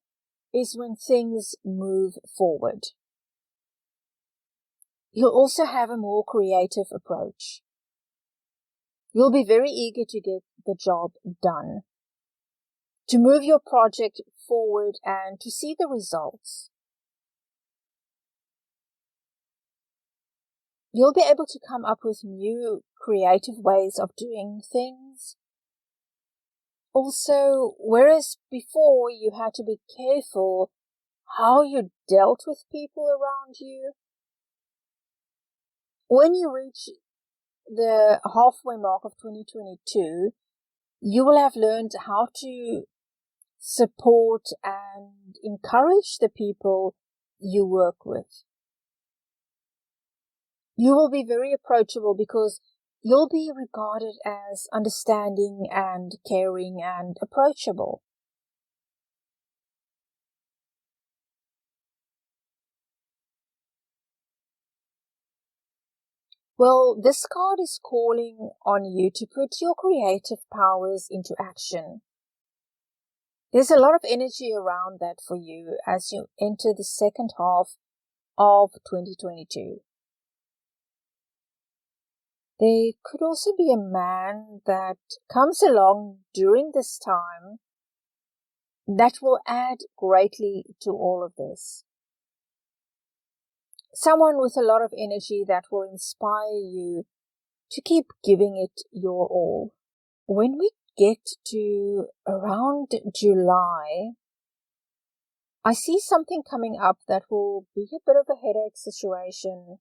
S1: is when things move forward. You'll also have a more creative approach. You'll be very eager to get the job done, to move your project forward and to see the results. You'll be able to come up with new creative ways of doing things. Also, whereas before you had to be careful how you dealt with people around you, when you reach the halfway mark of 2022, you will have learned how to support and encourage the people you work with. You will be very approachable because you'll be regarded as understanding and caring and approachable. Well, this card is calling on you to put your creative powers into action. There's a lot of energy around that for you as you enter the second half of 2022. There could also be a man that comes along during this time that will add greatly to all of this. Someone with a lot of energy that will inspire you to keep giving it your all. When we get to around July, I see something coming up that will be a bit of a headache situation,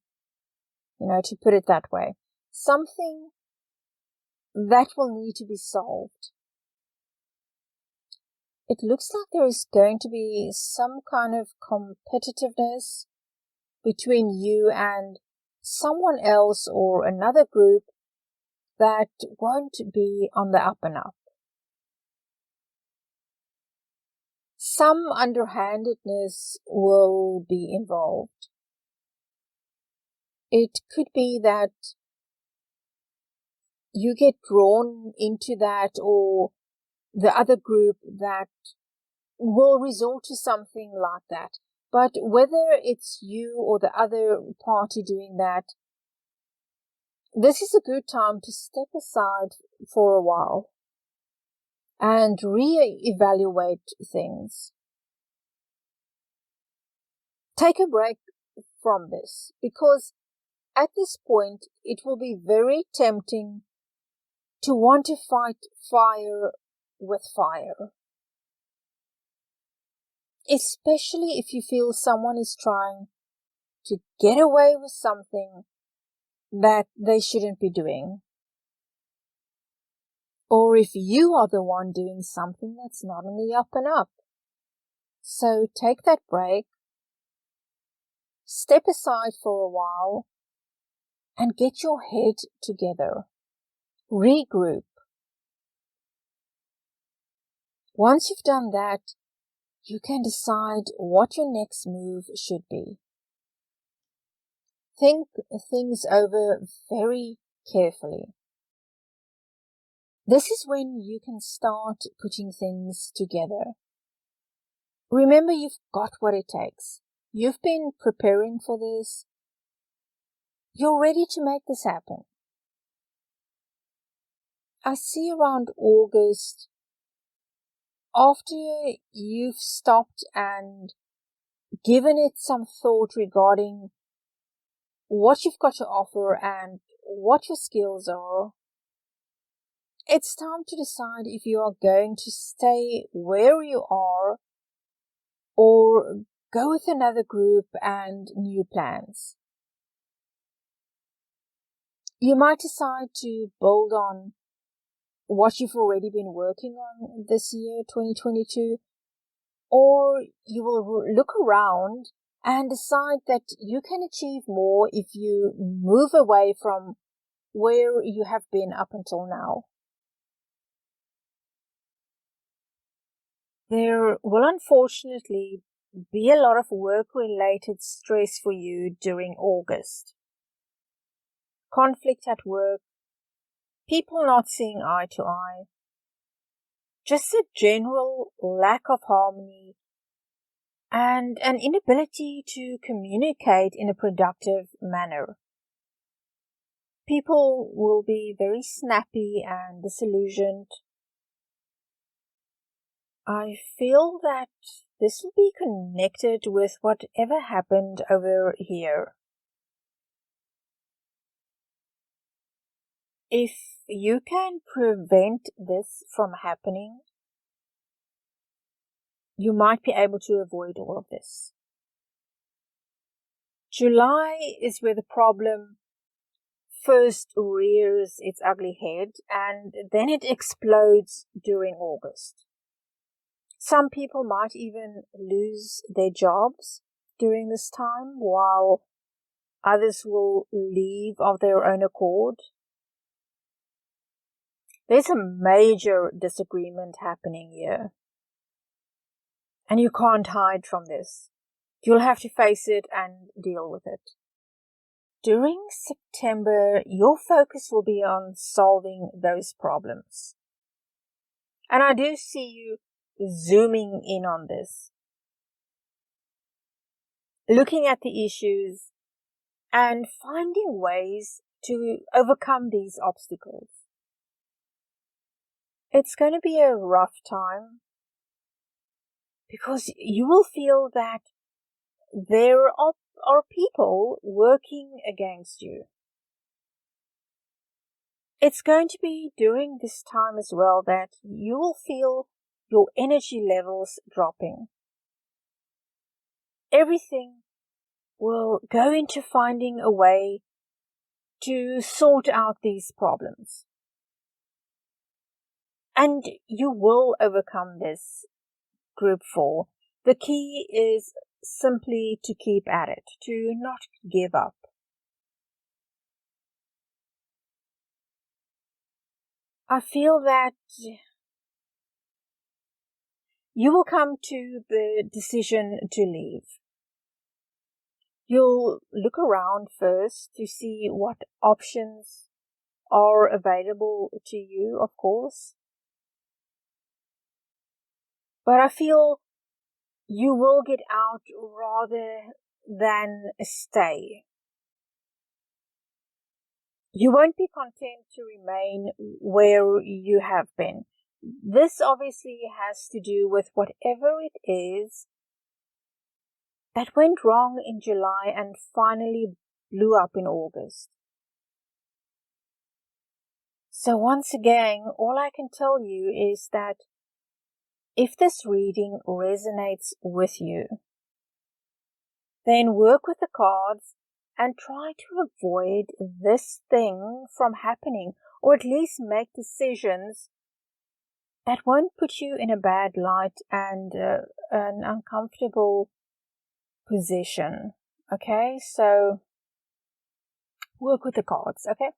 S1: to put it that way. Something that will need to be solved. It looks like there is going to be some kind of competitiveness between you and someone else or another group that won't be on the up and up. Some underhandedness will be involved. It could be that you get drawn into that, or the other group that will resort to something like that. But whether it's you or the other party doing that, this is a good time to step aside for a while and re-evaluate things. Take a break from this, because at this point it will be very tempting to want to fight fire with fire. Especially if you feel someone is trying to get away with something that they shouldn't be doing. Or if you are the one doing something that's not on the up and up. So take that break, step aside for a while, and get your head together. Regroup. Once you've done that, you can decide what your next move should be. Think things over very carefully. This is when you can start putting things together. Remember, you've got what it takes. You've been preparing for this. You're ready to make this happen. I see around August, after you've stopped and given it some thought regarding what you've got to offer and what your skills are, it's time to decide if you are going to stay where you are or go with another group and new plans. You might decide to build on what you've already been working on this year, 2022, or you will look around and decide that you can achieve more if you move away from where you have been up until now. There will unfortunately be a lot of work-related stress for you during August. Conflict at work, people not seeing eye to eye, just a general lack of harmony, and an inability to communicate in a productive manner. People will be very snappy and disillusioned. I feel that this will be connected with whatever happened over here. If you can prevent this from happening, you might be able to avoid all of this. July is where the problem first rears its ugly head and then it explodes during August. Some people might even lose their jobs during this time, while others will leave of their own accord. There's a major disagreement happening here. And you can't hide from this. You'll have to face it and deal with it. During September, your focus will be on solving those problems. And I do see you zooming in on this, looking at the issues and finding ways to overcome these obstacles. It's going to be a rough time because you will feel that there are people working against you. It's going to be during this time as well that you will feel your energy levels dropping. Everything will go into finding a way to sort out these problems. And you will overcome this, Group 4. The key is simply to keep at it, to not give up. I feel that you will come to the decision to leave. You'll look around first to see what options are available to you, of course. But I feel you will get out rather than stay. You won't be content to remain where you have been. This obviously has to do with whatever it is that went wrong in July and finally blew up in August. So once again, all I can tell you is that if this reading resonates with you, then work with the cards and try to avoid this thing from happening, or at least make decisions that won't put you in a bad light and an uncomfortable position. Okay, so work with the cards, okay?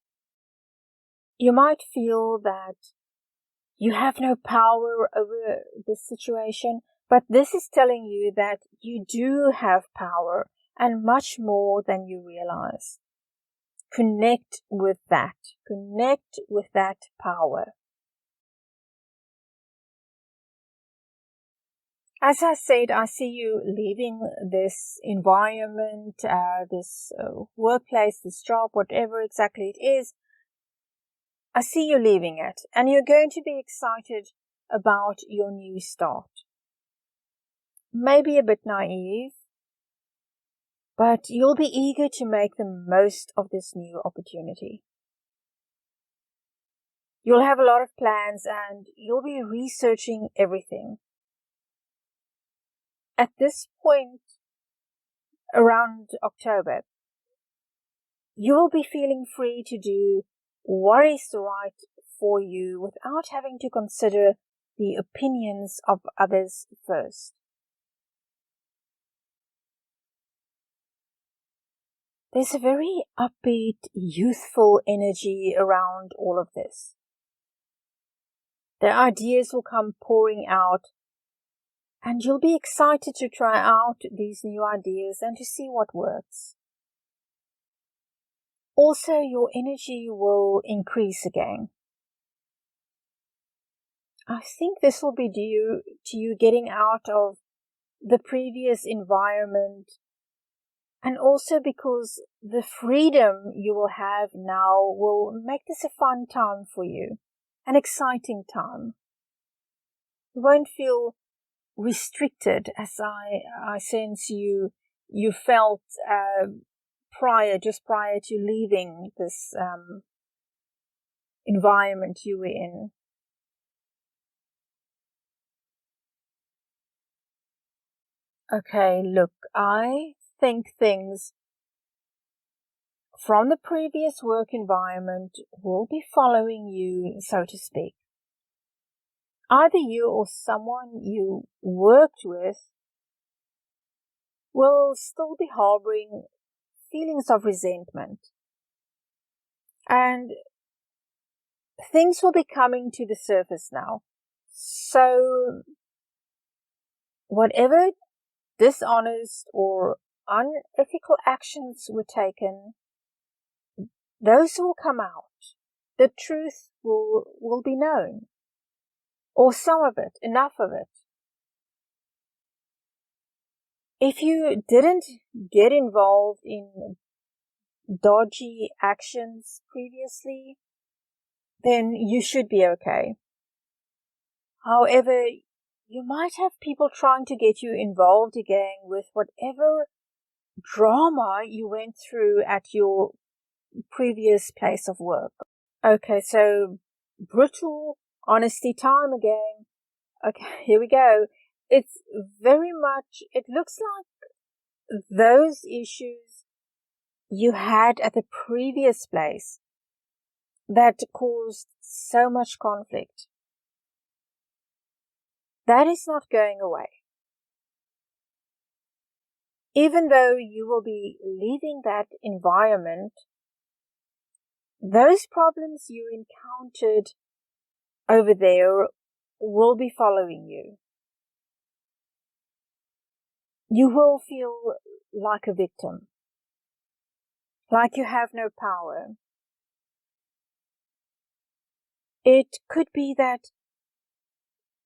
S1: You might feel that you have no power over this situation, but this is telling you that you do have power and much more than you realize. Connect with that. Connect with that power. As I said, I see you leaving this environment, this workplace, this job, whatever exactly it is. I see you leaving it, and you're going to be excited about your new start. Maybe a bit naive, but you'll be eager to make the most of this new opportunity. You'll have a lot of plans and you'll be researching everything. At this point, around October, you will be feeling free to do what is right for you without having to consider the opinions of others first. There's a very upbeat, youthful energy around all of this. The ideas will come pouring out, and you'll be excited to try out these new ideas and to see what works. Also, your energy will increase again. I think this will be due to you getting out of the previous environment, and also because the freedom you will have now will make this a fun time for you, an exciting time. You won't feel restricted as I sense you felt just prior to leaving this environment you were in. Okay, look, I think things from the previous work environment will be following you, so to speak. Either you or someone you worked with will still be harboring feelings of resentment. And things will be coming to the surface now. So, whatever dishonest or unethical actions were taken, those will come out. The truth will be known. Or some of it, enough of it. If you didn't get involved in dodgy actions previously, then you should be okay. However, you might have people trying to get you involved again with whatever drama you went through at your previous place of work. Okay, so brutal honesty time again. Okay, here we go. It's very much, it looks like those issues you had at the previous place that caused so much conflict. That is not going away. Even though you will be leaving that environment, those problems you encountered over there will be following you. You will feel like a victim, like you have no power. It could be that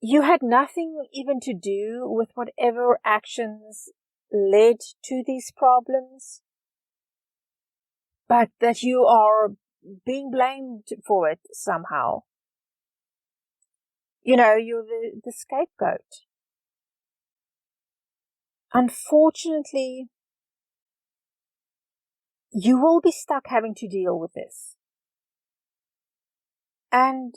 S1: you had nothing even to do with whatever actions led to these problems, but that you are being blamed for it somehow. You know, you're the scapegoat. Unfortunately, you will be stuck having to deal with this. And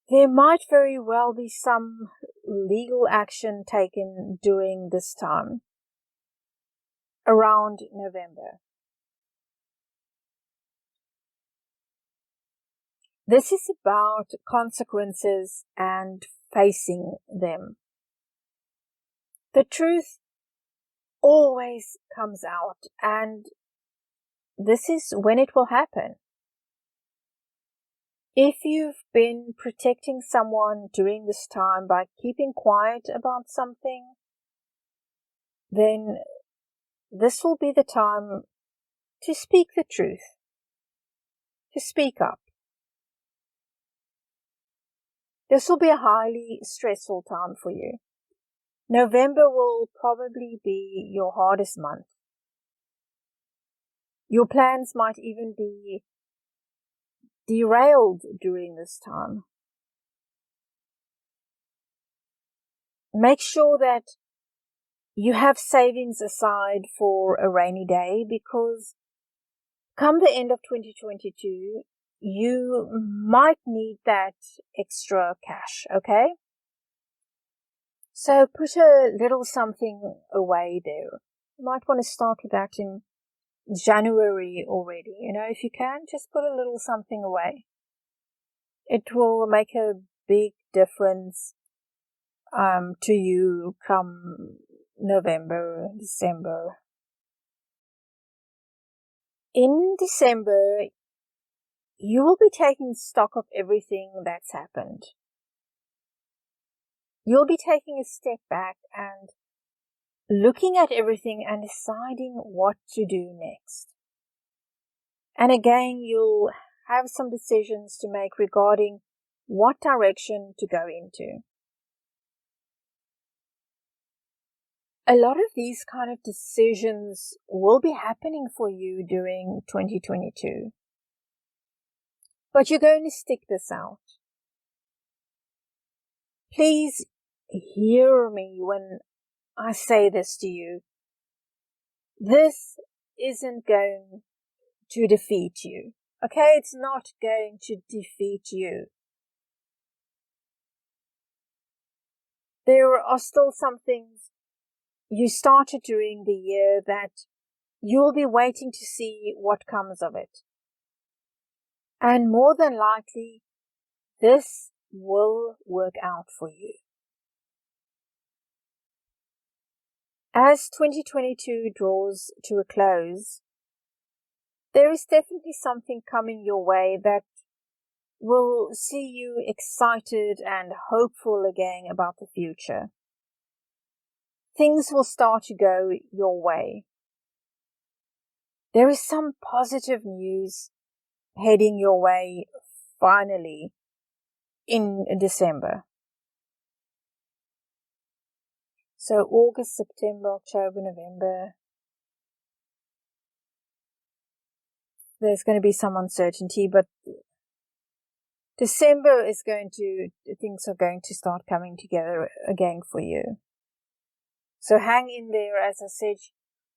S1: there might very well be some legal action taken during this time, around November. This is about consequences and facing them. The truth always comes out, and this is when it will happen. If you've been protecting someone during this time by keeping quiet about something, then this will be the time to speak the truth, to speak up. This will be a highly stressful time for you. November will probably be your hardest month. Your plans might even be derailed during this time. Make sure that you have savings aside for a rainy day, because come the end of 2022, you might need that extra cash, okay? So put a little something away there. You might want to start with that in January already. If you can, just put a little something away. It will make a big difference to you come November, December. In December, you will be taking stock of everything that's happened. You'll be taking a step back and looking at everything and deciding what to do next. And again, you'll have some decisions to make regarding what direction to go into. A lot of these kind of decisions will be happening for you during 2022. But you're going to stick this out. Please hear me when I say this to you. This isn't going to defeat you. Okay, it's not going to defeat you. There are still some things you started during the year that you'll be waiting to see what comes of it. And more than likely, this will work out for you. As 2022 draws to a close, there is definitely something coming your way that will see you excited and hopeful again about the future. Things will start to go your way. There is some positive news heading your way finally in December. So August, September, October, November, there's going to be some uncertainty, but December things are going to start coming together again for you. So hang in there. As I said,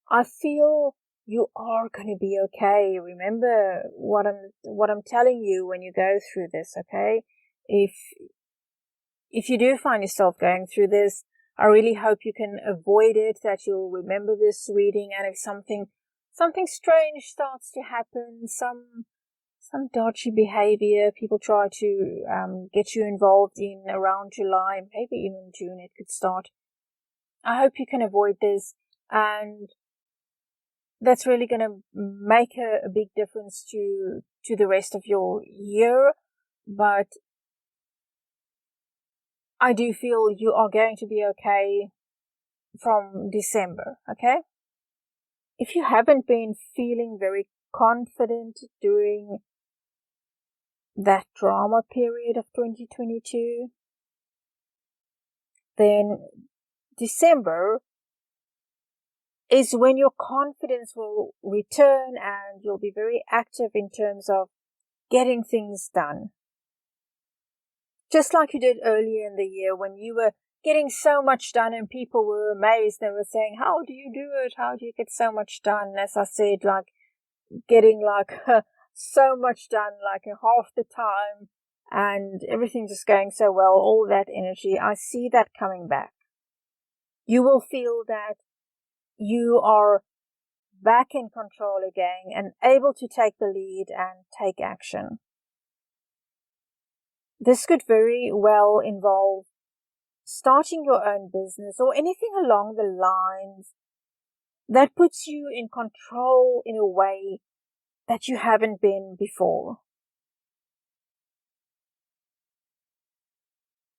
S1: I feel you are going to be okay. Remember what I'm telling you when you go through this, okay? If you do find yourself going through this, I really hope you can avoid it, that you'll remember this reading, and if something strange starts to happen, some dodgy behavior people try to get you involved in around July, maybe even June it could start. I hope you can avoid this, and that's really going to make a big difference to the rest of your year. But I do feel you are going to be okay from December, okay? If you haven't been feeling very confident during that drama period of 2022, then December is when your confidence will return and you'll be very active in terms of getting things done. Just like you did earlier in the year when you were getting so much done and people were amazed. They were saying, how do you do it? How do you get so much done? As I said, getting so much done, in half the time, and everything just going so well, all that energy. I see that coming back. You will feel that you are back in control again and able to take the lead and take action. This could very well involve starting your own business or anything along the lines that puts you in control in a way that you haven't been before.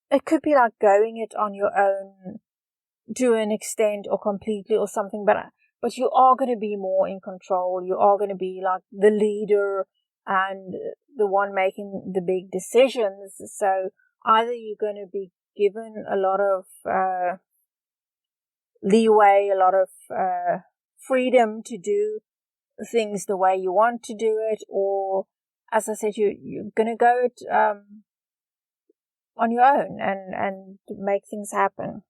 S1: It could be like going it on your own to an extent or completely or something, but you are going to be more in control. You are going to be like the leader and the one making the big decisions. So either you're going to be given a lot of leeway, a lot of freedom to do things the way you want to do it, or, as I said, you're going to go it on your own and make things happen.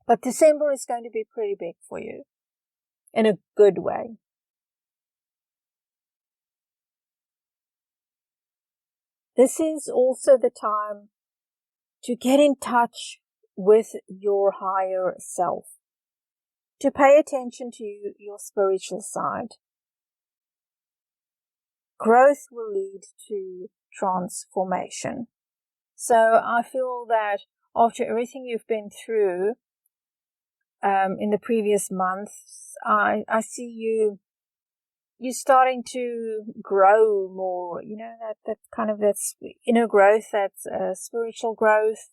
S1: But December is going to be pretty big for you in a good way. This is also the time to get in touch with your higher self, to pay attention to your spiritual side. Growth will lead to transformation. So I feel that after everything you've been through in the previous months, I see you're starting to grow more, that kind of that's inner growth, that's spiritual growth,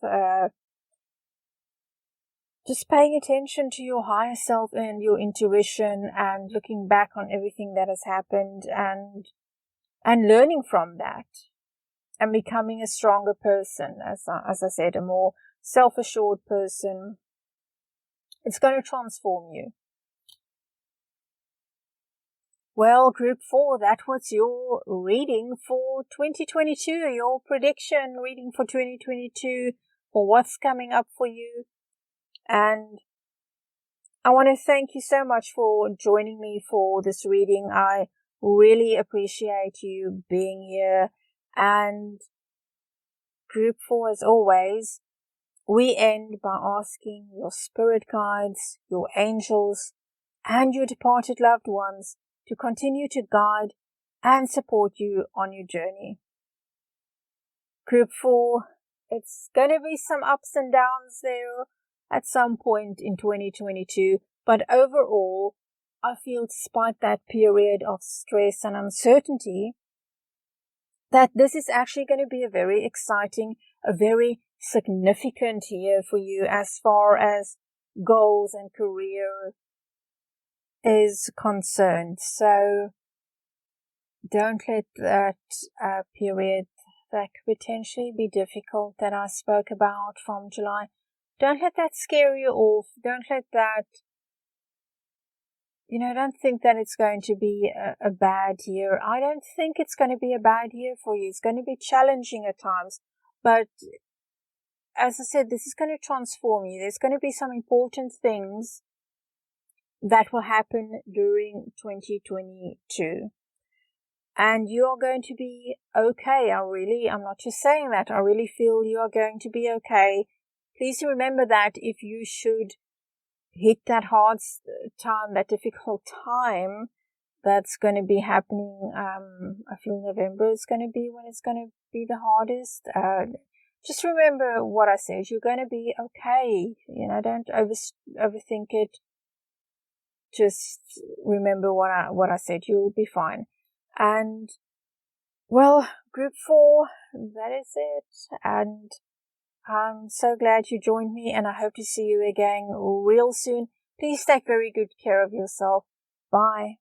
S1: just paying attention to your higher self and your intuition and looking back on everything that has happened and learning from that and becoming a stronger person, as I said, a more self-assured person. It's going to transform you. Well, Group 4, that was your reading for 2022, your prediction reading for 2022, for what's coming up for you. And I want to thank you so much for joining me for this reading. I really appreciate you being here. And Group 4, as always, we end by asking your spirit guides, your angels, and your departed loved ones to continue to guide and support you on your journey. Group 4, it's going to be some ups and downs there at some point in 2022, but overall, I feel despite that period of stress and uncertainty, that this is actually going to be a very exciting, a very significant year for you as far as goals and career is concerned. So don't let that period that could potentially be difficult that I spoke about from July, don't let that scare you off. Don't let that, don't think that it's going to be a bad year. I don't think it's going to be a bad year for you. It's going to be challenging at times, but as I said, this is going to transform you. There's going to be some important things that will happen during 2022. And you are going to be okay. I'm not just saying that. I really feel you are going to be okay. Please remember that if you should hit that hard time, that difficult time that's going to be happening, I feel November is going to be when it's going to be the hardest. Just remember what I said. You're going to be okay. Don't overthink it. Just remember what I said. You'll be fine. And, well, Group 4, that is it. And I'm so glad you joined me, and I hope to see you again real soon. Please take very good care of yourself. Bye.